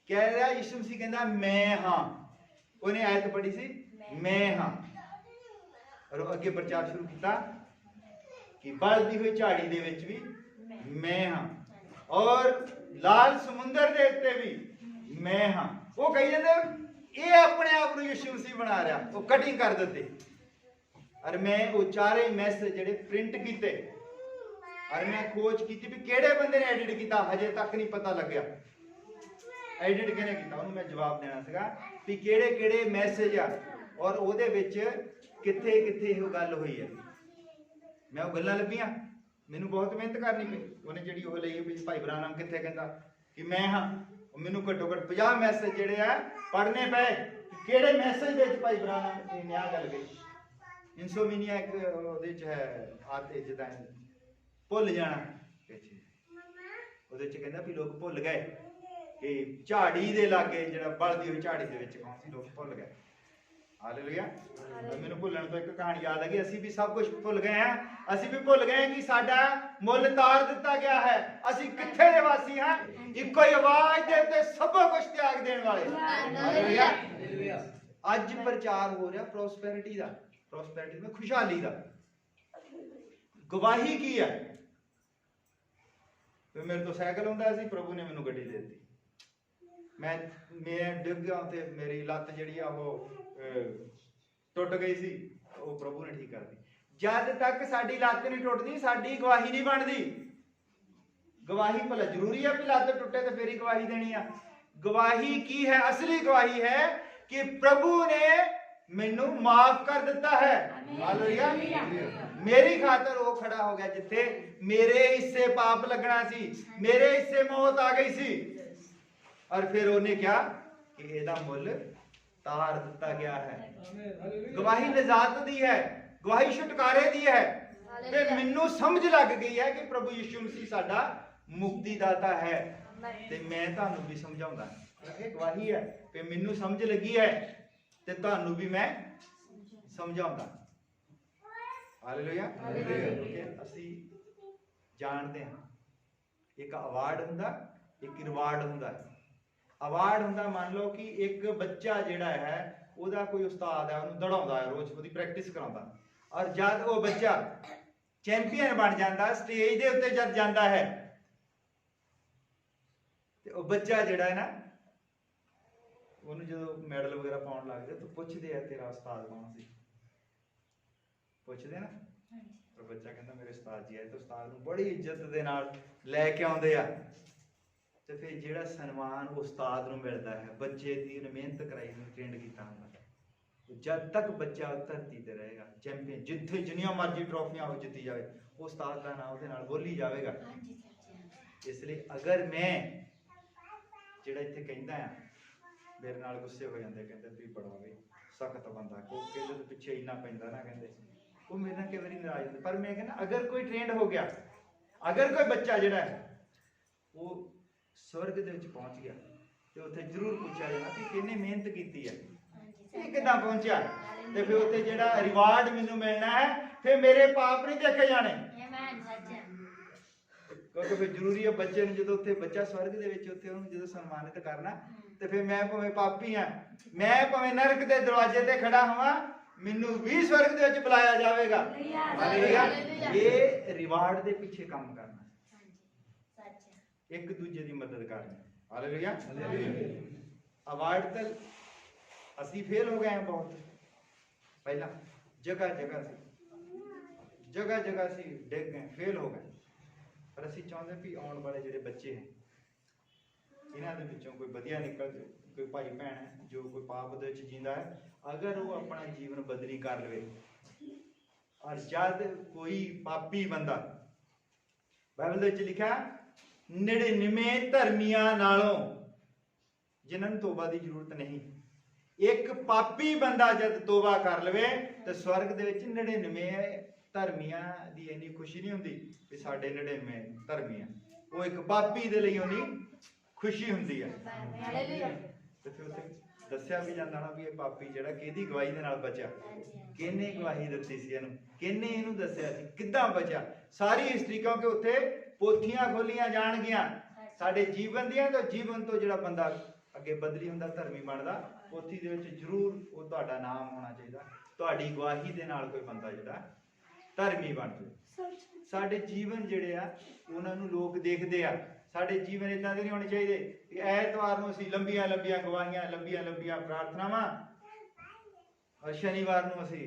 ਕਹਿ ਰਿਹਾ, ਯਿਸੂ ਮਸੀਹ ਕਹਿੰਦਾ ਮੈਂ ਹਾਂ, ਉਹਨੇ ਆਇਤ ਪੜ੍ਹੀ ਸੀ ਮੈਂ ਹਾਂ, ਔਰ ਅੱਗੇ ਪ੍ਰਚਾਰ ਸ਼ੁਰੂ ਕੀਤਾ ਕਿ ਬਲਦੀ ਹੋਈ ਝਾੜੀ ਦੇ ਵਿੱਚ ਵੀ ਮੈਂ ਹਾਂ, ਔਰ ਲਾਲ ਸਮੁੰਦਰ ਦੇ ਉੱਤੇ ਵੀ ਮੈਂ ਹਾਂ। ਉਹ ਕਹੀ ਜਾਂਦੇ ਇਹ ਆਪਣੇ ਆਪ ਨੂੰ ਯਿਸੂ ਮਸੀਹ ਬਣਾ ਰਿਹਾ, ਉਹ ਕਟਿੰਗ ਕਰ ਦਿੱਤੇ। ਔਰ ਮੈਂ ਉਹ ਚਾਰੇ ਮੈਸੇਜ ਜਿਹੜੇ ਪ੍ਰਿੰਟ ਕੀਤੇ, ਔਰ ਮੈਂ ਖੋਜ ਕੀਤੀ ਵੀ ਕਿਹੜੇ ਬੰਦੇ ਨੇ ਐਡਿਟ ਕੀਤਾ, ਹਜੇ ਤੱਕ ਨਹੀਂ ਪਤਾ ਲੱਗਿਆ ਐਡਿਟ ਕਿਹਨੇ ਕੀਤਾ। ਉਹਨੂੰ ਮੈਂ ਜਵਾਬ ਦੇਣਾ ਸੀਗਾ ਵੀ ਕਿਹੜੇ ਕਿਹੜੇ ਮੈਸੇਜ ਆ, ਔਰ ਉਹਦੇ ਵਿੱਚ ਕਿੱਥੇ ਕਿੱਥੇ ਇਹ ਗੱਲ ਹੋਈ ਹੈ। ਮੈਂ ਉਹ ਗੱਲਾਂ ਲੱਭੀਆਂ, ਮੈਨੂੰ ਬਹੁਤ ਮਿਹਨਤ ਕਰਨੀ ਪਈ। ਉਹਨੇ ਜਿਹੜੀ ਉਹ ਲਈ ਵੀ ਭਾਈ ਬ੍ਰਾਹਨਮ ਕਿੱਥੇ ਕਹਿੰਦਾ ਕਿ ਮੈਂ ਹਾਂ, ਮੈਨੂੰ ਘੱਟੋ ਘੱਟ 50 ਮੈਸੇਜ ਜਿਹੜੇ ਆ ਪੜ੍ਹਨੇ ਪਏ, ਕਿਹੜੇ ਮੈਸੇਜ ਵਿੱਚ ਭਾਈ ਬ੍ਰਾਹਨਮ ਨੇ ਆਹ ਗੱਲ ਕਹੀ। ਇਨਸੋਮੀਨੀਆ ਇੱਕ ਉਹਦੇ ਚ ਹੈ ਆਤੇ ਜਿੱਦਾਂ ਭੁੱਲ ਜਾਣਾ, ਉਹਦੇ ਚ ਕਹਿੰਦਾ ਵੀ ਲੋਕ ਭੁੱਲ ਗਏ ਕਿ ਝਾੜੀ ਦੇ ਲਾਗੇ ਜਿਹੜਾ ਬਲਦੀ ਹੋਈ ਝਾੜੀ ਦੇ ਵਿੱਚ ਕੌਣ ਸੀ, ਲੋਕ ਭੁੱਲ ਗਏ। ਹਾਲੇਲੂਇਆ। ਮੈਨੂੰ ਭੁੱਲਣ ਤੋਂ ਇੱਕ ਕਹਾਣੀ ਯਾਦ ਆ ਗਈ, ਅਸੀਂ ਵੀ ਸਭ ਕੁਝ ਭੁੱਲ ਗਏ ਹਾਂ, ਅਸੀਂ ਵੀ ਭੁੱਲ ਗਏ ਕਿ ਸਾਡਾ ਮੁੱਲ ਤਾਰ ਦਿੱਤਾ ਗਿਆ ਹੈ, ਅਸੀਂ ਕਿੱਥੇ ਦੇ ਵਾਸੀ ਹਾਂ, ਇੱਕੋ ਹੀ ਆਵਾਜ਼ ਦੇ ਉੱਤੇ ਸਭ ਕੁਝ ਤਿਆਗ ਦੇਣ ਵਾਲੇ। ਹਾਲੇਲੂਇਆ। ਅੱਜ ਪ੍ਰਚਾਰ ਹੋ ਰਿਹਾ ਪ੍ਰੋਸਪੈਰਿਟੀ ਦਾ, ਪ੍ਰੋਸਪੈਰਿਟੀ में खुशहाली ਦਾ। ਗਵਾਹੀ ਕੀ ਹੈ? ਮੇਰੇ ਤੋਂ ਸਾਈਕਲ ਹੁੰਦਾ ਸੀ, ਪ੍ਰਭੂ ਨੇ ਮੈਨੂੰ ਗੱਡੀ ਦੇ ਦਿੱਤੀ, ਮੈਂ ਡਿੱਗ ਗਿਆ ਤੇ ਮੇਰੀ ਲੱਤ ਜਿਹੜੀ ਆ ਉਹ ਟੁੱਟ ਗਈ ਸੀ, ਉਹ ਪ੍ਰਭੂ ਨੇ ਠੀਕ ਕਰਤੀ। ਜਦ ਤੱਕ ਸਾਡੀ ਲੱਤ ਨਹੀਂ ਟੁੱਟਦੀ ਸਾਡੀ ਗਵਾਹੀ ਨਹੀਂ ਬਣਦੀ। ਗਵਾਹੀ ਭਲਾ ਜ਼ਰੂਰੀ ਹੈ ਵੀ ਲੱਤ ਟੁੱਟੇ ਤੇ ਫੇਰ ਹੀ ਗਵਾਹੀ ਦੇਣੀ ਆ। ਗਵਾਹੀ ਕੀ ਹੈ? ਅਸਲੀ ਗਵਾਹੀ ਹੈ ਕਿ ਪ੍ਰਭੂ ਨੇ ਮੈਨੂੰ ਮਾਫ ਕਰ ਦਿੱਤਾ ਹੈ। ਹਾਲੇਲੂਇਆ। ਮੇਰੀ ਖਾਤਰ ਉਹ ਖੜਾ ਹੋ ਗਿਆ ਜਿੱਥੇ ਮੇਰੇ ਹਿੱਸੇ ਪਾਪ ਲੱਗਣਾ ਸੀ, ਮੇਰੇ ਹਿੱਸੇ ਮੌਤ ਆ ਗਈ ਸੀ, ਔਰ ਫਿਰ ਉਹਨੇ ਕਿਹਾ ਕਿ ਇਹਦਾ ਮੁੱਲ ਤਾਰ ਦਿੱਤਾ ਗਿਆ ਹੈ। ਗਵਾਹੀ ਨਜਾਤ ਦੀ ਹੈ, ਗਵਾਹੀ ਛੁਟਕਾਰੇ ਦੀ ਹੈ। ਤੇ ਮੈਨੂੰ ਸਮਝ ਲੱਗ ਗਈ ਹੈ ਕਿ ਪ੍ਰਭੂ ਯਿਸੂ ਮਸੀਹ ਸਾਡਾ ਮੁਕਤੀ ਦਾਤਾ ਹੈ, ਤੇ ਮੈਂ ਤੁਹਾਨੂੰ ਵੀ ਸਮਝਾਉਂਦਾ। ਇਹ ਗਵਾਹੀ ਹੈ ਕਿ ਮੈਨੂੰ ਸਮਝ ਲੱਗੀ ਹੈ ਤੇ ਤੁਹਾਨੂੰ ਵੀ ਮੈਂ ਸਮਝਾਉਂਦਾ। ਹਾਲੇਲੂਇਆ। ਅਸੀਂ ਜਾਣਦੇ ਹਾਂ ਇੱਕ ਅਵਾਰਡ ਹੁੰਦਾ, ਇੱਕ ਰਿਵਾਰਡ ਹੁੰਦਾ। ਅਵਾਰਡ ਹੁੰਦਾ, ਮੰਨ ਲਓ ਕਿ ਇੱਕ ਬੱਚਾ ਜਿਹੜਾ ਹੈ ਉਹਦਾ ਕੋਈ ਉਸਤਾਦ ਹੈ, ਉਹਨੂੰ ਦੜਾਉਂਦਾ ਹੈ, ਰੋਜ਼ ਉਹਦੀ ਪ੍ਰੈਕਟਿਸ ਕਰਾਉਂਦਾ, ਔਰ ਜਦ ਉਹ ਬੱਚਾ ਚੈਂਪੀਅਨ ਬਣ ਜਾਂਦਾ, ਸਟੇਜ ਦੇ ਉੱਤੇ ਜਦ ਜਾਂਦਾ ਹੈ, ਤੇ ਉਹ ਬੱਚਾ ਜਿਹੜਾ ਹੈ ਨਾ, ਉਹਨੂੰ ਜਦੋਂ ਮੈਡਲ ਵਗੈਰਾ ਪਾਉਣ ਲੱਗਦੇ ਤਾਂ ਪੁੱਛਦੇ ਆ ਤੇਰਾ ਉਸਤਾਦ ਕੌਣ ਸੀ, ਪੁੱਛਦੇ ਨਾ। ਪਰ ਬੱਚਾ ਕਹਿੰਦਾ ਮੇਰੇ ਉਸਤਾਦ ਜੀ ਆਏ, ਤੇ ਉਸਤਾਦ ਨੂੰ ਬੜੀ ਇੱਜ਼ਤ ਦੇ ਨਾਲ ਲੈ ਕੇ ਆਉਂਦੇ ਆ। ਤੇ ਫਿਰ ਜਿਹੜਾ ਸਨਮਾਨ ਉਸਤਾਦ ਨੂੰ ਮਿਲਦਾ ਹੈ, ਬੱਚੇ ਦੀ ਮਿਹਨਤ ਕਰਾਈ ਨੂੰ ਟ੍ਰੇਨਡ ਕੀਤਾ ਹੁੰਦਾ, ਜਦ ਤੱਕ ਬੱਚਾ ਧਰਤੀ ਤੇ ਰਹੇਗਾ ਚੈਂਪੀਅਨ, ਜਿੱਥੇ ਜਿੰਨੀਆਂ ਮਰਜ਼ੀ ਟਰੋਫੀਆਂ ਉਹ ਜਿੱਤੀ ਜਾਵੇ, उस्ताद का नाम उहदे नाल बोली जाएगा। इसलिए अगर मैं जिहड़ा इत्थे कहंदा आ मेरे नाल गुस्से हो जाते, कहते भी बड़ा वे सख्त बंदा, क्योंकि तो पिछे इन्ना पैंदा ना, कहते वो मेरे नाल कई बारी नाराज होंदे। पर मैं कहना अगर कोई ट्रेंड हो गया, अगर कोई बच्चा जिहड़ा है वो स्वर्ग दे विच पहुंच गया तो उत्थे जरूर पूछा जाना कि किहने मेहनत कीती है, ये किदां पहुंचा, ते फिर उत्थे जिहड़ा रिवार्ड मैनूं मिलना है, फिर मेरे पाप नहीं देखे जाने। क्योंकि फिर जरूरी है बच्चे ने जो उत्थे बच्चा स्वर्ग दे विच उत्थे उहनूं जो सन्मानित करना, तो फिर मैं भावें पापी हाँ, मैं भावें नरक के दरवाजे ते खड़ा होवां, मैनूं भी स्वर्ग दे विच बुलाया जाएगा। ये रिवार्ड दे पीछे काम करना, एक दूजे की मदद करनी। हालेलुया। अवार्ड तो असी फेल हो गए हैं बहुत पहला, जगह जगह से डिग गए, फेल हो गए। पर असी चाहते भी आने वाले जो बच्चे हैं इन्हां दे विचों कोई वधिया निकल जाए, कोई भाई भैन है जो कोई पाप दे विच जींदा है, अगर वो अपना जीवन बदली कर लवे, और जद कोई पापी बंदा, बाइबल दे विच लिखा 99 धर्मियां नालों जिन्हां नूं तौबा की जरूरत नहीं, एक पापी बंदा जद तौबा कर लवे तो स्वर्ग दे विच 99 धर्मियां दी इन्नी खुशी नहीं हुंदी कि साडे 99 धर्मी है, वो एक पापी दे लई उहदी खुशी हुंदी है। ते फिर उत्थे दस्सिया भी जांदा ना भी ये पापी जिहड़ा किहदी गवाही दे नाल बचा, किहने गवाही दित्ती सी इहनूं, किहने इहनूं दस्सिया सी, किद्दां बचा, सारी हिस्ट्री, क्योंकि उत्थे पोथियां खोलियां जाणगियां साडे जीवन दियां, तो जीवन तो जिहड़ा बंदा अगे बदली हुंदा, धर्मी बनदा, पोथी दे विच जरूर वो तुहाडा नाम होना चाहिए, तुहाडी गवाही दे नाल कोई बंदा जिहड़ा धर्मी बन जाए। साडे जीवन जिहड़े आ उहनां नूं लोक देखदे आ, साडे जीवन इदां दे नहीं होने चाहिए कि ऐतवार नूं असीं लंबियां गवाहियां, लंबियां प्रार्थनावां, और शनिवार नूं असीं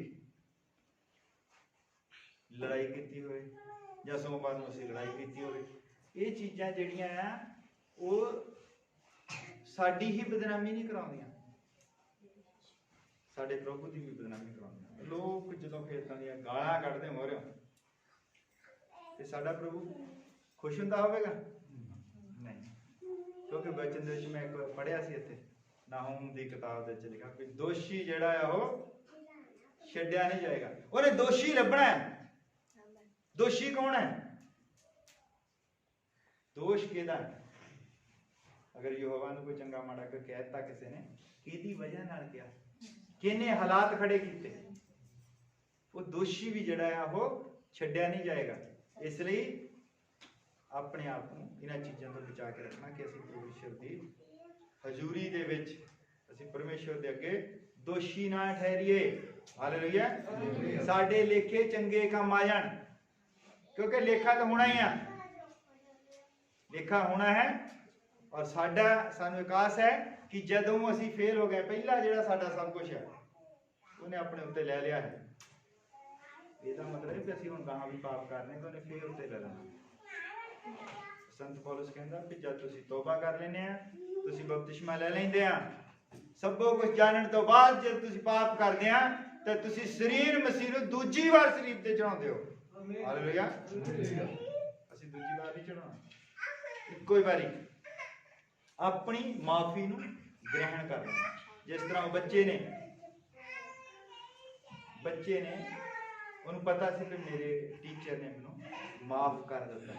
लड़ाई कीती होवे, जां सोमवार नूं असीं लड़ाई कीती होवे। ये चीज़ां जिहड़ियां आ वो साडी ही बदनामी नहीं कराउंदियां, साडे प्रभु की भी बदनामी कराउंदियां। लोग जदों फिर इदां दीयां गालां कढदे मोहरियों ते साडा प्रभु खुश हुंदा होवेगा नहीं, क्योंकि बचन दे विच मैं एक पढ़िया सी इत्थे नाहूम दी किताब दे विच लिखा कि दोषी जिहड़ा है वो छड्डिया नहीं जाएगा, उहने दोषी लभना है। दोषी कौन है? दोष किहदा है? अगर यहोवा नूं कोई चंगा माड़ा कोई कहता किसी ने, किहदी वजह नाल किया, किहने हालात खड़े कीते, वो दोषी भी जिहड़ा है वो छड्डिया नहीं जाएगा। इसलिए अपने आप को इन्हां चीज़ों तो बचा के रखना कि असीं परमेश्वर की हजूरी दे विच असीं परमेश्वर दे अगे दोषी ना ठहरीए। हालेलुया। साडे लेखे चंगे काम आ जाण, क्योंकि लेखा तो होना ही है, लेखा होना है। और साडा सानू विकास है कि जदों असीं फेल हो गए, पहला जिहड़ा साडा सब कुछ है उन्हें अपने उत्ते ले लिया है। ਇਹਦਾ मतलब है कि ਅਸੀਂ ਹੁਣ ਗਾਹਾਂ ਵੀ ਪਾਪ ਕਰਨੇ ਤਾਂ ਉਹਨੇ ਫੇਰ ਉੱਤੇ ਲੈ ਲੈਣਾ। ਸੰਤ ਪੌਲਸ ਕਹਿੰਦਾ ਕਿ ਜਦ ਤੁਸੀਂ ਤੋਬਾ ਕਰ ਲੈਨੇ ਆ, ਤੁਸੀਂ ਬਪਤਿਸਮਾ ਲੈ ਲੈਂਦੇ ਆ, ਸਭੋ ਕੁਝ ਜਾਣਨ ਤੋਂ ਬਾਅਦ ਜਦ ਤੁਸੀਂ ਪਾਪ ਕਰਦੇ ਆ ਤਾਂ ਤੁਸੀਂ ਸਰੀਰ ਮਸੀਹ ਨੂੰ ਦੂਜੀ ਵਾਰ ਸਰੀਰ ਤੇ ਚੜਾਉਂਦੇ ਹੋ। ਹਾਲੇਲੂਇਆ। ਅਸੀਂ ਦੂਜੀ ਵਾਰ ਨਹੀਂ ਚੜਾਉਣਾ, ਇੱਕੋ ਹੀ ਵਾਰੀ ਆਪਣੀ ਮਾਫੀ ਨੂੰ ਗ੍ਰਹਿਣ ਕਰ ਲੈਣਾ। ਜਿਸ ਤਰ੍ਹਾਂ ਉਹ ਬੱਚੇ ਨੇ ਉਹਨੂੰ ਪਤਾ ਸੀ ਕਿ ਮੇਰੇ ਟੀਚਰ ਨੇ ਮੈਨੂੰ ਮਾਫ ਕਰ ਦਿੱਤਾ,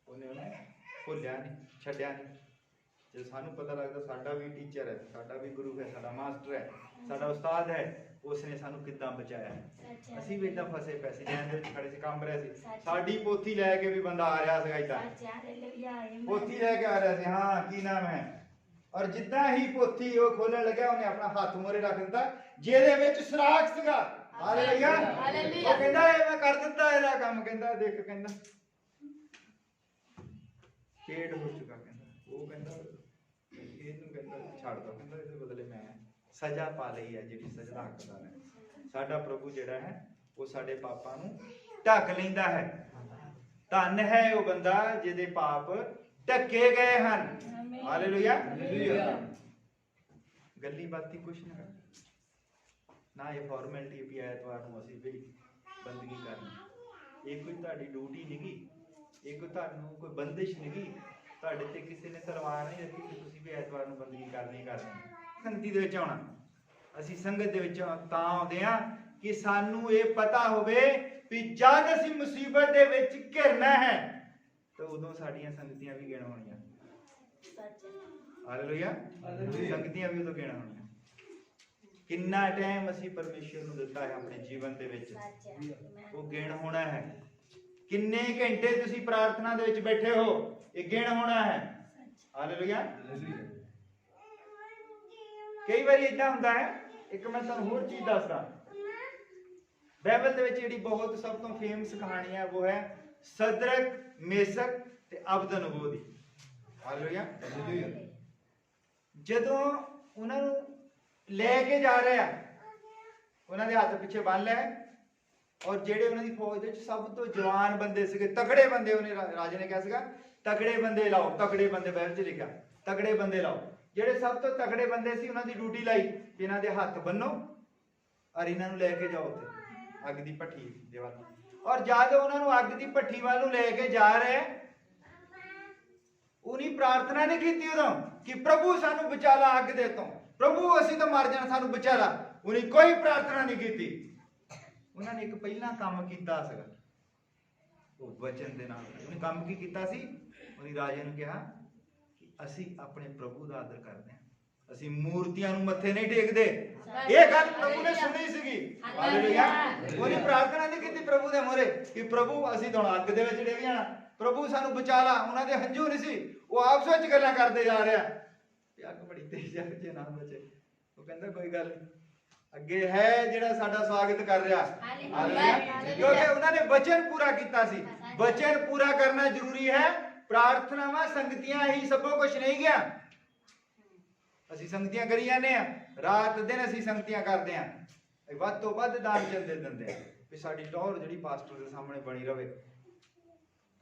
ਉਹਨੇ ਭੁੱਲਿਆ ਨਹੀਂ, ਛੱਡਿਆ ਨਹੀਂ। ਜੇ ਸਾਨੂੰ ਪਤਾ ਲੱਗਦਾ ਸਾਡਾ ਵੀ ਟੀਚਰ ਹੈ, ਸਾਡਾ ਵੀ ਗੁਰੂ ਹੈ, ਸਾਡਾ ਮਾਸਟਰ ਹੈ, ਸਾਡਾ ਉਸਤਾਦ ਹੈ, ਉਸਨੇ ਸਾਨੂੰ ਕਿੱਦਾਂ ਬਚਾਇਆ। ਅਸੀਂ ਵੀ ਇਦਾਂ ਫਸੇ ਪਏ ਸੀ, ਜੈਨ ਦੇ ਵਿੱਚ ਖੜੇ ਸੀ, ਕੰਬ ਰਹੇ ਸੀ। ਸਾਡੀ ਪੋਥੀ ਲੈ ਕੇ ਵੀ ਬੰਦਾ ਆ ਰਿਹਾ ਸੀਗਾ, ਇਦਾਂ ਪੋਥੀ ਲੈ ਕੇ ਆ ਰਿਹਾ ਸੀ। ਹਾਂ, ਕੀ ਨਾਮ ਹੈ? और जिद्दां ही पोथी वो खोलने लगा, उन्हें अपना हाथ मोरे रख दिता जेदे विच सुराख सीगा। हालेलुया। वो कहंदा मैं कर दिता इहदा काम, कहंदा देख, कहंदा पेड़ हो चुका, कहंदा वो कहंदा ਇਹਨੂੰ ਕਹਿੰਦਾ ਛੱਡ ਦੋ, ਕਹਿੰਦਾ ਇਹਦੇ ਬਦਲੇ ਮੈਂ ਸਜ਼ਾ ਪਾ ਲਈ ਹੈ ਜਿਹੜੀ ਸਜ਼ਾ ਦਾ ਹੱਕਦਾਰ ਹੈ। ਸਾਡਾ ਪ੍ਰਭੂ ਜਿਹੜਾ ਹੈ ਉਹ ਸਾਡੇ ਪਾਪਾਂ ਨੂੰ ਢੱਕ ਲੈਂਦਾ ਹੈ। ਧੰਨ ਹੈ ਉਹ ਬੰਦਾ ਜਿਹਦੇ ਪਾਪ ਢੱਕੇ ਗਏ ਹਨ। हालेलुया। गल्ली बाती कुछ ना, ना ये फॉर्मेलिटी भी ऐतवार नूं असीं भी ਬੰਦਗੀ ਕਰਨੀ। ਇਹ ਕੋਈ ਤੁਹਾਡੀ ਡਿਊਟੀ ਨਹੀਂ, ਇਹ ਕੋਈ ਤੁਹਾਨੂੰ ਕੋਈ ਬੰਦਿਸ਼ ਨਹੀਂ। ਤੁਹਾਡੇ ਤੇ ਕਿਸੇ ਨੇ ਤਲਵਾਰ ਨਹੀਂ ਰੱਖੀ ਕਿ ਤੁਸੀਂ ਵੀ ਐਤਵਾਰ ਨੂੰ ਬੰਦਗੀ ਕਰਨੀ ਸੰਗਤੀ ਦੇ ਵਿੱਚ ਆਉਣਾ। ਅਸੀਂ ਸੰਗਤ ਦੇ ਵਿੱਚ ਤਾਂ ਆਉਂਦੇ ਆ ਕਿ ਸਾਨੂੰ ਇਹ ਪਤਾ ਹੋਵੇ ਵੀ ਜਦ ਅਸੀਂ ਮੁਸੀਬਤ ਦੇ ਵਿੱਚ ਘਿਰਨਾ ਹੈ ਤਾਂ ਉਦੋਂ ਸਾਡੀਆਂ ਸੰਗਤੀਆਂ ਵੀ ਗਿਣ ਹੋਣੀਆਂ। ਹਾਲੇਲੂਇਆ। ਸੰਗਤੀਆਂ ਵੀ ਉਦੋਂ ਗਿਣ ਹੋਣੀਆਂ। ਕਿੰਨਾ ਟਾਈਮ ਅਸੀਂ ਪਰਮੇਸ਼ਰ ਨੂੰ ਦਿੱਤਾ ਹੈ ਆਪਣੇ ਜੀਵਨ ਦੇ ਵਿੱਚ, ਉਹ ਗਿਣ ਹੋਣਾ ਹੈ। ਕਿੰਨੇ ਘੰਟੇ ਤੁਸੀਂ ਪ੍ਰਾਰਥਨਾ ਦੇ ਵਿੱਚ ਬੈਠੇ ਹੋ, ਇਹ ਗਿਣ ਹੋਣਾ ਹੈ। ਹਾਲੇਲੂਇਆ। ਕਈ ਵਾਰੀ ਏਦਾਂ ਹੁੰਦਾ ਹੈ, ਇੱਕ ਮੈਂ ਤੁਹਾਨੂੰ ਹੋਰ ਚੀਜ਼ ਦੱਸਦਾ। ਬਾਈਬਲ ਦੇ ਵਿੱਚ ਜਿਹੜੀ ਬਹੁਤ ਸਭ ਤੋਂ ਫੇਮਸ ਕਹਾਣੀ ਹੈ ਉਹ ਹੈ ਸਦਰਕ, ਮੇਸ਼ਕ ਤੇ ਅਬਦਨਗੋ ਦੀ। ਹਾਲੇਲੂਇਆ। ਜਦੋਂ ਉਹਨਾਂ ਨੂੰ ਲੈ ਕੇ ਜਾ ਰਿਹਾ, ਉਹਨਾਂ ਦੇ ਹੱਥ ਪਿੱਛੇ ਬੰਨ ਲਿਆ, ਔਰ ਜਿਹੜੇ ਉਹਨਾਂ ਦੀ ਫੌਜ ਦੇ ਵਿੱਚ ਸਭ ਤੋਂ ਜਵਾਨ ਬੰਦੇ ਸੀਗੇ, ਤਕੜੇ ਬੰਦੇ, ਉਹਨੇ ਰਾਜੇ ਨੇ ਕਿਹਾ ਸੀਗਾ ਤਕੜੇ ਬੰਦੇ ਲਾਓ। ਤਕੜੇ ਬੰਦੇ ਬਾਈਬਲ 'ਚ ਲਿਖਿਆ, ਤਕੜੇ ਬੰਦੇ ਲਾਓ। ਜਿਹੜੇ ਸਭ ਤੋਂ ਤਕੜੇ ਬੰਦੇ ਸੀ ਉਹਨਾਂ ਦੀ ਡਿਊਟੀ ਲਾਈ ਕਿ ਇਹਨਾਂ ਦੇ ਹੱਥ ਬੰਨੋ ਔਰ ਇਹਨਾਂ ਨੂੰ ਲੈ ਕੇ ਜਾਓ ਉੱਥੇ ਅੱਗ ਦੀ ਭੱਠੀ ਦੇ ਵੱਲ। ਔਰ ਜਦ ਉਹਨਾਂ ਨੂੰ ਅੱਗ ਦੀ ਭੱਠੀ ਵੱਲ ਨੂੰ ਲੈ ਕੇ ਜਾ ਰਹੇ, ਉਹਨੇ ਪ੍ਰਾਰਥਨਾ ਨਹੀਂ ਕੀਤੀ ਉਦੋਂ ਕਿ ਪ੍ਰਭੂ ਸਾਨੂੰ ਬਚਾ ਲਾ ਅੱਗ ਦੇ ਤੋਂ, ਪ੍ਰਭੂ ਅਸੀਂ ਤਾਂ ਮਰ ਜਾਣਾ, ਸਾਨੂੰ ਬਚਾ ਲਾ। ਉਹਨੇ ਕੋਈ ਪ੍ਰਾਰਥਨਾ ਨਹੀਂ ਕੀਤੀ। ਉਹਨਾਂ ਨੇ ਇੱਕ ਪਹਿਲਾਂ ਕੰਮ ਕੀਤਾ ਸੀਗਾ, ਉਹ ਵਚਨ ਦੇ ਨਾਲ। ਉਹਨੇ ਕੰਮ ਕੀ ਕੀਤਾ ਸੀ? ਉਹਨੇ ਰਾਜੇ ਨੂੰ ਕਿਹਾ ਕਿ ਅਸੀਂ ਆਪਣੇ ਪ੍ਰਭੂ ਦਾ ਆਦਰ ਕਰਦੇ ਹਾਂ, ਅਸੀਂ ਮੂਰਤੀਆਂ ਨੂੰ ਮੱਥੇ ਨਹੀਂ ਟੇਕਦੇ। ਇਹ ਗੱਲ ਪ੍ਰਭੂ ਨੇ ਸੁਣੀ ਸੀਗੀ। ਹਾਲੇਲੂਇਆ। ਉਹਨੇ ਪ੍ਰਾਰਥਨਾ ਨਹੀਂ ਕੀਤੀ ਪ੍ਰਭੂ ਦੇ ਮੂਹਰੇ ਕਿ ਪ੍ਰਭੂ ਅਸੀਂ ਤਾਂ ਅੱਗ ਦੇ ਵਿੱਚ ਡਿੱਗ ਜਾਣਾ, ਪ੍ਰਭੂ ਸਾਨੂੰ ਬਚਾ ਲਾ। ਉਹਨਾਂ ਦੇ ਹੰਝੂ ਨਹੀਂ ਸੀ, ਉਹ ਆਪਸ ਵਿੱਚ ਗੱਲਾਂ ਕਰਦੇ ਜਾ ਰਿਹਾ ਕਿ ਅੱਗ ਬੜੀ ਤੇਜ਼ ਹੈ, ਬੱਚੇ ਨਾ ਬਚੇ। ਉਹ ਕਹਿੰਦਾ ਕੋਈ ਗੱਲ ਨਹੀਂ, ਅੱਗੇ ਹੈ ਜਿਹੜਾ ਸਾਡਾ ਸਵਾਗਤ ਕਰ ਰਿਹਾ। ਹਾਲੇਲੂਇਆ। ਕਿਉਂਕਿ ਉਹਨਾਂ ਨੇ ਵਚਨ ਪੂਰਾ ਕੀਤਾ ਸੀ। ਵਚਨ ਪੂਰਾ ਕਰਨਾ ਜ਼ਰੂਰੀ ਹੈ। ਪ੍ਰਾਰਥਨਾਵਾਂ ਸੰਗਤੀਆਂ ਹੀ ਸਭੋ ਕੁਝ ਨਹੀਂ ਗਿਆ। ਅਸੀਂ ਸੰਗਤੀਆਂ ਕਰੀ ਜਾਂਦੇ ਆ, ਰਾਤ ਦਿਨ ਅਸੀਂ ਸੰਗਤੀਆਂ ਕਰਦੇ ਆ, ਵੱਧ ਤੋਂ ਵੱਧ ਦਾਨ ਚੰਦੇ ਦਿੰਦੇ ਆ ਵੀ ਸਾਡੀ ਟੌਰ ਜਿਹੜੀ ਪਾਸਟਰ ਦੇ ਸਾਹਮਣੇ ਬਣੀ ਰਵੇ,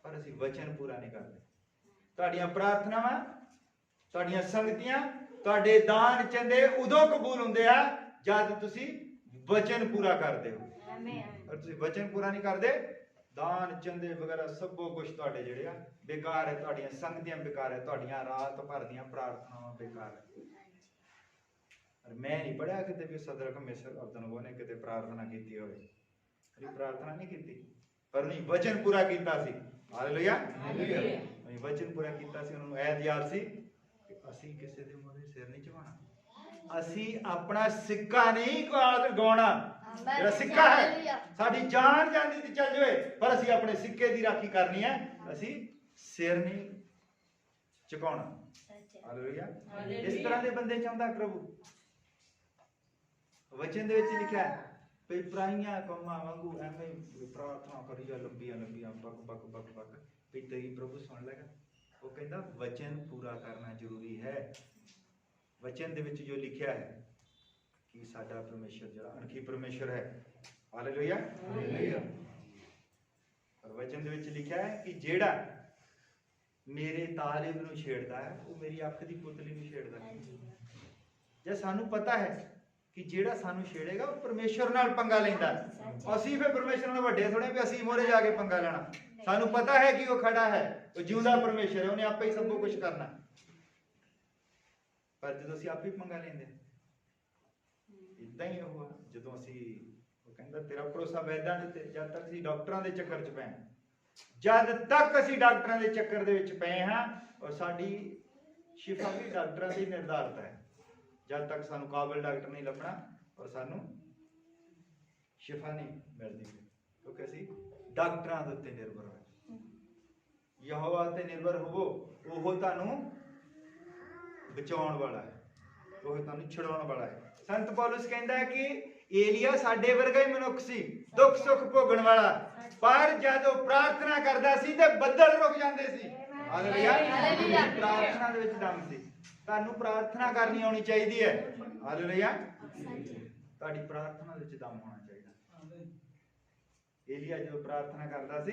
ਪਰ ਅਸੀਂ ਵਚਨ ਪੂਰਾ ਨਹੀਂ ਕਰਦੇ। ਤੁਹਾਡੀਆਂ ਪ੍ਰਾਰਥਨਾਵਾਂ, ਤੁਹਾਡੀਆਂ ਸੰਗਤੀਆਂ, ਤੁਹਾਡੇ ਦਾਨ ਚੰਦੇ ਉਦੋਂ ਕਬੂਲ ਹੁੰਦੇ ਆ ਜਦ ਤੁਸੀਂ ਵਚਨ ਪੂਰਾ ਕਰਦੇ ਹੋ। ਅਗਰ ਤੁਸੀਂ ਵਚਨ ਪੂਰਾ ਨਹੀਂ ਕਰਦੇ, ਦਾਨ ਚੰਦੇ ਵਗੈਰਾ ਸਭੋ ਕੁਝ ਤੁਹਾਡੇ ਜਿਹੜੇ ਆ ਬੇਕਾਰ ਹੈ। ਤੁਹਾਡੀਆਂ ਸੰਗਤੀਆਂ ਬੇਕਾਰ ਹੈ, ਤੁਹਾਡੀਆਂ ਰਾਤ ਭਰ ਦੀਆਂ ਪ੍ਰਾਰਥਨਾਵਾਂ ਬੇਕਾਰ ਹੈ। ਮੈਂ ਨਹੀਂ ਪੜਿਆ ਕਿਤੇ ਵੀ ਸਦਰਕ, ਮੇਸ਼ਕ, ਅਬਦਨਗੋ ਨੇ ਕਿਤੇ ਪ੍ਰਾਰਥਨਾ ਕੀਤੀ ਹੋਵੇ। ਪ੍ਰਾਰਥਨਾ ਨਹੀਂ ਕੀਤੀ, ਪਰ ਉਹਨੇ ਵਚਨ ਪੂਰਾ ਕੀਤਾ ਸੀ। ਹਾਲੇਲੂਇਆ। ਉਹਨੇ ਵਚਨ ਪੂਰਾ ਕੀਤਾ ਸੀ। ਉਹਨਾਂ ਨੂੰ ਇਹ ਯਾਦ ਸੀ ਕਿ ਅਸੀਂ ਕਿਸੇ ਦੇ ਮੂਹਰੇ ਸਿਰ ਨਹੀਂ ਝੁਕਾਉਣਾ, ਅਸੀਂ ਆਪਣਾ ਸਿੱਕਾ ਨਹੀਂ ਗਵਾਉਣਾ। ਜਿਹੜਾ ਸਿੱਕਾ ਹੈ, ਸਾਡੀ ਜਾਨ ਜਾਂਦੀ ਤੇ ਚੱਲ ਜਾਵੇ, ਪਰ ਅਸੀਂ ਆਪਣੇ ਸਿੱਕੇ ਦੀ ਰਾਖੀ ਕਰਨੀ ਹੈ। ਅਸੀਂ ਸਿਰ ਨਹੀਂ ਝੁਕਾਉਣਾ। ਹਾਲੇਲੂਇਆ। ਇਸ ਤਰ੍ਹਾਂ ਦੇ ਬੰਦੇ ਚਾਹੁੰਦਾ ਪ੍ਰਭੂ। ਵਚਨ ਦੇ ਵਿੱਚ ਲਿਖਿਆ ਹੈ ਵੀ ਪਰਾਈਆਂ ਕੰਮਾਂ ਵਾਂਗੂ ਐਵੇਂ ਪ੍ਰਾਰਥਨਾ ਕਰੀ ਜਾ ਲੰਬੀਆਂ ਲੰਬੀਆਂ ਬਕ ਬਕ ਬਕ ਬਕ ਵੀ ਤੇਰੀ ਪ੍ਰਭੂ ਸੁਣ ਲੇਗਾ। ਉਹ ਕਹਿੰਦਾ ਵਚਨ ਪੂਰਾ ਕਰਨਾ ਜ਼ਰੂਰੀ ਹੈ। ਵਚਨ ਦੇ ਵਿੱਚ ਜੋ ਲਿਖਿਆ ਹੈ ਕਿ ਸਾਡਾ ਪਰਮੇਸ਼ਰ ਜਿਹੜਾ ਅਣਖੀ ਪਰਮੇਸ਼ਰ ਹੈ। ਹਾਲੇਲੂਇਆ। ਪਰ ਵਚਨ ਦੇ ਵਿੱਚ ਲਿਖਿਆ ਹੈ ਕਿ ਜਿਹੜਾ ਮੇਰੇ ਤਾਲਿਬ ਨੂੰ ਛੇੜਦਾ ਹੈ ਉਹ ਮੇਰੀ ਅੱਖ ਦੀ ਪੁਤਲੀ ਨੂੰ ਛੇੜਦਾ ਹੈ। ਜੇ ਸਾਨੂੰ ਪਤਾ ਹੈ ਕਿ ਜਿਹੜਾ ਸਾਨੂੰ ਛੇੜੇਗਾ ਉਹ ਪਰਮੇਸ਼ਰ ਨਾਲ ਪੰਗਾ ਲੈਂਦਾ, ਅਸੀਂ ਫਿਰ ਪਰਮੇਸ਼ਰ ਨਾਲ ਵੱਡੇ ਥੋੜੇ ਵੀ ਅਸੀਂ ਮੋਰੇ ਜਾ ਕੇ ਪੰਗਾ ਲੈਣਾ। ਸਾਨੂੰ ਪਤਾ ਹੈ ਕਿ ਉਹ ਖੜਾ ਹੈ, ਉਹ ਜਿਉਂਦਾ ਪਰਮੇਸ਼ਰ ਹੈ, ਉਹਨੇ ਆਪੇ ਹੀ ਸਭ ਕੁਝ ਕਰਨਾ। ਪਰ ਜਦੋਂ ਅਸੀਂ ਆਪੇ ਪੰਗਾ ਲੈਂਦੇ, ਇਦਾਂ ਹੀ ਉਹ ਜਦੋਂ ਅਸੀਂ, ਉਹ ਕਹਿੰਦਾ ਤੇਰਾ ਭਰੋਸਾ ਵੈਦਾਂ ਦੇ ਉੱਤੇ। ਜਦ ਤੱਕ ਅਸੀਂ ਡਾਕਟਰਾਂ ਦੇ ਚੱਕਰ 'ਚ ਪਏ, ਜਦ ਤੱਕ ਅਸੀਂ ਡਾਕਟਰਾਂ ਦੇ ਚੱਕਰ ਦੇ ਵਿੱਚ ਪਏ ਹਾਂ, ਔਰ ਸਾਡੀ ਸ਼ਿਫਾ ਵੀ ਡਾਕਟਰਾਂ ਦੀ ਨਿਰਧਾਰਤ ਹੈ। ਜਦ ਤੱਕ ਸਾਨੂੰ ਕਾਬਲ ਡਾਕਟਰ ਨਹੀਂ ਲੱਭਣਾ ਔਰ ਸਾਨੂੰ ਸ਼ਿਫਾ ਨਹੀਂ ਮਿਲਦੀ, ਕਿਉਂਕਿ ਅਸੀਂ ਡਾਕਟਰਾਂ ਦੇ ਉੱਤੇ ਨਿਰਭਰ ਹਾਂ। ਯਹੋਵਾ ਤੇ ਨਿਰਭਰ ਹੋਵੋ, ਉਹ ਤੁਹਾਨੂੰ ਬਚਾਉਣ ਵਾਲਾ ਹੈ, ਉਹ ਤੁਹਾਨੂੰ ਛੁਡਾਉਣ ਵਾਲਾ ਹੈ। ਸੰਤ ਪੌਲਸ ਕਹਿੰਦਾ ਹੈ ਕਿ ਏਲੀਆ ਸਾਡੇ ਵਰਗਾ ਹੀ ਮਨੁੱਖ ਸੀ, ਦੁੱਖ ਸੁੱਖ ਭੋਗਣ ਵਾਲਾ, ਪਰ ਜਦ ਉਹ ਪ੍ਰਾਰਥਨਾ ਕਰਦਾ ਸੀ ਤੇ ਬੱਦਲ ਰੁਕ ਜਾਂਦੇ ਸੀ। ਹਾਲੇਲੂਇਆ। ਪ੍ਰਾਰਥਨਾ ਦੇ ਵਿੱਚ ਦਮ ਸੀ। ਤੁਹਾਨੂੰ ਪ੍ਰਾਰਥਨਾ ਕਰਨੀ ਆਉਣੀ ਚਾਹੀਦੀ ਹੈ। ਹਾਲੇਲੂਇਆ। ਤੁਹਾਡੀ ਪ੍ਰਾਰਥਨਾ ਦੇ ਵਿੱਚ ਦਮ ਹੋਣਾ ਚਾਹੀਦਾ। ਏਲੀਆ ਜਦੋਂ ਪ੍ਰਾਰਥਨਾ ਕਰਦਾ ਸੀ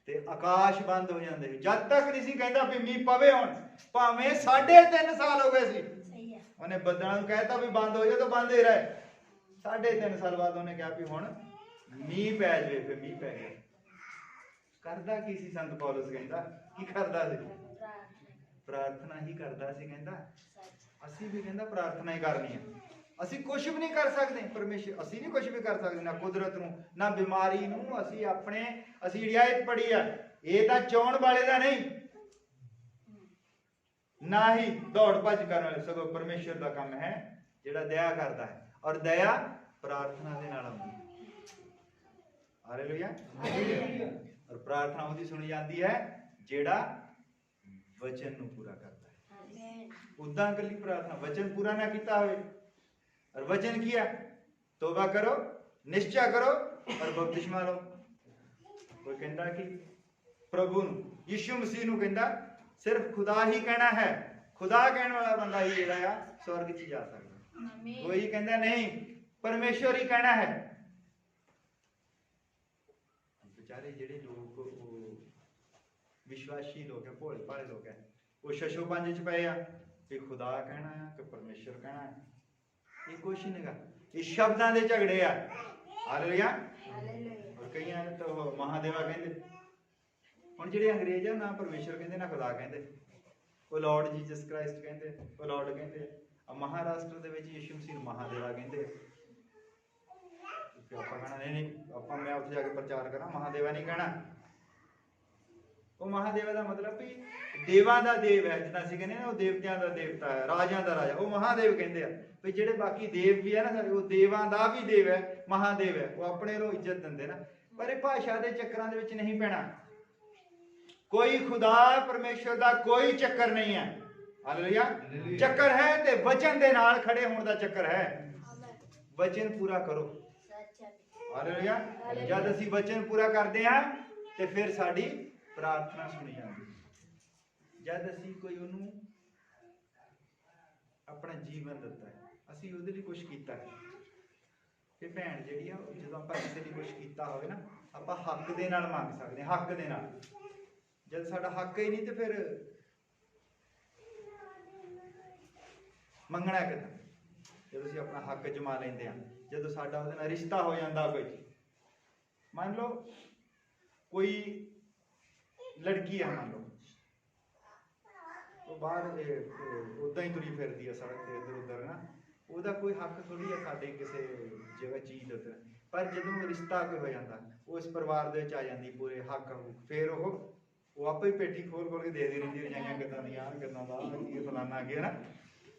ਤੇ ਆਕਾਸ਼ ਬੰਦ ਹੋ ਜਾਂਦੇ ਸੀ। ਜਦ ਤੱਕ ਨਹੀਂ ਸੀ ਕਹਿੰਦਾ ਵੀ ਮੀਂਹ ਪਵੇ। ਹੁਣ ਭਾਵੇਂ 3.5 ਸਾਲ ਹੋ ਗਏ ਸੀ, ਉਹਨੇ ਬੱਦਲਾਂ ਨੂੰ ਕਹਿਤਾ ਵੀ ਬੰਦ ਹੋ ਜਾ ਤਾਂ ਬੰਦ ਹੀ ਰਹੇ। 3.5 ਸਾਲ ਬਾਅਦ ਉਹਨੇ ਕਿਹਾ ਵੀ ਹੁਣ ਮੀਂਹ ਪੈ ਜਾਵੇ, ਫਿਰ ਮੀਂਹ ਪੈ ਗਿਆ। ਕਰਦਾ ਕੀ ਸੀ ਸੰਤ ਪੌਲਸ? ਕਹਿੰਦਾ ਕੀ ਕਰਦਾ ਸੀ? ਪ੍ਰਾਰਥਨਾ ਹੀ ਕਰਦਾ ਸੀ। ਕਹਿੰਦਾ ਅਸੀਂ ਵੀ ਕਹਿੰਦਾ ਪ੍ਰਾਰਥਨਾ ਹੀ ਕਰਨੀ ਹੈ। ਅਸੀਂ ਕੁਝ ਵੀ ਨਹੀਂ ਕਰ ਸਕਦੇ ਪਰਮੇਸ਼ਰ, ਅਸੀਂ ਨਹੀਂ ਕੁਝ ਵੀ ਕਰ ਸਕਦੇ, ਨਾ ਕੁਦਰਤ ਨੂੰ ਨਾ ਬਿਮਾਰੀ ਨੂੰ। ਅਸੀਂ ਜਿਹੜੀ ਆਇਤ ਪੜ੍ਹੀ ਆ, ਇਹ ਤਾਂ ਚਾਹੁਣ ਵਾਲੇ ਦਾ ਨਹੀਂ, ਨਾ ਹੀ ਦੌੜ ਭੱਜ ਕਰਨ ਵਾਲੇ, ਸਗੋਂ ਪਰਮੇਸ਼ਰ ਦਾ ਕੰਮ ਹੈ ਜਿਹੜਾ ਦਇਆ ਕਰਦਾ ਹੈ, ਔਰ ਦਇਆ ਪ੍ਰਾਰਥਨਾ ਦੇ ਨਾਲ ਆਉਂਦੀ ਹੈ। ਹਾਲੇਲੂਇਆ। ਔਰ ਪ੍ਰਾਰਥਨਾ ਉਹਦੀ ਸੁਣੀ ਜਾਂਦੀ ਹੈ ਜਿਹੜਾ ਵਚਨ ਨੂੰ ਪੂਰਾ ਕਰਦਾ ਹੈ। ਉਦਾਂ ਇਕੱਲੀ ਪ੍ਰਾਰਥਨਾ, ਵਚਨ ਪੂਰਾ ਨਾ ਕੀਤਾ ਹੋਵੇ। ਔਰ ਵਚਨ ਕੀ ਹੈ? ਤੋਬਾ ਕਰੋ, ਨਿਸ਼ਚਾ ਕਰੋ ਔਰ ਬਪਤਿਸਮਾ ਲਓ। ਕੋਈ ਕਹਿੰਦਾ ਕਿ ਪ੍ਰਭੂ ਨੂੰ, ਯਿਸੂ ਮਸੀਹ ਨੂੰ ਕਹਿੰਦਾ ਸਿਰਫ ਖੁਦਾ ਹੀ ਕਹਿਣਾ ਹੈ, ਖੁਦਾ ਕਹਿਣ ਵਾਲਾ ਬੰਦਾ ਹੀ ਜਿਹੜਾ ਆ ਸਵਰਗ 'ਚ ਜਾ ਸਕਦਾ। ਕੋਈ ਕਹਿੰਦਾ ਨਹੀਂ, ਪਰਮੇਸ਼ਵਰ ਹੀ ਕਹਿਣਾ ਹੈ। ਵਿਚਾਰੇ ਜਿਹੜੇ ਲੋਕ ਵਿਸ਼ਵਾਸੀ ਲੋਕ ਹੈ, ਭੋਲੇ ਭਾਲੇ ਲੋਕ ਹੈ, ਉਹ ਸ਼ਸ਼ੋ ਪੰਜ 'ਚ ਪਏ ਆ ਕਿ ਖੁਦਾ ਕਹਿਣਾ ਹੈ ਕਿ ਪਰਮੇਸ਼ਵਰ ਕਹਿਣਾ ਹੈ। ਇਹ ਕੁਛ ਨਹੀਂ ਗਾ, ਇਹ ਸ਼ਬਦਾਂ ਦੇ ਝਗੜੇ ਆ। ਹਾਲੇਲੂਇਆ। ਔਰ ਕਈਆਂ ਨੇ ਤਾਂ ਮਹਾਦੇਵਾ ਕਹਿੰਦੇ। ਹੁਣ ਜਿਹੜੇ ਅੰਗਰੇਜ਼ ਆ, ਨਾ ਪਰਮੇਸ਼ਵਰ ਕਹਿੰਦੇ ਨਾ ਖੁਦਾ ਕਹਿੰਦੇ, ਉਹ ਲਾਰਡ ਜੀਸਸ ਕ੍ਰਾਈਸਟ ਕਹਿੰਦੇ, ਉਹ ਲਾਰਡ ਕਹਿੰਦੇ। ਮਹਾਰਾਸ਼ਟਰ ਦੇ ਵਿੱਚ ਯਿਸੂ ਮਸੀਹ ਮਹਾਦੇਵਾ ਕਹਿੰਦੇ। ਆਪਾਂ ਕਹਿਣਾ ਨਹੀਂ, ਆਪਾਂ ਮੈਂ ਉੱਥੇ ਜਾ ਕੇ ਪ੍ਰਚਾਰ ਕਰਾਂ, ਮਹਾਦੇਵਾ ਨਹੀਂ ਕਹਿਣਾ। ਉਹ ਮਹਾਦੇਵਾ ਦਾ ਮਤਲਬ ਵੀ ਦੇਵਾਂ ਦਾ ਦੇਵ ਹੈ। ਜਿੱਦਾਂ ਅਸੀਂ ਕਹਿੰਦੇ ਨਾ, ਉਹ ਦੇਵਤਿਆਂ ਦਾ ਦੇਵਤਾ ਹੈ, ਰਾਜਿਆਂ ਦਾ ਰਾਜਾ, ਉਹ ਮਹਾਦੇਵ ਕਹਿੰਦੇ ਆ। ਵੀ ਜਿਹੜੇ ਬਾਕੀ ਦੇਵ ਵੀ ਹੈ ਨਾ ਸਾਡੇ, ਉਹ ਦੇਵਾਂ ਦਾ ਵੀ ਦੇਵ ਹੈ, ਮਹਾਦੇਵ ਹੈ। ਉਹ ਆਪਣੇ ਨੂੰ ਇੱਜ਼ਤ ਦਿੰਦੇ ਨਾ, ਪਰ ਇਹ ਭਾਸ਼ਾ ਦੇ ਚੱਕਰਾਂ ਦੇ ਵਿੱਚ ਨਹੀਂ ਪੈਣਾ। ਕੋਈ ਖੁਦਾ ਪਰਮੇਸ਼ਵਰ ਦਾ ਕੋਈ ਚੱਕਰ ਨਹੀਂ ਹੈ। ਹਾਲੇਲੂਇਆ। ਚੱਕਰ ਹੈ ਤੇ ਵਚਨ ਦੇ ਨਾਲ ਖੜੇ ਹੋਣ ਦਾ ਚੱਕਰ ਹੈ। ਵਚਨ ਪੂਰਾ ਕਰੋ। ਹਾਲੇਲੂਇਆ। ਜਦ ਅਸੀਂ ਵਚਨ ਪੂਰਾ ਕਰਦੇ ਹਾਂ ਤੇ ਫਿਰ ਸਾਡੀ ਪ੍ਰਾਰਥਨਾ ਸੁਣੀ ਜਾਂਦੀ। ਜਦ ਅਸੀਂ ਕੋਈ ਉਹਨੂੰ ਆਪਣਾ ਜੀਵਨ ਦਿੱਤਾ ਹੈ, ਅਸੀਂ ਉਹਦੇ ਲਈ ਕੁਝ ਕੀਤਾ ਹੈ। ਤੇ ਭੈਣ ਜਿਹੜੀ ਆ, ਜਦੋਂ ਆਪਾਂ ਕਿਸੇ ਲਈ ਕੁਝ ਕੀਤਾ ਹੋਵੇ ਨਾ, ਆਪਾਂ ਹੱਕ ਦੇ ਨਾਲ ਮੰਗ ਸਕਦੇ ਹਾਂ, ਹੱਕ ਦੇ ਨਾਲ। ਜਦ ਸਾਡਾ ਹੱਕ ਹੀ ਨਹੀਂ ਤੇ ਫਿਰ ਮੰਗਣਾ ਕਿੱਦਾਂ? ਜਦੋਂ ਅਸੀਂ ਆਪਣਾ ਹੱਕ ਜਮਾ ਲੈਂਦੇ ਹਾਂ, ਜਦੋਂ ਸਾਡਾ ਉਹਦੇ ਨਾਲ ਰਿਸ਼ਤਾ ਹੋ ਜਾਂਦਾ। ਕੋਈ ਮੰਨ ਲਓ ਕੋਈ ਲੜਕੀ ਆ, ਮੰਨ ਲਓ ਉਹ ਬਾਹਰ ਉਦਾਂ ਹੀ ਤੁਰੀ ਫਿਰਦੀ ਆ ਸੜਕ ਤੇ ਇੱਧਰ ਉੱਧਰ ਨਾ, ਉਹਦਾ ਕੋਈ ਹੱਕ ਥੋੜੀ ਆ ਸਾਡੇ ਕਿਸੇ ਜਗ੍ਹਾ ਚੀਜ਼ ਉੱਤੇ। ਪਰ ਜਦੋਂ ਰਿਸ਼ਤਾ ਕੋਈ ਹੋ ਜਾਂਦਾ, ਉਹ ਇਸ ਪਰਿਵਾਰ ਦੇ ਵਿੱਚ ਆ ਜਾਂਦੀ, ਪੂਰੇ ਹੱਕ, ਫਿਰ ਉਹ ਆਪੇ ਹੀ ਪੇਟੀ ਖੋਲ ਖੋਲ ਕੇ ਦੇਖਦੀ ਰਹਿੰਦੀ, ਰਜਾਈਆਂ ਕਿੱਦਾਂ ਦੀਆਂ, ਕਿੱਦਾਂ ਦਾ ਕੀ ਫਲਾਨਾ ਅੱਗੇ ਨਾ।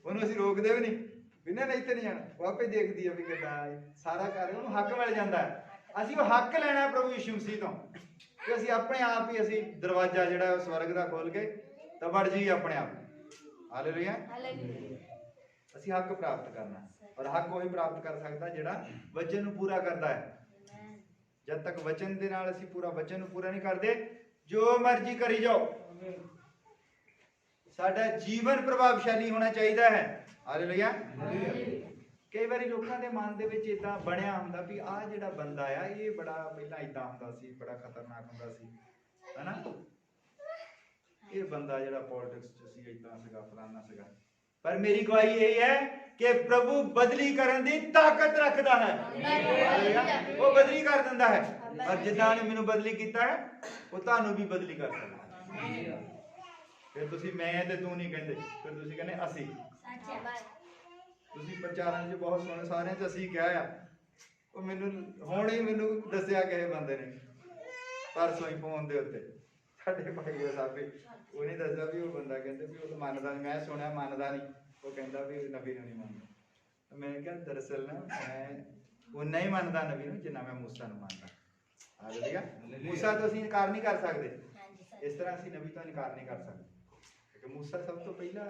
ਉਹਨੂੰ ਅਸੀਂ ਰੋਕਦੇ ਵੀ ਨਹੀਂ ਵੀ ਨਾ ਇੱਥੇ ਨਹੀਂ ਜਾਣਾ, ਉਹ ਆਪੇ ਦੇਖਦੀ ਆ ਵੀ ਕਿੱਦਾਂ ਸਾਰਾ ਕਰ, ਉਹਨੂੰ ਹੱਕ ਮਿਲ ਜਾਂਦਾ ਹੈ। ਅਸੀਂ ਉਹ ਹੱਕ ਲੈਣਾ ਪ੍ਰਭੂ ਯਿਸੂ ਮਸੀਹ ਤੋਂ, ਕਿ ਅਸੀਂ ਆਪਣੇ ਆਪ ਹੀ ਅਸੀਂ ਦਰਵਾਜ਼ਾ ਜਿਹੜਾ ਸਵਰਗ ਦਾ ਖੋਲ ਕੇ ਤਾਂ ਵੜ ਜਾਈਏ ਆਪਣੇ ਆਪ। ਹਾਲੇਲੂਇਆ। ਅਸੀਂ ਹੱਕ ਪ੍ਰਾਪਤ ਕਰਨਾ, ਔਰ ਹੱਕ ਉਹੀ ਪ੍ਰਾਪਤ ਕਰ ਸਕਦਾ ਜਿਹੜਾ ਵਚਨ ਨੂੰ ਪੂਰਾ ਕਰਦਾ ਹੈ। ਜਦ ਤੱਕ ਵਚਨ ਦੇ ਨਾਲ ਅਸੀਂ ਵਚਨ ਨੂੰ ਪੂਰਾ ਨਹੀਂ ਕਰਦੇ, ਜੋ ਮਰਜ਼ੀ ਕਰੀ ਜਾਓ। ਸਾਡਾ ਜੀਵਨ ਪ੍ਰਭਾਵਸ਼ਾਲੀ ਹੋਣਾ ਚਾਹੀਦਾ ਹੈ। ਹਾਲੇਲੂਇਆ। ਕਈ ਵਾਰੀ ਲੋਕਾਂ ਦੇ ਮਨ ਦੇ ਵਿੱਚ ਇਦਾਂ ਬਣਿਆ ਹੁੰਦਾ ਵੀ ਆਹ ਜਿਹੜਾ ਬੰਦਾ ਆ, ਇਹ ਬੜਾ ਪਹਿਲਾਂ ਇਦਾਂ ਹੁੰਦਾ ਸੀ, ਬੜਾ ਖਤਰਨਾਕ ਹੁੰਦਾ ਸੀ, ਹਨਾ। ਇਹ ਬੰਦਾ ਜਿਹੜਾ ਪੋਲਿਟਿਕਸ 'ਚ ਸੀ, ਇਦਾਂ ਸੀਗਾ, ਫਲਾਨਾ ਸੀਗਾ। ਪਰ ਮੇਰੀ ਗਵਾਹੀ ਇਹ ਹੈ ਕਿ ਪ੍ਰਭੂ ਬਦਲੀ ਕਰਨ ਦੀ ਤਾਕਤ ਰੱਖਦਾ ਹੈ। ਉਹ ਬਦਲੀ ਕਰ ਦਿੰਦਾ ਹੈ, ਔਰ ਜਿੱਦਾਂ ਉਹਨੇ ਮੈਨੂੰ ਬਦਲੀ ਕੀਤਾ ਹੈ, ਉਹ ਤੁਹਾਨੂੰ ਵੀ ਬਦਲੀ ਕਰ ਸਕਦਾ ਹੈ। ਫਿਰ ਤੁਸੀਂ ਮੈਂ ਤੇ ਤੂੰ ਨਹੀਂ ਕਹਿੰਦੇ, ਫਿਰ ਤੁਸੀਂ ਕਹਿੰਦੇ ਅਸੀਂ। ਤੁਸੀਂ ਪ੍ਰਚਾਰਾਂ 'ਚ ਬਹੁਤ ਸੋਹਣੇ, ਸਾਰਿਆਂ 'ਚ ਅਸੀਂ ਕਿਹਾ ਆ। ਉਹ ਮੈਨੂੰ ਹੁਣ ਹੀ ਮੈਨੂੰ ਦੱਸਿਆ ਕਿਸੇ ਬੰਦੇ ਨੇ ਪਰਸੋਂ ਹੀ ਫੋਨ ਦੇ ਉੱਤੇ, ਸਾਡੇ ਭਾਈ ਸਾਹਿਬ, ਉਹਨੇ ਦੱਸਿਆ ਵੀ ਉਹ ਬੰਦਾ ਕਹਿੰਦੇ ਵੀ ਉਹ ਤਾਂ ਮੰਨਦਾ ਨਹੀਂ। ਮੈਂ ਸੁਣਿਆ ਮੰਨਦਾ ਨਹੀਂ, ਉਹ ਕਹਿੰਦਾ ਵੀ ਨਬੀ ਨੂੰ ਨਹੀਂ ਮੰਨਦਾ। ਮੈਂ ਕਿਹਾ ਦਰਅਸਲ ਨਾ ਮੈਂ ਉਨਾ ਹੀ ਮੰਨਦਾ ਨਬੀ ਨੂੰ ਜਿੰਨਾ ਮੈਂ ਮੂਸਾ ਨੂੰ ਮੰਨਦਾ। ਹਾਲੇਲੂਇਆ। ਮੂਸਾ ਤੋਂ ਅਸੀਂ ਇਨਕਾਰ ਨਹੀਂ ਕਰ ਸਕਦੇ, ਇਸ ਤਰ੍ਹਾਂ ਅਸੀਂ ਨਬੀ ਤੋਂ ਇਨਕਾਰ ਨਹੀਂ ਕਰ ਸਕਦੇ, ਕਿਉਂਕਿ ਮੂਸਾ ਸਭ ਤੋਂ ਪਹਿਲਾਂ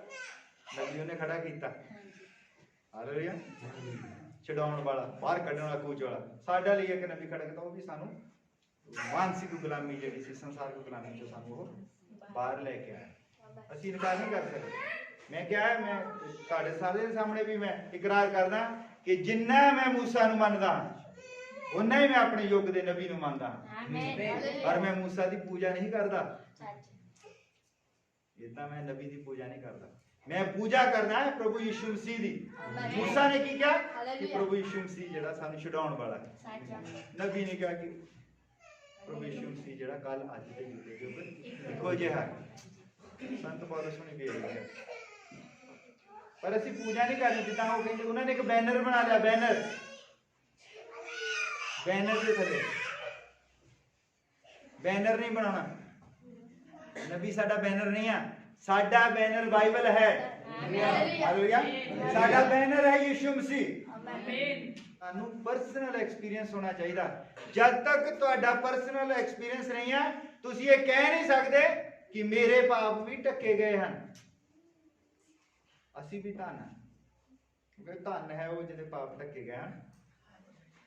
ਨਬੀ ਉਹਨੇ ਖੜਾ ਕੀਤਾ। ਹਾਲੇਲੂਇਆ। ਛਡਾਉਣ ਵਾਲਾ, ਬਾਹਰ ਕੱਢਣ ਵਾਲਾ, ਕੂਚ ਵਾਲਾ। ਸਾਡਾ ਲਈ ਇੱਕ ਨਬੀ ਖੜਾ ਕੀਤਾ, ਉਹ ਵੀ ਸਾਨੂੰ ਮਾਨਸਿਕ ਗੁਲਾਮੀ ਜਿਹੜੀ ਸੀ, ਸੰਸਾਰਿਕ ਗੁਲਾਮੀ ਚੋਂ ਸਾਨੂੰ ਉਹ ਬਾਹਰ ਲੈ ਕੇ ਆਇਆ। ਅਸੀਂ ਇਨਕਾਰ ਨਹੀਂ ਕਰ ਸਕਦੇ। ਮੈਂ ਕਿਹਾ, ਮੈਂ ਤੁਹਾਡੇ ਸਾਰੇ ਦੇ ਸਾਹਮਣੇ ਵੀ ਮੈਂ ਇਕਰਾਰ ਕਰਦਾ ਕਿ ਜਿੰਨਾ ਮੈਂ ਮੂਸਾ ਨੂੰ ਮੰਨਦਾ, ਉਨਾ ਹੀ ਮੈਂ ਆਪਣੇ ਯੁੱਗ ਦੇ ਨਬੀ ਨੂੰ ਮੰਨਦਾ। ਪਰ ਮੈਂ ਮੂਸਾ ਦੀ ਪੂਜਾ ਨਹੀਂ ਕਰਦਾ, ਇਦਾਂ ਮੈਂ ਨਬੀ ਦੀ ਪੂਜਾ ਨਹੀਂ ਕਰਦਾ। मैं पूजा करना है प्रभु यीशु मसीह दी। मूसा ने की क्या कि प्रभु यीशु मसीह जेड़ा सानू छुड़ाउण वाला है। नबी ने कहा कि प्रभु यीशु मसीह जेड़ा कल अज दे युग इक्को जिहा है। संत पौलुस ने भी यही है, पर असीं पूजा नहीं करनी जिद्दां वो कहंदे। उन्होंने एक बैनर बना लिया, बैनर के थले बैनर नहीं बनाना। नबी साडा बैनर नहीं है, साडा बैनर बाइबल है। हालेलुया। साडा बैनर है यीशु मसीह। सानू पर्सनल एक्सपीरियंस होना चाहिए। जब तक तुहाडा पर्सनल एक्सपीरियंस नहीं है तुसीं ये कह नहीं सकते कि मेरे पाप भी ढके गए हैं। असीं भी धन है, क्योंकि धन है वो जिहदे पाप ढके गए हैं।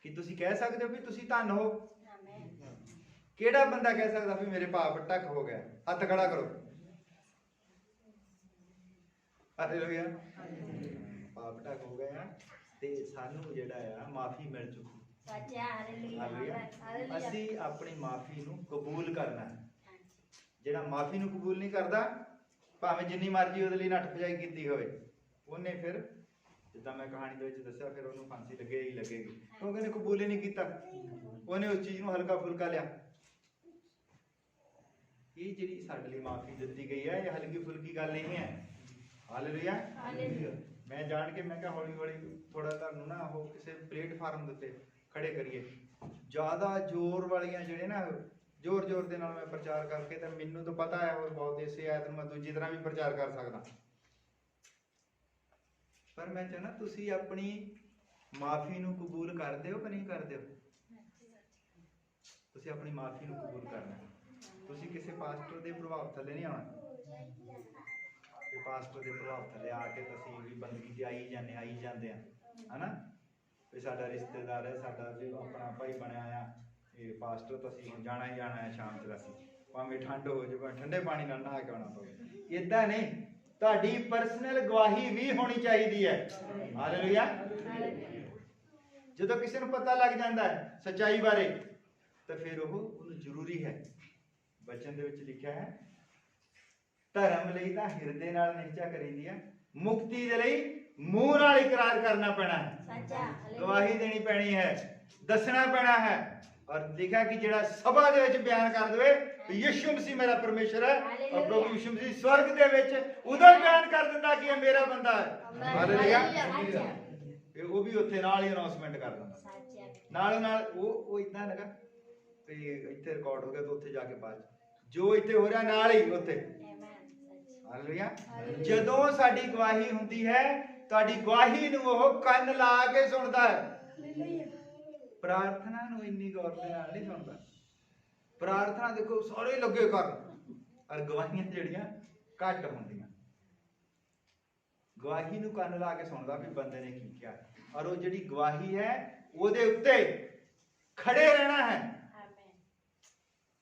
कि तुसीं कह सकते हो भी तुसीं धन हो? केड़ा बंदा कह सकता भी मेरे पाप ढक हो गया? हथ खड़ा करो। हालेलुया। पाप ढक हो गए हैं ते सानू जेड़ा है माफी मिल चुकी। हालेलुया। असीं अपनी माफी नू कबूल करना है। जेड़ा माफी नू कबूल नहीं करता भावें जिन्नी मर्जी उहदे लई नठ भजाई कीती होवे, उहने फिर जिद्दां मैं कहानी दे विच दस्सिया फिर उहनूं फांसी लगे ही लगेगी, क्योंकि उहने कबूल ही नहीं कीता। उहने उस चीज़ नूं हल्का फुल्का लिया। ये जिहड़ी साडे लई माफी दित्ती गई है ये हल्की फुल्की गल नहीं है। हालेलुया। मैं जान के मैं हौली हौली थोड़ा तुहानूं ना वो किसी प्लेटफार्म दे उत्ते खड़े करिए। ज़्यादा जोर वालियां जिहड़े ना जोर जोर दे नाल मैं प्रचार करके तो मैनूं तो पता है और बहुत इसे आयत मैं दूजी तरह भी प्रचार कर सकदा, पर मैं चाहना तुसीं अपनी माफी नूं कबूल करदे हो कि नहीं करदे हो? तुसीं अपनी माफी नूं कबूल करना। तुसीं किसी पास्टर के प्रभाव थले नहीं आना। पास्टर के प्रभाव थले आके असीं भी बंदगी ते आई जाते हैं, है ना? भी साडा रिश्तेदार है, साडा भी अपना भाई बनया आ, ये पास्टर तो असीं जाना ही जाना है शाम चलासी, भावें ठंड हो जाए भावें ठंडे पानी नाल नहा के आना पवे। इदां नहीं, तुहाडी पर्सनल गवाही भी होनी चाहिए है। हालेलुया। जदों किसी नूं पता लग जाता है सच्चाई बारे तो फिर वो जरूरी है। बचन दे विच लिखिया है धर्म लई तां हिरदे नाल निहचा करीदी है, मुक्ति दे लई मूंह नाल इकरार करना पैना है, गवाही देनी पैनी है, दसना पैना है। और लिखा कि जेड़ा सभा दे विच बयान कर देवे यीशु मसीह मेरा परमेश्वर है, और प्रभु यीशु मसीह स्वर्ग दे विच उधर बयान कर दिंदा कि ये मेरा बंदा है। हालेलुया। वो भी उत्थे नाल ही अनाउंसमेंट कर दिंदा, नाल वो इतना लगा कि इत्थे रिकॉर्ड हो गया तो उत्थे जाके बाद जो इत्थे हो रहा नाल ही उत्थे। हालेलुया। जदों साडी गवाही हुंदी है तुहाडी गवाही नूं ओह कंन ला के सुणदा है। प्रार्थना नूं इन्नी गौर दे नाल नहीं सुणदा। प्रार्थना देखो सारे लगे कर, और गवाहियां जिहड़ियां घट हुंदियां। गवाही नूं कंन ला के सुणदा भी बंदे ने की किया, और वो जिहड़ी गवाही है ओहदे उत्ते खड़े रहना है।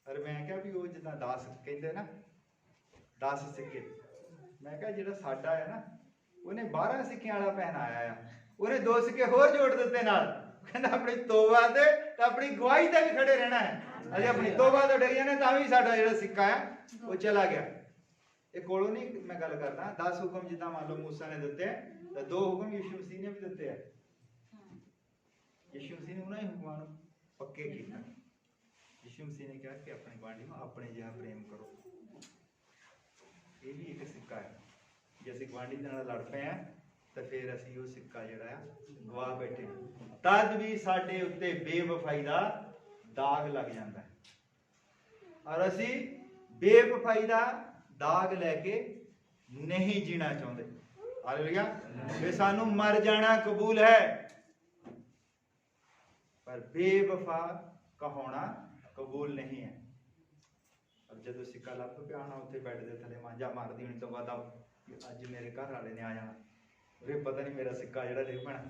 और मैं क्या भी वो जिद्दां दास कहते ना 10 सिक्के, मैं क्या जिहड़ा साडा है ना उन्हें 12 सिक्कियां वाला पहनाया है, उन्हें 2 सिक्के होर जोड़ दिते नाल, कहंदा अपनी तौबा ते अपनी गवाही ते भी खड़े रहना है। अजे अपनी तौबा तो डरिया ने तां भी साडा जिहड़ा सिक्का है वो चला गया। ये कोलों नहीं मैं गल करदा, 10 हुक्म जिद्दां मान लो मूसा ने दिते तो 2 हुक्म यीशु मसीह ने भी दिते हैं। यीशु मसीह ने उन्हां ही हुक्मां नूं पक्के कीता। यीशु मसीह ने कहा कि अपने गुआंढी नूं अपने जिहा प्रेम करो। ये भी एक सिक्का है, जे असीं गुआंढी दे नाल लड़ पे हैं तो फिर असीं वो सिक्का जिहड़ा है गवा बैठे हैं, तद भी साडे उत्ते बेवफाई दा दाग लग जाता है, और असीं बेवफाई दा दाग लैके नहीं जीना चाहते। हालेलुया। कि सानू मर जाना कबूल है, पर बेवफा का होना कबूल नहीं है। और जदों सिक्का लभ पिया होना उत्थे बैड दे थले मांजा मारदी होनी तो बाद अज मेरे घर वाले ने आ जाना, अरे पता नहीं मेरा सिक्का जिहड़ा डिग पैना,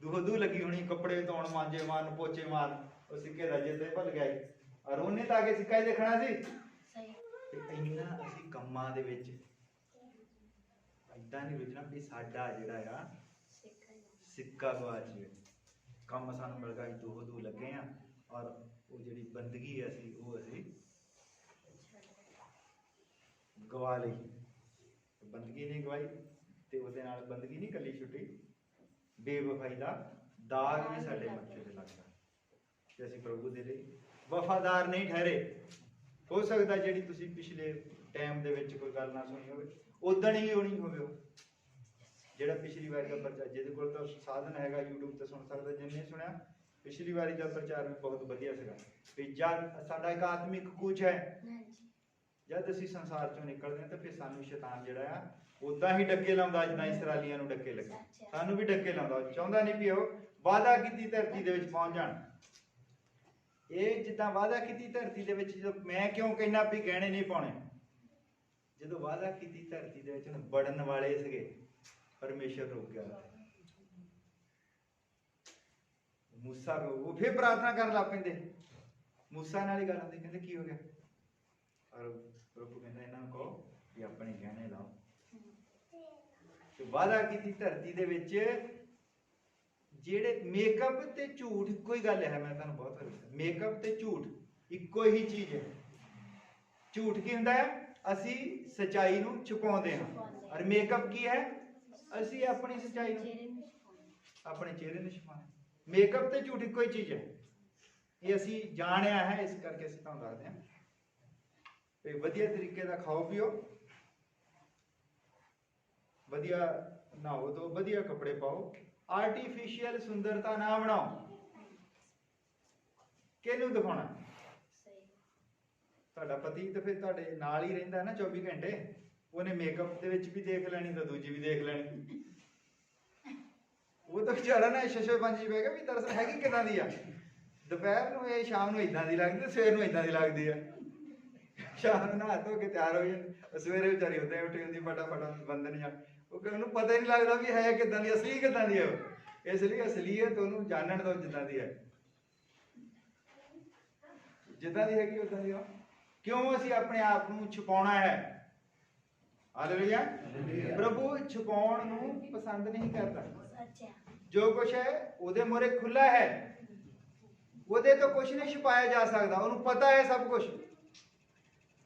दूह लगी होनी कपड़े धोण मांजे मारन पोचे मारन, उस सिक्के दा जिद्दे भुल गया ही, और उन्हें तो आके सिक्का ही देखना सी। इन्ना असीं कम्मां दे विच इदां नहीं रुझना भी साडा जिहड़ा आ सिक्का गवाच गया, कम सानू मिल गया दूह लगे हैं, और वो जिहड़ी बंदगी है असीं वो असीं गवा ली। बंदगी नहीं गवाई ਬੰਦਗੀ ਨਹੀਂ ਕੱਲੀ ਛੁੱਟੀ, ਬੇਵਫਾਈ ਦਾ ਦਾਗ ਵੀ ਸਾਡੇ ਮੱਥੇ ਤੇ ਲੱਗਦਾ ਕਿ ਅਸੀਂ ਪ੍ਰਭੂ ਦੇ ਲਈ ਵਫਾਦਾਰ ਨਹੀਂ ਠਹਿਰੇ। ਹੋ ਸਕਦਾ ਜਿਹੜੀ ਤੁਸੀਂ ਪਿਛਲੇ ਟਾਈਮ ਦੇ ਵਿੱਚ ਕੋਈ ਗੱਲ ਨਾ ਸੁਣੀ ਹੋਵੇ, ਉਦਣ ਹੀ ਹੋਣੀ ਹੋਵੇ ਉਹ ਜਿਹੜਾ ਪਿਛਲੀ ਵਾਰੀ ਦਾ ਪ੍ਰਚਾਰ, ਜਿਹਦੇ ਕੋਲ ਤਾਂ ਸਾਧਨ ਹੈਗਾ YouTube ਤੇ ਸੁਣ ਸਕਦਾ, ਜਿੰਨੇ ਸੁਣਿਆ ਪਿਛਲੀ ਵਾਰੀ ਦਾ ਪ੍ਰਚਾਰ ਵੀ ਬਹੁਤ ਵਧੀਆ ਸੀਗਾ। ਵੀ ਜਦ ਸਾਡਾ ਇੱਕ ਆਤਮਿਕ ਕੂਚ ਹੈ, ਜਦ ਅਸੀਂ ਸੰਸਾਰ ਚੋਂ ਨਿਕਲਦੇ ਹਾਂ ਤਾਂ ਫਿਰ ਸਾਨੂੰ ਸ਼ੈਤਾਨ ਜਿਹੜਾ ਆ ਉਦਾਂ ਹੀ ਡੱਕੇ ਲਾਉਂਦਾ ਜਿੱਦਾਂ ਇਸਰਾਈਲੀਆਂ ਨੂੰ ਡੱਕੇ ਲੱਗੇ, ਸਾਨੂੰ ਵੀ ਡੱਕੇ ਲਾਉਂਦਾ। ਚਾਹੁੰਦਾ ਨਹੀਂ ਵੀ ਉਹ ਵਾਅਦਾ ਕੀਤੀ ਧਰਤੀ ਦੇ ਵਿੱਚ ਪਹੁੰਚ ਜਾਣ। ਇਹ ਜਿੱਦਾਂ ਵਾਅਦਾ ਕੀਤੀ ਧਰਤੀ ਦੇ ਵਿੱਚ, ਜਦੋਂ ਮੈਂ ਕਿਉਂ ਕਹਿਣਾ ਵੀ ਗਹਿਣੇ ਨਹੀਂ ਪਾਉਣੇ, ਜਦੋਂ ਵਾਅਦਾ ਕੀਤੀ ਧਰਤੀ ਦੇ ਵਿੱਚ ਵੜਨ ਵਾਲੇ ਸੀਗੇ, ਪਰਮੇਸ਼ਰ ਰੁਕ ਗਿਆ। मूसा वो फिर प्रार्थना कर ला पेंदे, मूसा नाल ही गल आंदी, कहंदे की हो गया, और प्रभु कहंदा इन्हां को कि अपने गहने लाओ। तो वादा कीती धरती दे विच ਜਿਹੜੇ ਮੇਕਅਪ ਤੇ ਝੂਠ ਇੱਕੋ ਹੀ ਗੱਲ ਹੈ। ਮੈਂ ਤੁਹਾਨੂੰ ਬਹੁਤ ਵਾਰ ਦੱਸਿਆ, ਮੇਕਅਪ ਤੇ ਝੂਠ ਇੱਕੋ ਹੀ ਚੀਜ਼ ਹੈ। ਝੂਠ ਕੀ ਹੁੰਦਾ ਹੈ? ਅਸੀਂ ਸਚਾਈ ਨੂੰ ਛੁਪਾਉਂਦੇ ਹਾਂ, ਔਰ ਮੇਕਅਪ ਕੀ ਹੈ? ਅਸੀਂ ਆਪਣੀ ਸਚਾਈ ਨੂੰ, ਆਪਣੇ ਚਿਹਰੇ ਨੂੰ ਛੁਪਾਉਂਦੇ। ਮੇਕਅਪ ਤੇ ਝੂਠ ਇੱਕੋ ਹੀ ਚੀਜ਼ ਹੈ। ਇਹ ਅਸੀਂ ਜਾਣਿਆ ਹੈ, ਇਸ ਕਰਕੇ ਅਸੀਂ ਤੁਹਾਨੂੰ ਦੱਸਦੇ ਹਾਂ ਵੀ ਵਧੀਆ ਤਰੀਕੇ ਦਾ ਖਾਓ ਪੀਓ, ਵਧੀਆ ਨਹਾਓ ਧੋ, ਵਧੀਆ ਕੱਪੜੇ ਪਾਓ, ਆਰਟੀਫੀਸ਼ੀਅਲ ਸੁੰਦਰਤਾ ਨਾ ਬਣਾਓ। ਕਿਹਨੂੰ ਦਿਖਾਉਣਾ? ਤੁਹਾਡਾ ਪਤੀ ਤਾਂ ਫਿਰ ਤੁਹਾਡੇ ਨਾਲ ਹੀ ਰਹਿੰਦਾ ਨਾ 24 ਘੰਟੇ, ਉਹਨੇ ਮੇਕਅਪ ਦੇ ਵਿੱਚ ਵੀ ਦੇਖ ਲੈਣੀ ਤਾਂ ਦੂਜੀ ਵੀ ਦੇਖ ਲੈਣੀ। ਉਹ ਤਾਂ ਵਿਚਾਰਾ ਨਾ ਛੇ ਪੰਜ ਹੀ ਬਹਿ ਗਿਆ ਵੀ ਦਰਅਸਲ ਹੈਗੀ ਕਿੱਦਾਂ ਦੀ ਆ। ਦੁਪਹਿਰ ਨੂੰ ਇਹ ਸ਼ਾਮ ਨੂੰ ਇਦਾਂ ਦੀ ਲੱਗਦੀ, ਸਵੇਰ ਨੂੰ ਇਦਾਂ ਦੀ ਲੱਗਦੀ ਆ। ਸ਼ਾਮ ਨੂੰ ਨਹਾ ਧੋ ਕੇ ਤਿਆਰ ਹੋ ਜਾਂਦੀ, ਸਵੇਰੇ ਵਿਚਾਰੀ ਉੱਤੇ ਉੱਠੀ ਹੁੰਦੀ ਫਟਾਫਟ ਬੰਦਨ ਜਾ, ਉਹ ਕਿ ਉਹਨੂੰ ਪਤਾ ਹੀ ਨਹੀਂ ਲੱਗਦਾ ਵੀ ਹੈ ਕਿੱਦਾਂ ਦੀ, ਅਸਲੀ ਕਿੱਦਾਂ ਦੀ ਹੈ। ਇਸ ਲਈ ਅਸਲੀਅਤ ਉਹਨੂੰ ਜਾਣਨ ਤੋਂ ਜਿੱਦਾਂ ਦੀ ਹੈ, ਜਿੱਦਾਂ ਦੀ ਹੈਗੀ ਉਦਾਂ ਦੀ। ਕਿਉਂ ਅਸੀਂ ਆਪਣੇ ਆਪ ਨੂੰ ਛੁਪਾਉਣਾ ਹੈ? ਹਾਲੇਲੂਇਆ। ਪ੍ਰਭੂ ਛੁਪਾਉਣ ਨੂੰ ਪਸੰਦ ਨਹੀਂ ਕਰਦਾ। ਜੋ ਕੁਛ ਹੈ ਉਹਦੇ ਮੂਹਰੇ ਖੁੱਲਾ ਹੈ, ਉਹਦੇ ਤੋਂ ਕੁਛ ਨਹੀਂ ਛੁਪਾਇਆ ਜਾ ਸਕਦਾ। ਉਹਨੂੰ ਪਤਾ ਹੈ ਸਭ ਕੁਛ,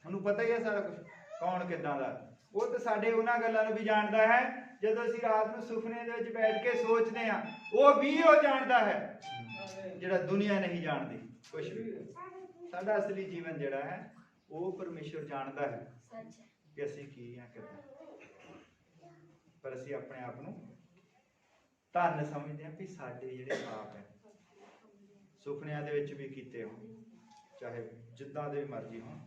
ਉਹਨੂੰ ਪਤਾ ਹੀ ਹੈ ਸਾਰਾ ਕੁਛ, ਕੌਣ ਕਿੱਦਾਂ ਦਾ। ਉਹ ਤਾਂ ਸਾਡੇ ਉਹਨਾਂ ਗੱਲਾਂ ਨੂੰ ਵੀ ਜਾਣਦਾ ਹੈ ਜਦੋਂ ਅਸੀਂ ਰਾਤ ਨੂੰ ਸੁਪਨੇ ਦੇ ਵਿੱਚ ਬੈਠ ਕੇ ਸੋਚਦੇ ਹਾਂ, ਉਹ ਵੀ ਉਹ ਜਾਣਦਾ ਹੈ ਜਿਹੜਾ ਦੁਨੀਆ ਨਹੀਂ ਜਾਣਦੀ ਕੁਛ ਵੀ। ਸਾਡਾ ਅਸਲੀ ਜੀਵਨ ਜਿਹੜਾ ਹੈ ਉਹ ਪਰਮੇਸ਼ਰ ਜਾਣਦਾ ਹੈ ਕਿ ਅਸੀਂ ਕੀ ਹਾਂ ਕਿੱਦਾਂ। ਪਰ ਅਸੀਂ ਆਪਣੇ ਆਪ ਨੂੰ ਧੰਨ ਸਮਝਦੇ ਹਾਂ ਵੀ ਸਾਡੇ ਜਿਹੜੇ ਪਾਪ ਹੈ ਸੁਪਨਿਆਂ ਦੇ ਵਿੱਚ ਵੀ ਕੀਤੇ ਹੋਣ, ਚਾਹੇ ਜਿੱਦਾਂ ਦੇ ਮਰਜ਼ੀ ਹੋਣ,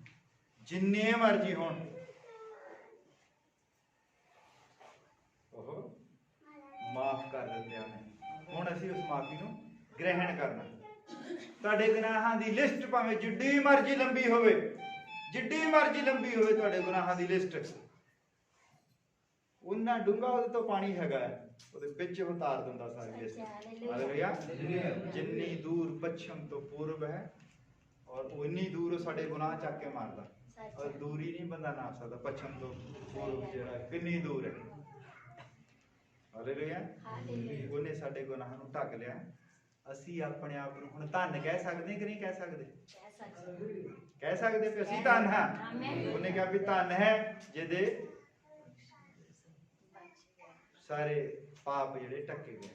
ਜਿੰਨੇ ਮਰਜ਼ੀ ਹੋਣ, ਉਹ ਮਾਫ ਕਰ ਦਿੰਦੇ ਹਨ। ਹੁਣ ਅਸੀਂ ਉਸ ਮਾਫੀ ਨੂੰ ਗ੍ਰਹਿਣ ਕਰਨਾ। ਤੁਹਾਡੇ ਗੁਨਾਹਾਂ ਦੀ ਲਿਸਟ ਭਾਵੇਂ ਜਿੱਡੀ ਮਰਜ਼ੀ ਲੰਬੀ ਹੋਵੇ, ਜਿੱਡੀ ਮਰਜ਼ੀ ਲੰਬੀ ਹੋਵੇ ਤੁਹਾਡੇ ਗੁਨਾਹਾਂ ਦੀ ਲਿਸਟ, ਉਹਨਾਂ ਡੂੰਘਾ ਉਹਦੇ ਤੋਂ ਪਾਣੀ ਹੈਗਾ ਹੈ, ਉਹਦੇ ਵਿੱਚ ਉਤਾਰ ਦਿੰਦਾ ਸਾਰੀ ਲਿਸਟ। ਹਾਲੇਲੂਇਆ। ਜਿੰਨੀ ਦੂਰ ਪੱਛਮ ਤੋਂ ਪੂਰਬ ਹੈ, ਔਰ ਉਨੀ ਦੂਰ ਉਹ ਸਾਡੇ ਗੁਨਾਹ ਚੱਕ ਕੇ ਮਾਰਦਾ। ਔਰ ਦੂਰੀ ਨਹੀਂ ਬੰਦਾ ਨਾਪ ਸਕਦਾ, ਪੱਛਮ ਤੋਂ ਪੂਰਬ ਜਿਹੜਾ ਕਿੰਨੀ ਦੂਰ ਹੈ। ਹਾਲੇਲੂਇਆ। ਉਹਨੇ ਸਾਡੇ ਗੁਨਾਹ ਨੂੰ ਢੱਕ ਲਿਆ। ਅਸੀਂ ਆਪਣੇ ਆਪ ਨੂੰ ਹੁਣ ਧੰਨ ਕਹਿ ਸਕਦੇ ਕਿ ਨਹੀਂ ਕਹਿ ਸਕਦੇ? ਕਹਿ ਸਕਦੇ ਕਿ ਅਸੀਂ ਧੰਨ ਹਾਂ। ਉਹਨੇ ਕਿਹਾ ਵੀ ਧੰਨ ਹੈ ਜਿਹਦੇ ਸਾਰੇ ਪਾਪ ਜਿਹੜੇ ਢੱਕੇ ਗਏ।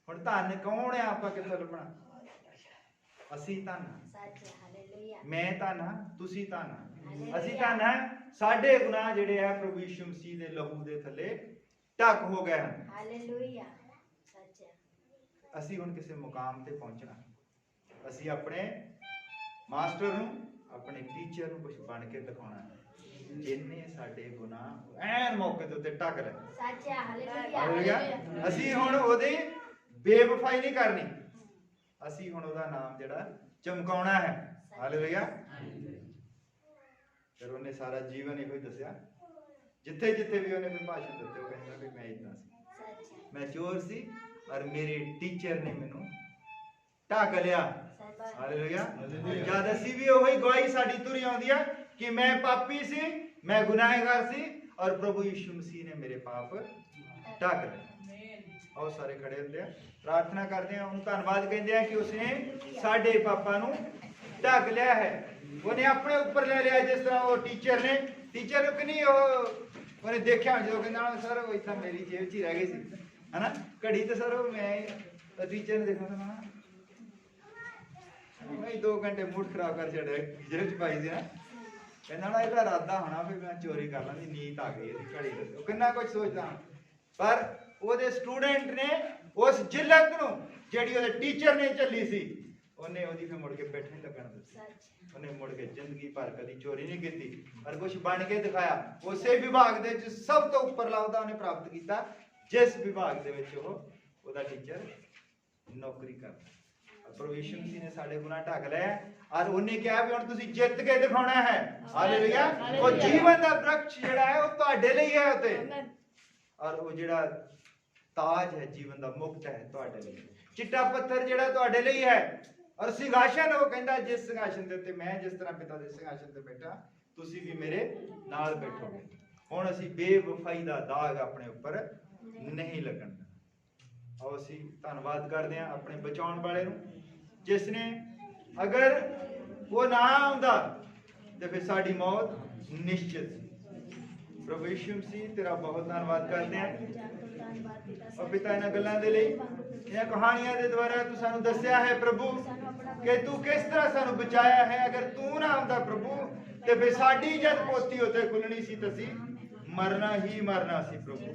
ਹੁਣ ਧੰਨ ਕੌਣ ਆ? ਆਪਾਂ ਕਿੱਥੋਂ ਲੱਭਣਾ? ਅਸੀਂ ਧੰਨ ਹਾਂ, ਮੈਂ ਧੰਨ ਹਾਂ, ਤੁਸੀਂ ਧੰਨ ਹਾਂ। ਅਸੀਂ ਧੰਨ ਹਾਂ, ਸਾਡੇ ਗੁਨਾਹ ਜਿਹੜੇ ਆ ਪ੍ਰਭੂ ਯਿਸੂ ਮਸੀਹ ਦੇ ਲਹੂ ਦੇ ਥੱਲੇ ਢੱਕ ਹੋ ਗਏ ਹਨ। ਹਾਲੇਲੂਇਆ। ਅਸੀਂ ਹੁਣ ਕਿਸੇ ਮੁਕਾਮ ਤੇ ਪਹੁੰਚਣਾ। ਅਸੀਂ ਆਪਣੇ ਮਾਸਟਰ ਨੂੰ, ਆਪਣੇ ਟੀਚਰ ਨੂੰ ਕੁਝ ਬਣ ਕੇ ਦਿਖਾਉਣਾ ਹੈ ਜਿਹਨੇ ਸਾਡੇ ਗੁਨਾਹ ਐਨ ਮੌਕੇ ਦੇ ਉੱਤੇ ਢੱਕ ਲਏ। ਹਾਲੇਲੂਇਆ। ਅਸੀਂ ਹੁਣ ਉਹਦੀ ਬੇਵਫਾਈ ਨਹੀਂ ਕਰਨੀ, ਅਸੀਂ ਹੁਣ ਉਹਦਾ ਨਾਮ ਜਿਹੜਾ ਚਮਕਾਉਣਾ ਹੈ। ਹਾਲੇਲੂਇਆ। ਫਿਰ ਉਹਨੇ ਸਾਰਾ ਜੀਵਨ ਇਹੋ ਹੀ ਦੱਸਿਆ, ਜਿੱਥੇ ਜਿੱਥੇ ਵੀ ਉਹਨੇ ਕੋਈ ਭਾਸ਼ਣ ਦਿੱਤੇ ਉਹ ਕਹਿੰਦਾ ਵੀ ਮੈਂ ਇਦਾਂ ਸੀ, ਮੈਂ ਚੋਰ ਸੀ ਪਰ ਮੇਰੇ ਟੀਚਰ ਨੇ ਮੈਨੂੰ ਢੱਕ ਲਿਆ। ਹਾਲੇਲੂਇਆ। ਜਦ ਅਸੀਂ ਵੀ ਉਹੀ ਗਵਾਹੀ ਸਾਡੀ ਤੁਰੀ ਆਉਂਦੀ ਹੈ ਕਿ ਮੈਂ ਪਾਪੀ ਸੀ, ਮੈਂ ਗੁਨਾਹਗਾਰ ਸੀ, ਔਰ ਪ੍ਰਭੂ ਯਿਸੂ ਮਸੀਹ ਨੇ ਮੇਰੇ ਪਾਪ ਢੱਕ ਲਏ। ਆਓ ਸਾਰੇ ਖੜੇ ਹੁੰਦੇ ਆ, ਪ੍ਰਾਰਥਨਾ ਕਰਦੇ ਆ, ਉਹਨੂੰ ਧੰਨਵਾਦ ਕਹਿੰਦੇ ਆ ਕਿ ਉਸਨੇ ਸਾਡੇ ਪਾਪਾਂ ਨੂੰ ਢੱਕ ਲਿਆ ਹੈ। ਉਹਨੇ ਆਪਣੇ ਉੱਪਰ ਲੈ ਲਿਆ, ਜਿਸ ਤਰ੍ਹਾਂ ਉਹ ਟੀਚਰ ਨੇ, ਟੀਚਰ ਨੂੰ ਕਿੰਨੀ ਉਹ ਉਹਨੇ ਦੇਖਿਆ ਜਦੋਂ ਕਹਿੰਦਾ ਸਰ ਉਹ ਇਦਾਂ ਮੇਰੀ ਜੇਬ 'ਚ ਹੀ ਰਹਿ ਗਈ ਸੀ ਹਨਾ ਘੜੀ ਤੇ ਸਰ ਉਹ ਮੈਂ ਟੀਚਰ ਨੇ ਦੇਖਿਆ ਨਾ ਮੈਂ 2 ਘੰਟੇ ਮੂਡ ਖਰਾਬ ਕਰ ਛੱਡਿਆ ਜੇਬ 'ਚ ਪਾਈ ਸੀ ਨਾ ਕਹਿੰਦਾ ਨਾ ਇਹਦਾ ਇਰਾਦਾ ਹੋਣਾ ਫਿਰ ਮੈਂ ਚੋਰੀ ਕਰ ਲਾਂਗੀ ਨੀਤ ਆ ਗਈ ਇਹਦੀ ਘੜੀ ਦੇ ਉਹ ਕਿੰਨਾ ਕੁਝ ਸੋਚਦਾ ਪਰ ਉਹਦੇ ਸਟੂਡੈਂਟ ਨੇ ਉਸ ਜਿਲਤ ਨੂੰ ਜਿਹੜੀ ਉਹਦੇ ਟੀਚਰ ਨੇ ਚੱਲੀ ਸੀ ਉਹਨੇ ਉਹਦੀ ਫਿਰ ਮੁੜ ਕੇ ਪਿੱਠ ਨਹੀਂ ਲੱਗਣ ਦਿੱਤੀ ਉਹਨੇ ਮੁੜ ਕੇ ਜ਼ਿੰਦਗੀ ਭਰ ਕਦੀ ਚੋਰੀ ਨਹੀਂ ਕੀਤੀ ਪਰ ਕੁਝ ਬਣ ਕੇ ਦਿਖਾਇਆ ਉਸੇ ਵਿਭਾਗ ਦੇ ਵਿੱਚ ਸਭ ਤੋਂ ਉੱਪਰਲਾ ਉਹਦਾ ਉਹਨੇ ਪ੍ਰਾਪਤ ਕੀਤਾ ਜਿਸ ਵਿਭਾਗ ਦੇ ਵਿੱਚ ਉਹਦਾ ਟੀਚਰ ਨੌਕਰੀ ਕਰਦਾ ਪ੍ਰਭੂ ਯਿਸੂ ਮਸੀਹ ਨੇ ਸਾਡੇ ਗੁਨਾਹ ਢੱਕ ਲਏ ਔਰ ਉਹਨੇ ਕਿਹਾ ਵੀ ਹੁਣ ਤੁਸੀਂ ਜਿੱਤ ਕੇ ਦਿਖਾਉਣਾ ਹੈ ਹਾਲੇਲੂਇਆ ਉਹ ਜੀਵਨ ਦਾ ਬ੍ਰਕਸ਼ ਜਿਹੜਾ ਹੈ ਉਹ ਤੁਹਾਡੇ ਲਈ ਹੈ ਉਤੇ ਔਰ ਉਹ ਜਿਹੜਾ ਤਾਜ ਹੈ ਜੀਵਨ ਦਾ ਮੁਕਤ ਹੈ ਤੁਹਾਡੇ ਲਈ ਚਿੱਟਾ ਪੱਥਰ ਜਿਹੜਾ ਤੁਹਾਡੇ ਲਈ ਹੈ ਔਰ ਸਿੰਘਾਸਨ ਉਹ ਕਹਿੰਦਾ ਜਿਸ ਸਿੰਘਾਸਨ ਦੇ ਉੱਤੇ ਮੈਂ ਜਿਸ ਤਰ੍ਹਾਂ ਪਿਤਾ ਦੇ ਸਿੰਘਾਸਨ ਤੇ ਬੈਠਾ ਤੁਸੀਂ ਵੀ ਮੇਰੇ ਨਾਲ ਬੈਠੋਗੇ ਹੁਣ ਅਸੀਂ ਬੇਵਫਾਈ ਦਾ ਦਾਗ ਆਪਣੇ ਉੱਪਰ ਨਹੀਂ ਲੱਗਣ ਆਓ ਅਸੀਂ ਧੰਨਵਾਦ ਕਰਦੇ ਹਾਂ ਆਪਣੇ ਬਚਾਉਣ ਵਾਲੇ ਨੂੰ ਜਿਸ ਨੇ ਅਗਰ ਉਹ ਨਾ ਆਉਂਦਾ ਤੇ ਫਿਰ ਸਾਡੀ ਮੌਤ ਨਿਸ਼ਚਿਤ ਸੀ ਪ੍ਰਭੂ ਯਿਸੂ ਮਸੀਹ ਤੇਰਾ ਬਹੁਤ ਧੰਨਵਾਦ ਕਰਦੇ ਹਾਂ ਔਰ ਪਿਤਾ ਇਹਨਾਂ ਗੱਲਾਂ ਦੇ ਲਈ ਇਹ ਕਹਾਣੀਆਂ ਦੇ ਦੁਆਰਾ ਤੂੰ ਸਾਨੂੰ ਦੱਸਿਆ ਹੈ ਪ੍ਰਭੂ ਕਿ ਤੂੰ ਕਿਸ ਤਰ੍ਹਾਂ ਸਾਨੂੰ ਬਚਾਇਆ ਹੈ ਅਗਰ ਤੂੰ ਨਾ ਆਉਂਦਾ ਪ੍ਰਭੂ ਤੇ ਫਿਰ ਸਾਡੀ ਜਦ ਪੋਤੀ ਉੱਤੇ ਖੁੱਲਣੀ ਸੀ ਤਾਂ ਅਸੀਂ ਮਰਨਾ ਹੀ ਮਰਨਾ ਸੀ ਪ੍ਰਭੂ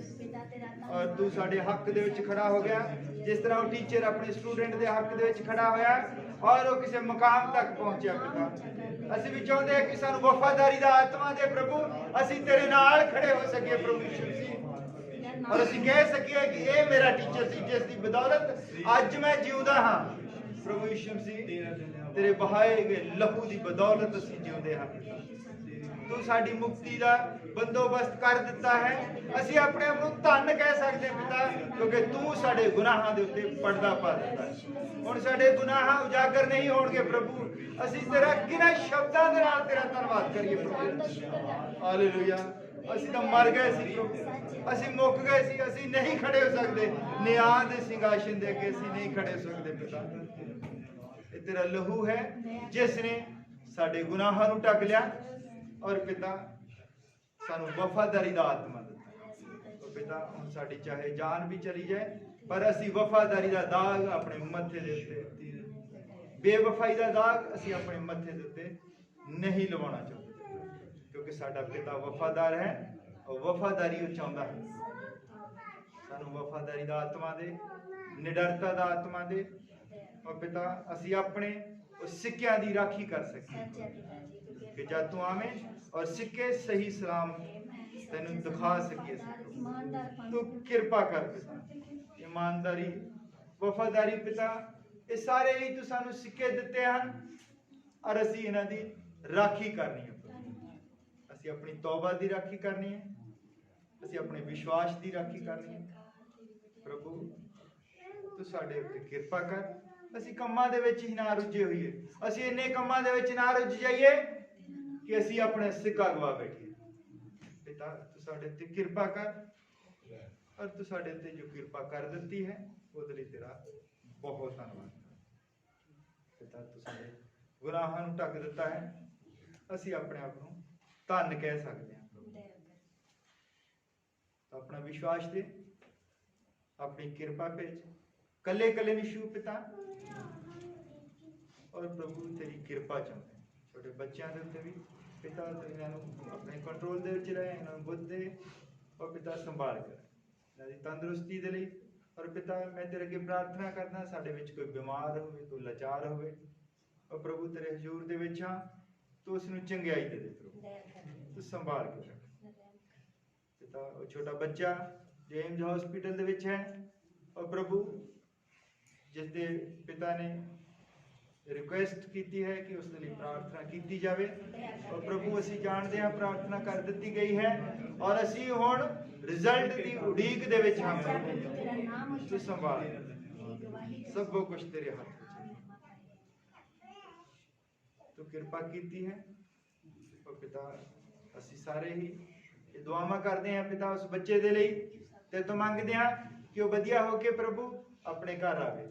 ਔਰ ਤੂੰ ਸਾਡੇ ਹੱਕ ਦੇ ਵਿੱਚ ਖੜਾ ਹੋ ਗਿਆ ਜਿਸ ਤਰ੍ਹਾਂ ਉਹ ਟੀਚਰ ਆਪਣੇ ਸਟੂਡੈਂਟ ਦੇ ਹੱਕ ਦੇ ਵਿੱਚ ਖੜਾ ਹੋਇਆ ਔਰ ਉਹ ਕਿਸੇ ਮੁਕਾਮ ਤੱਕ ਪਹੁੰਚਿਆ ਪਿਤਾ ਅਸੀਂ ਵੀ ਚਾਹੁੰਦੇ ਹਾਂ ਕਿ ਸਾਨੂੰ ਵਫਾਦਾਰੀ ਦਾ ਆਤਮਾ ਦੇ ਪ੍ਰਭੂ ਅਸੀਂ ਤੇਰੇ ਨਾਲ ਖੜੇ ਹੋ ਸਕੀਏ ਪ੍ਰਭੂ ਯਿਸੂ ਮਸੀਹ ਔਰ ਅਸੀਂ ਕਹਿ ਸਕੀਏ ਕਿ ਇਹ ਮੇਰਾ ਟੀਚਰ ਸੀ ਜਿਸ ਦੀ ਬਦੌਲਤ ਅੱਜ ਮੈਂ ਜਿਉਂਦਾ ਹਾਂ ਪ੍ਰਭੂ ਯਿਸੂ ਮਸੀਹ ਤੇਰੇ ਬਹਾਏ ਗਏ ਲਹੂ ਦੀ ਬਦੌਲਤ ਅਸੀਂ ਜਿਉਂਦੇ ਹਾਂ ਤੂੰ ਸਾਡੀ ਮੁਕਤੀ ਦਾ ਬੰਦੋਬਸਤ ਕਰ ਦਿੱਤਾ ਹੈ ਅਸੀਂ ਆਪਣੇ ਆਪ ਨੂੰ ਧੰਨ ਕਹਿ ਸਕਦੇ ਹਾਂ ਪਿਤਾ ਕਿਉਂਕਿ ਤੂੰ ਸਾਡੇ ਗੁਨਾਹਾਂ ਦੇ ਉੱਤੇ ਪਰਦਾ ਪਾ ਦਿੱਤਾ ਹੁਣ ਸਾਡੇ ਗੁਨਾਹ ਉਜਾਗਰ ਨਹੀਂ ਹੋਣਗੇ ਪ੍ਰਭੂ ਅਸੀਂ ਤੇਰਾ ਕਿਹਨਾਂ ਸ਼ਬਦਾਂ ਦੇ ਨਾਲ ਤੇਰਾ ਧੰਨਵਾਦ ਕਰੀਏ ਪ੍ਰਭੂ ਹਾਲੇਲੂਇਆ ਅਸੀਂ ਤਾਂ ਮਰ ਗਏ ਸੀ ਪ੍ਰਭੂ ਅਸੀਂ ਮੁੱਕ ਗਏ ਸੀ ਅਸੀਂ ਨਹੀਂ ਖੜੇ ਹੋ ਸਕਦੇ ਨਿਆਂ ਦੇ ਸਿੰਘਾਸਨ ਦੇ ਅੱਗੇ ਅਸੀਂ ਨਹੀਂ ਖੜੇ ਹੋ ਸਕਦੇ ਪਿਤਾ ਇਹ ਤੇਰਾ ਲਹੂ ਹੈ ਜਿਸ ਨੇ ਸਾਡੇ ਗੁਨਾਹਾਂ ਨੂੰ ਢੱਕ ਲਿਆ ਔਰ ਪਿਤਾ ਸਾਨੂੰ ਵਫਾਦਾਰੀ ਦਾ ਆਤਮਾ ਦਿੱਤਾ ਪਿਤਾ ਹੁਣ ਸਾਡੀ ਚਾਹੇ ਜਾਨ ਵੀ ਚਲੀ ਜਾਏ ਪਰ ਅਸੀਂ ਵਫਾਦਾਰੀ ਦਾ ਦਾਗ ਆਪਣੇ ਮੱਥੇ ਦੇ ਉੱਤੇ ਬੇਵਫਾਈ ਦਾ ਦਾਗ ਅਸੀਂ ਆਪਣੇ ਮੱਥੇ ਦੇ ਉੱਤੇ ਨਹੀਂ ਲਵਾਉਣਾ ਚਾਹੁੰਦੇ ਕਿਉਂਕਿ ਸਾਡਾ ਪਿਤਾ ਵਫਾਦਾਰ ਹੈ ਉਹ ਵਫਾਦਾਰੀ ਉਹ ਚਾਹੁੰਦਾ ਹੈ ਸਾਨੂੰ ਵਫਾਦਾਰੀ ਦਾ ਆਤਮਾ ਦੇ ਨਿਡਰਤਾ ਦਾ ਆਤਮਾ ਦੇ ਔਰ ਪਿਤਾ ਅਸੀਂ ਆਪਣੇ ਉਸ ਸਿੱਕਿਆਂ ਦੀ ਰਾਖੀ ਕਰ ਸਕੀਏ ਕਿ ਜਦ ਤੂੰ ਆਵੇਂ ਔਰ ਸਿੱਕੇ ਸਹੀ ਸਲਾਮ ਤੈਨੂੰ ਦਿਖਾ ਸਕੀਏ ਤੂੰ ਕਿਰਪਾ ਕਰ ਪਿਤਾ ਇਮਾਨਦਾਰੀ ਵਫਾਦਾਰੀ ਪਿਤਾ ਇਹ ਸਾਰੇ ਹੀ ਤੂੰ ਸਾਨੂੰ ਸਿੱਕੇ ਦਿੱਤੇ ਹਨ ਔਰ ਅਸੀਂ ਇਹਨਾਂ ਦੀ ਰਾਖੀ ਕਰਨੀ ਹੈ ਅਸੀਂ ਆਪਣੀ ਤੌਬਾ ਦੀ ਰਾਖੀ ਕਰਨੀ ਹੈ ਅਸੀਂ ਆਪਣੇ ਵਿਸ਼ਵਾਸ ਦੀ ਰਾਖੀ ਕਰਨੀ ਹੈ ਪ੍ਰਭੂ ਤੂੰ ਸਾਡੇ ਉੱਤੇ ਕਿਰਪਾ ਕਰ ਅਸੀਂ ਕੰਮਾਂ ਦੇ ਵਿੱਚ ਹੀ ਨਾ ਰੁੱਝੇ ਹੋਈਏ ਅਸੀਂ ਇੰਨੇ ਕੰਮਾਂ ਦੇ ਵਿੱਚ ਨਾ ਰੁੱਝ ਜਾਈਏ ਕਿ ਅਸੀਂ ਆਪਣੇ ਸਿੱਕਾ ਗਵਾ ਬੈਠੀਏ ਪਿਤਾ ਤੂੰ ਸਾਡੇ ਤੇ ਕਿਰਪਾ ਕਰ ਔਰ ਤੂੰ ਸਾਡੇ ਤੇ ਜੋ ਕਿਰਪਾ ਕਰ ਦਿੱਤੀ ਹੈ ਉਹਦੇ ਲਈ ਤੇਰਾ ਬਹੁਤ ਧੰਨਵਾਦ ਪਿਤਾ ਤੂੰ ਸਾਡੇ ਗੁਨਾਹਾਂ ਨੂੰ ਢੱਕ ਦਿੱਤਾ ਹੈ ਅਸੀਂ ਆਪਣੇ ਆਪ ਨੂੰ ਧੰਨ ਕਹਿ ਸਕਦੇ ਹਾਂ ਆਪਣਾ ਵਿਸ਼ਵਾਸ ਦੇ ਆਪਣੀ ਕਿਰਪਾ ਭੇਜ ਕੱਲੇ ਕੱਲੇ ਨਿਸ਼ੂ ਪਿਤਾ ਔਰ ਪ੍ਰਭੂ ਤੇਰੀ ਕਿਰਪਾ ਚਾਹੁੰਦੇ ਛੋਟੇ ਬੱਚਿਆਂ ਦੇ ਉੱਤੇ ਵੀ ਪਿਤਾ ਇਹਨਾਂ ਨੂੰ ਆਪਣੇ ਕੰਟਰੋਲ ਦੇ ਵਿੱਚ ਰਹੇ ਇਹਨਾਂ ਨੂੰ ਬੁੱਧ ਦੇ ਔਰ ਪਿਤਾ ਸੰਭਾਲ ਕਰ ਇਹਨਾਂ ਦੀ ਤੰਦਰੁਸਤੀ ਦੇ ਲਈ ਔਰ ਪਿਤਾ ਮੈਂ ਤੇਰੇ ਅੱਗੇ ਪ੍ਰਾਰਥਨਾ ਕਰਦਾ ਸਾਡੇ ਵਿੱਚ ਕੋਈ ਬਿਮਾਰ ਹੋਵੇ ਕੋਈ ਲਾਚਾਰ ਹੋਵੇ ਔਰ ਪ੍ਰਭੂ ਤੇਰੇ ਹਜ਼ੂਰ ਦੇ ਵਿੱਚ ਹਾਂ ਤੂੰ ਉਸ ਨੂੰ ਚੰਗਿਆਈ ਦੇ ਪ੍ਰਭੂ ਤੂੰ ਸੰਭਾਲ ਕੇ ਰੱਖ ਪਿਤਾ ਉਹ ਛੋਟਾ ਬੱਚਾ ਜੇਮਸ ਹਸਪੀਟਲ ਦੇ ਵਿੱਚ ਹੈ ਔਰ ਪ੍ਰਭੂ ਜਿਸ ਦੇ ਪਿਤਾ ਨੇ ਰਿਕੁਐਸਟ ਕੀਤੀ ਹੈ ਕਿ ਉਸ ਦੇ ਲਈ ਪ੍ਰਾਰਥਨਾ ਕੀਤੀ ਜਾਵੇ ਔਰ ਪ੍ਰਭੂ ਅਸੀਂ ਜਾਣਦੇ ਹਾਂ ਪ੍ਰਾਰਥਨਾ ਕਰ ਦਿੱਤੀ ਗਈ ਹੈ ਔਰ ਅਸੀਂ ਹੁਣ ਰਿਜ਼ਲਟ ਦੀ ਉਡੀਕ ਦੇ ਵਿੱਚ ਹਾਂ ਤੂੰ ਸੰਭਾਲ ਸਭ ਕੁਝ ਤੇਰੇ ਹੱਥ ਤੂੰ ਕਿਰਪਾ ਕੀਤੀ ਹੈ ਔਰ ਪਿਤਾ ਅਸੀਂ ਸਾਰੇ ਹੀ ਇਹ ਦੁਆਵਾਂ ਕਰਦੇ ਹਾਂ ਪਿਤਾ ਉਸ ਬੱਚੇ ਦੇ ਲਈ ਤੇ ਤੋਂ ਮੰਗਦੇ ਹਾਂ ਕਿ ਉਹ ਵਧੀਆ ਹੋ ਕੇ ਪ੍ਰਭੂ ਆਪਣੇ ਘਰ ਆਵੇ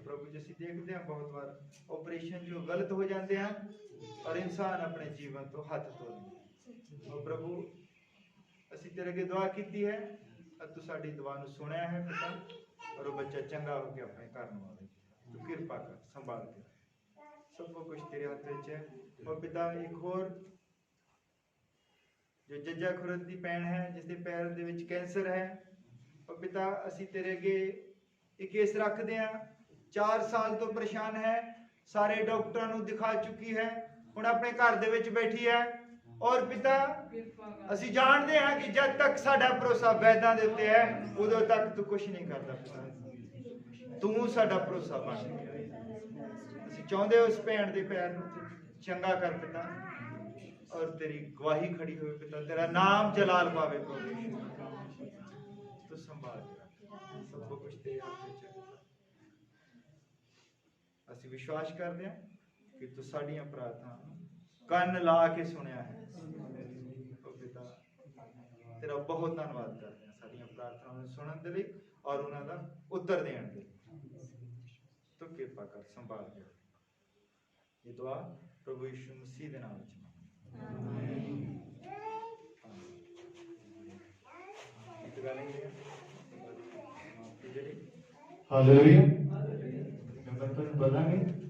ਪ੍ਰਭੂ ਜੀ ਅਸੀਂ ਦੇਖਦੇ ਹਾਂ ਬਹੁਤ ਵਾਰ ਆਪਰੇਸ਼ਨ ਜੋ ਗਲਤ ਹੋ ਜਾਂਦੇ ਹਨ ਔਰ ਇਨਸਾਨ ਆਪਣੇ ਜੀਵਨ ਤੋਂ ਹੱਥ ਧੋ ਲੈਂਦਾ ਔਰ ਪ੍ਰਭੂ ਅਸੀਂ ਤੇਰੇ ਅੱਗੇ ਦੁਆ ਕੀਤੀ ਹੈ ਅਤੇ ਤੂੰ ਸਾਡੀ ਦੁਆ ਨੂੰ ਸੁਣਿਆ ਹੈ ਪਿਤਾ, ਔਰ ਉਹ ਬੱਚਾ ਚੰਗਾ ਹੋ ਕੇ ਆਪਣੇ ਘਰ ਨੂੰ ਆਵੇ। ਤੂੰ ਕਿਰਪਾ ਕਰ, ਸੰਭਾਲ ਕੇ, ਸਭ ਕੁਝ ਤੇਰੇ ਹੱਥ ਵਿੱਚ ਹੈ। ਔਰ ਪਿਤਾ ਇੱਕ ਹੋਰ ਜੋ ਜੱਜਾ ਖੁਰਦ ਦੀ ਭੈਣ ਹੈ, ਜਿਸ ਦੇ ਪੈਰ ਦੇ ਵਿੱਚ ਕੈਂਸਰ ਹੈ, ਔਰ ਪਿਤਾ ਅਸੀਂ ਤੇਰੇ ਅੱਗੇ ਇਹ ਕੇਸ ਰੱਖਦੇ ਹਾਂ। 4 ਸਾਲ ਤੋਂ ਪਰੇਸ਼ਾਨ ਹੈ, ਸਾਰੇ ਡਾਕਟਰਾਂ ਨੂੰ ਦਿਖਾ ਚੁੱਕੀ ਹੈ, ਹੁਣ ਆਪਣੇ ਘਰ ਦੇ ਵਿੱਚ ਬੈਠੀ ਹੈ। ਔਰ ਪਿਤਾ ਅਸੀਂ ਜਾਣਦੇ ਹਾਂ ਕਿ ਜਦ ਤੱਕ ਸਾਡਾ ਭਰੋਸਾ ਵੈਦਾਂ ਦੇ ਉੱਤੇ ਹੈ, ਉਦੋਂ ਤੱਕ ਤੂੰ ਕੁਝ ਨਹੀਂ ਕਰਦਾ ਪਿਤਾ। ਤੂੰ ਸਾਡਾ ਭਰੋਸਾ ਬਣ ਗਿਆ। ਅਸੀਂ ਚਾਹੁੰਦੇ ਉਸ ਭੈਣ ਦੇ ਪੈਰ ਨੂੰ ਚੰਗਾ ਕਰ ਪਿਤਾ, ਔਰ ਤੇਰੀ ਗਵਾਹੀ ਖੜੀ ਹੋਵੇ ਪਿਤਾ, ਤੇਰਾ ਨਾਮ ਜਲਾਲ ਪਾਵੇ ਪ੍ਰਭੂ। ਤੂੰ ਸੰਭਾਲ ਕੇ ਰੱਖ, ਸਭ ਕੁਝ ਤੇਰੇ ਹੱਥ ਵਿੱਚ ਹੈ। ਅਸੀਂ ਵਿਸ਼ਵਾਸ ਕਰਦੇ ਹਾਂ ਕਿ ਤੂੰ ਸਾਡੀਆਂ ਪ੍ਰਾਰਥਨਾ ਨੂੰ ਕੰਨ ਲਾ ਕੇ ਸੁਣਿਆ ਹੈ। ਉਹ ਪਿਤਾ ਤੇਰਾ ਬਹੁਤ ਧੰਨਵਾਦ ਕਰਦੇ ਹਾਂ ਸਾਡੀਆਂ ਪ੍ਰਾਰਥਨਾਵਾਂ ਨੂੰ ਸੁਣਨ ਦੇ ਲਈ ਔਰ ਉਹਨਾਂ ਦਾ ਉੱਤਰ ਦੇਣ ਦੇ ਲਈ। ਤੂੰ ਕਿਰਪਾ ਕਰ, ਸੰਭਾਲ ਕੇ ਰੱਖ। ਇਹ ਦੁਆ ਪ੍ਰਭੂ ਯਿਸੂ ਮਸੀਹ ਦੇ ਨਾਮ ਵਿੱਚ हालेलुया। बदलांगे।